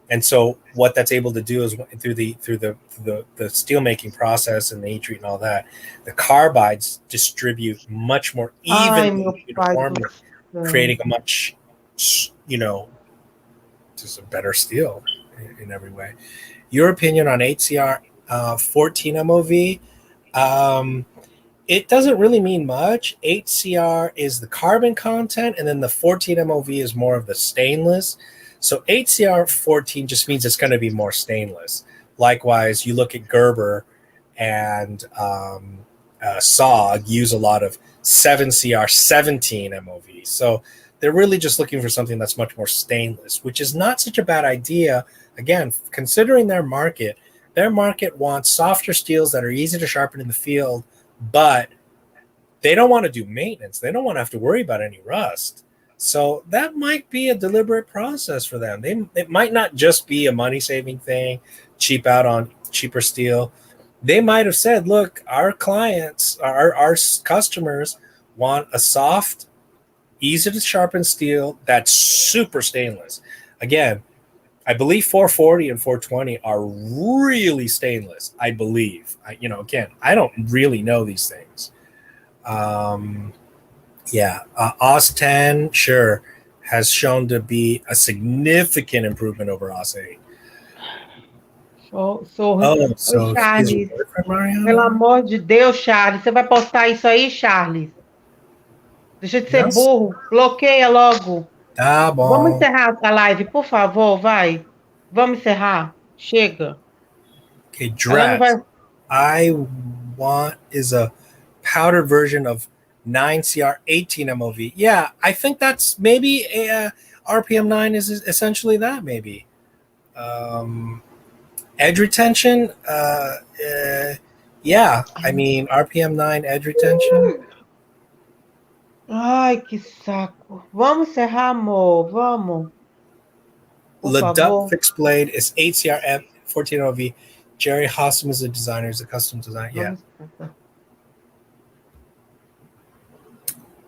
And so what that's able to do is through the steel making process and the heat treat and all that, the carbides distribute much more Ai, evenly, meu pai do uniformly, céu. creating a much just a better steel in every way. Your opinion on HCR 14 MOV? It doesn't really mean much. HCR is the carbon content, and then the 14 MOV is more of the stainless. So HCR 14 just means it's going to be more stainless. Likewise, you look at Gerber and SOG use a lot of 7CR 17 MOV. So they're really just looking for something that's much more stainless, which is not such a bad idea. Again, considering their market wants softer steels that are easy to sharpen in the field, but they don't want to do maintenance. They don't want to have to worry about any rust. So that might be a deliberate process for them. It might not just be a money-saving thing, cheap out on cheaper steel. They might have said, look, our clients, our customers want a soft, easy to sharpen steel that's super stainless. Again, I believe 440 and 420 are really stainless. I believe. Again, I don't really know these things. OS 10, sure, has shown to be a significant improvement over OS 8. Ô, So he's your Charles, boyfriend, pelo Mariana? amor de Deus, Charles, você vai postar isso aí, Charles? Deixa de ser Yes. burro, bloqueia logo. Tá Vamos bom. encerrar a live, por favor, vai. Vamos encerrar. Chega. Okay, Ela não vai. Drat. I want is a powdered version of 9CR 18 MOV. Yeah, I think that's maybe RPM 9 is essentially that, maybe. Edge retention, yeah. I mean, RPM 9 edge retention. Ai, que saco. Vamos encerrar, amor. Vamos. Por Leduc favor. fixed blade is 8CR 14 MOV. Jerry Hossam is a designer, is a custom design. Yeah.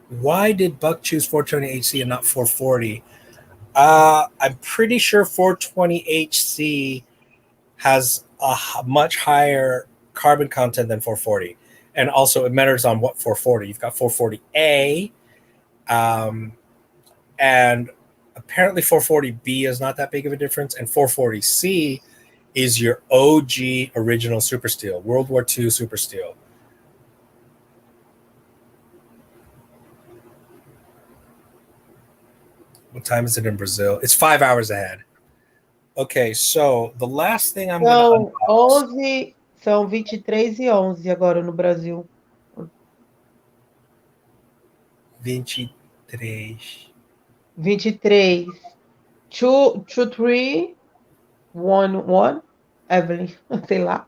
Why did Buck choose 420 HC and not 440? I'm pretty sure 420 HC has a much higher carbon content than 440. And also it matters on what 440. You've got 440A, and apparently 440B is not that big of a difference, and 440C is your OG original super steel, World War II super steel. What time is it in Brazil? It's 5 hours ahead. Okay, so the last thing I'm going to unbox. São 23h11 agora no Brasil. 23. 23. 2, 3, 1, Evelyn, sei lá.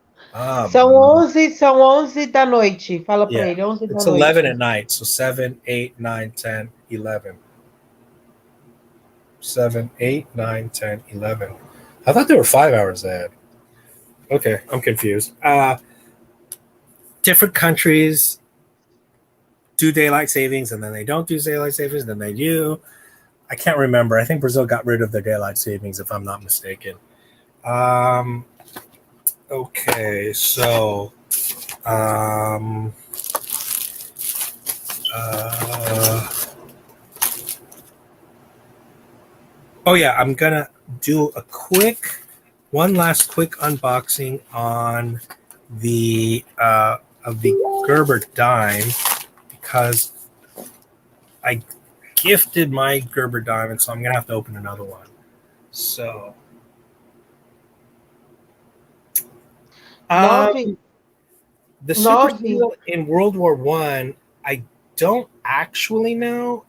São 11 da noite. Fala para ele, 11 da noite. It's 11 at night, so 7, 8, 9, 10, 11. 7, 8, 9, 10, 11. I thought they were 5 hours ahead. Okay, I'm confused. Different countries do daylight savings, and then they don't do daylight savings, then they do. I can't remember. I think Brazil got rid of their daylight savings, if I'm not mistaken. Okay, so oh yeah, I'm gonna do one last quick unboxing on the of the Gerber dime, because I gifted my Gerber dime, and so I'm gonna have to open another one. So the Super Seal in World War I don't actually know,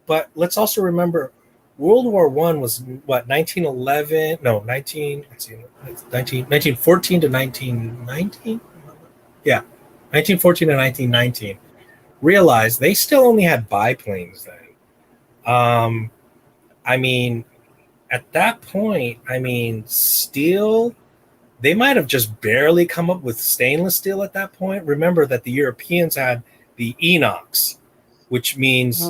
but let's also remember World War One was what, 1911? No, 1914 to 1919. Yeah, 1914 to 1919. Realize they still only had biplanes then. I mean, at that point, I mean, steel. They might have just barely come up with stainless steel at that point. Remember that the Europeans had the inox, which means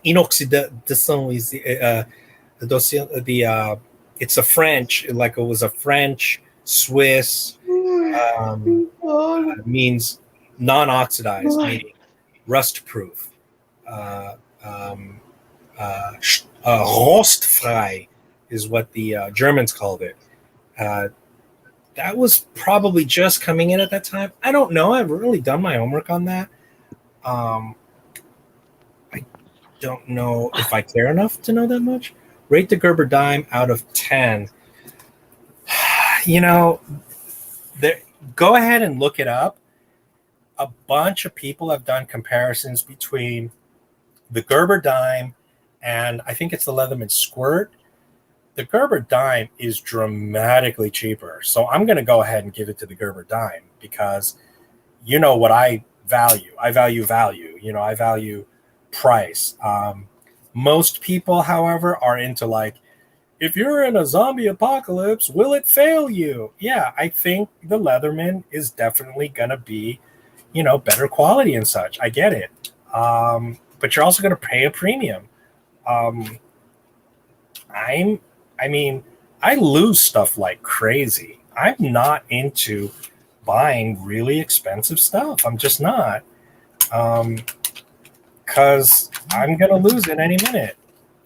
inoxidation is it's a French, like it was a French Swiss means non-oxidized, meaning rust proof. Rostfrei is what the Germans called it. That was probably just coming in at that time. I don't know. I've really done my homework on that. I don't know if I care enough to know that much. Rate the Gerber dime out of 10. You know, go ahead and look it up. A bunch of people have done comparisons between the Gerber dime and I think it's the Leatherman Squirt. The Gerber dime is dramatically cheaper. So I'm going to go ahead and give it to the Gerber dime, because you know what I value. I value value. You know, I value price. Most people, however, are into like, if you're in a zombie apocalypse, will it fail you? Yeah, I think the Leatherman is definitely going to be, you know, better quality and such. I get it. But you're also going to pay a premium. I mean, I lose stuff like crazy. I'm not into buying really expensive stuff. I'm just not. Because I'm going to lose it any minute.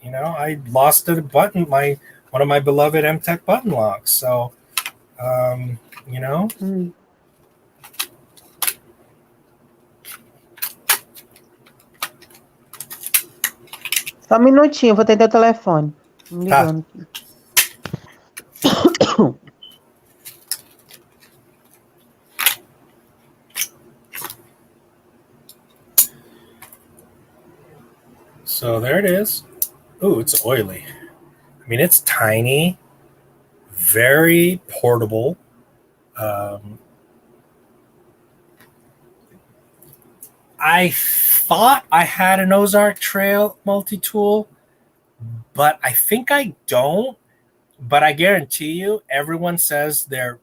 You know, I lost a button, one of my beloved M-Tech button locks. So, you know. Só um minutinho, vou atender o telefone. Me ligando aqui. So there it is. Ooh, it's oily. I mean, it's tiny, very portable. I thought I had an Ozark Trail multi-tool, but I think I don't. But I guarantee you, everyone says they're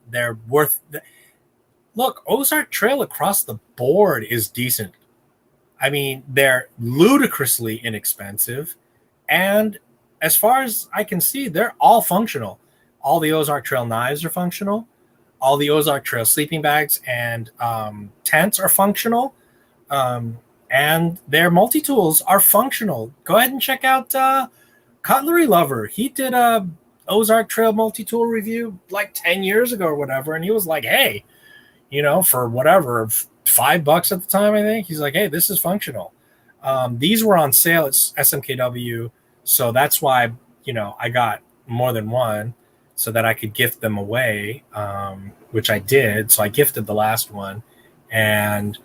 worth. Look, Ozark Trail across the board is decent. I mean, they're ludicrously inexpensive, and as far as I can see, they're all functional. All the Ozark Trail knives are functional. All the Ozark Trail sleeping bags and tents are functional. And their multi-tools are functional. Go ahead and check out Cutlery Lover. He did a Ozark Trail multi-tool review like 10 years ago or whatever, and he was like, hey, you know, for whatever, $5 at the time, I think, he's like, hey, this is functional. These were on sale at SMKW, so that's why, you know, I got more than one so that I could gift them away, which I did. So I gifted the last one. And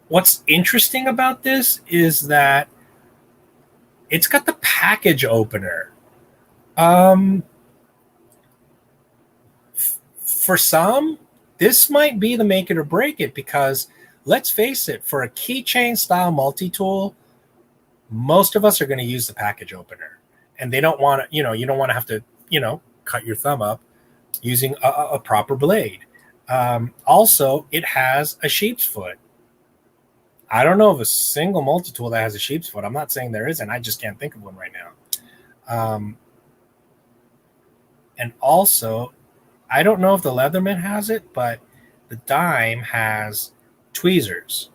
what's interesting about this is that it's got the package opener. For some, this might be the make it or break it, because let's face it, for a keychain style multi-tool, most of us are going to use the package opener, and they don't want to, you don't want to have to, cut your thumb up using a proper blade. Also, it has a sheep's foot. I don't know of a single multi-tool that has a sheep's foot. I'm not saying there isn't. I just can't think of one right now. And also, I don't know if the Leatherman has it, but the Dime has tweezers.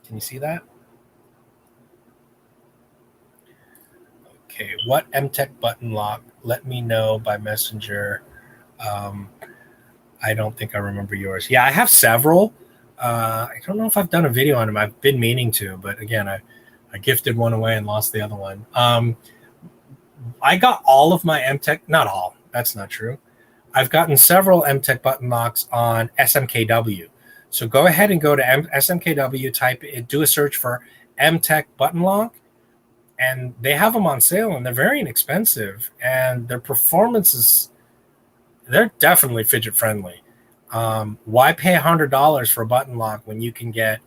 Can you see that? Okay, what MTech button lock? Let me know by messenger. I don't think I remember yours. Yeah, I have several. I don't know if I've done a video on them. I've been meaning to, but again, I gifted one away and lost the other one. I got all of my MTech, not all, that's not true. I've gotten several MTech button locks on SMKW. So go ahead and go to SMKW, type it, do a search for MTech button lock, and they have them on sale, and they're very inexpensive, and their performance is, they're definitely fidget friendly. Why pay $100 for a button lock when you can get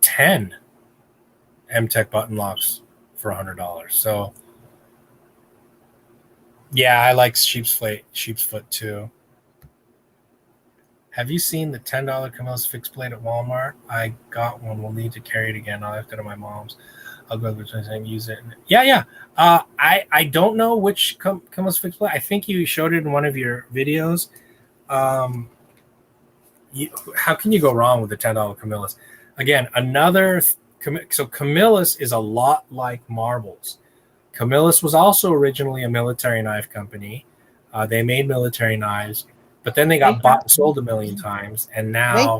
10 MTech button locks for $100? So yeah, I like sheep's foot too. Have you seen the $10 Camille's fixed blade at Walmart? I got one. We'll need to carry it again. I'll have to go to my mom's. I'll go to and use it. Yeah. I don't know which Camille's fixed blade. I think you showed it in one of your videos. How can you go wrong with the $10 Camillus? Again, so Camillus is a lot like marbles. Camillus was also originally a military knife company. They made military knives, but then they got bought and sold a million times, and now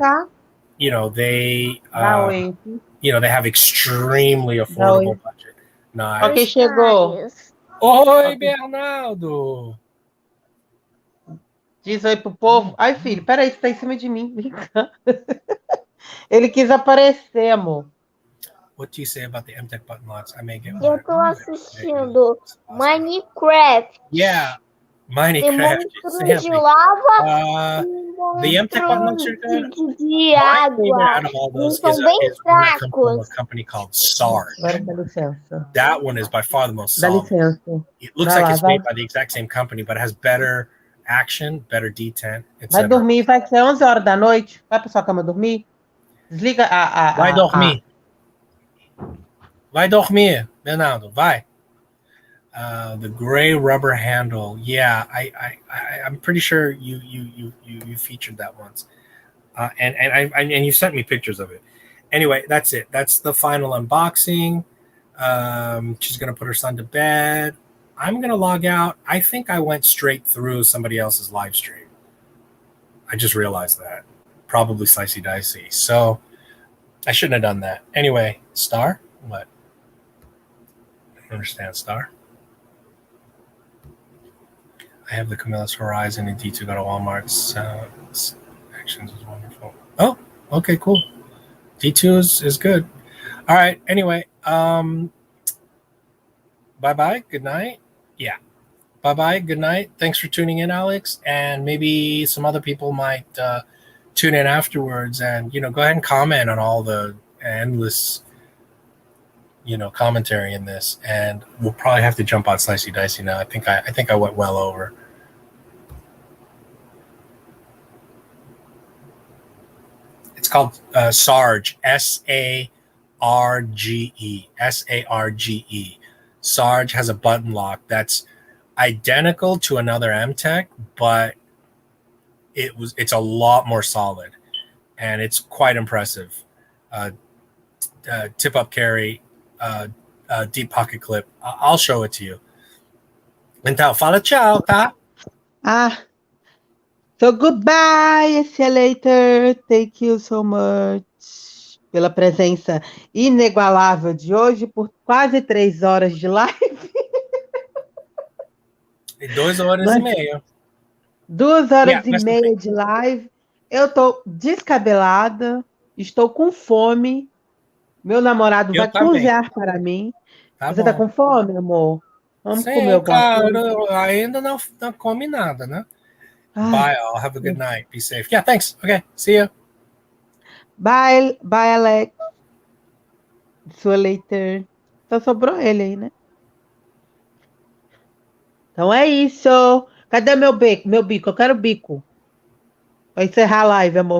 they have extremely affordable budget knives. Ok, chegou. Oi, Bernardo. Diz oi pro povo. Ai, filho, peraí, você tá em cima de mim. Ele quis aparecer, amor. What do you say about the MTech button locks? I may get one. Eu tô assistindo Minecraft. Yeah, Minecraft. Monstro de lava. The MTech button locks are good. De água. Out of all those São bem is one that comes from fracos. a company called Sarge. Agora dá licença. That one is by far the most Dá solid. licença. It looks like it's made by the exact same company, but it has better action, better detent, etc. Vai dormir, vai ser 11 horas da noite. Vai pra sua cama dormir. Desliga Vai dormir. Vai dormir, Bernardo. Vai. The gray rubber handle. Yeah, I'm pretty sure you featured that once, and you sent me pictures of it. Anyway, that's it. That's the final unboxing. She's gonna put her son to bed. I'm gonna log out. I think I went straight through somebody else's live stream. I just realized that. Probably Slicey Dicey. So I shouldn't have done that. Anyway, Star? What? I don't understand, Star. I have the Camillus Horizon and D2 go to Walmart's. Actions is wonderful. Oh, okay, cool. D2 is good. All right. Anyway, bye-bye. Good night. Yeah. Bye-bye. Good night. Thanks for tuning in, Alex. And maybe some other people might tune in afterwards and, go ahead and comment on all the endless, commentary in this. And we'll probably have to jump on Slicey Dicey now. I think I went well over. It's called Sarge, S-A-R-G-E. S-A-R-G-E. Sarge has a button lock that's identical to another MTech, but it's a lot more solid, and it's quite impressive. Tip up carry, deep pocket clip. I'll show it to you. Então, fala tchau, tá? So goodbye, see you later. Thank you so much pela presença inigualável de hoje por quase 3 horas de live. E 2 horas e meia. 2 horas e meia de live. Eu tô descabelada, estou com fome. Meu namorado vai cozinhar para mim. Você tá com fome, amor? Vamos comer o claro, ainda não come nada, né? Bye, all. Have a good night. Be safe. Yeah, thanks. Okay, see you. Bye, Alex. Sua later. Só sobrou ele aí, né? Então é isso. Cadê meu bico? Meu bico, eu quero bico. Pra encerrar a live, amor.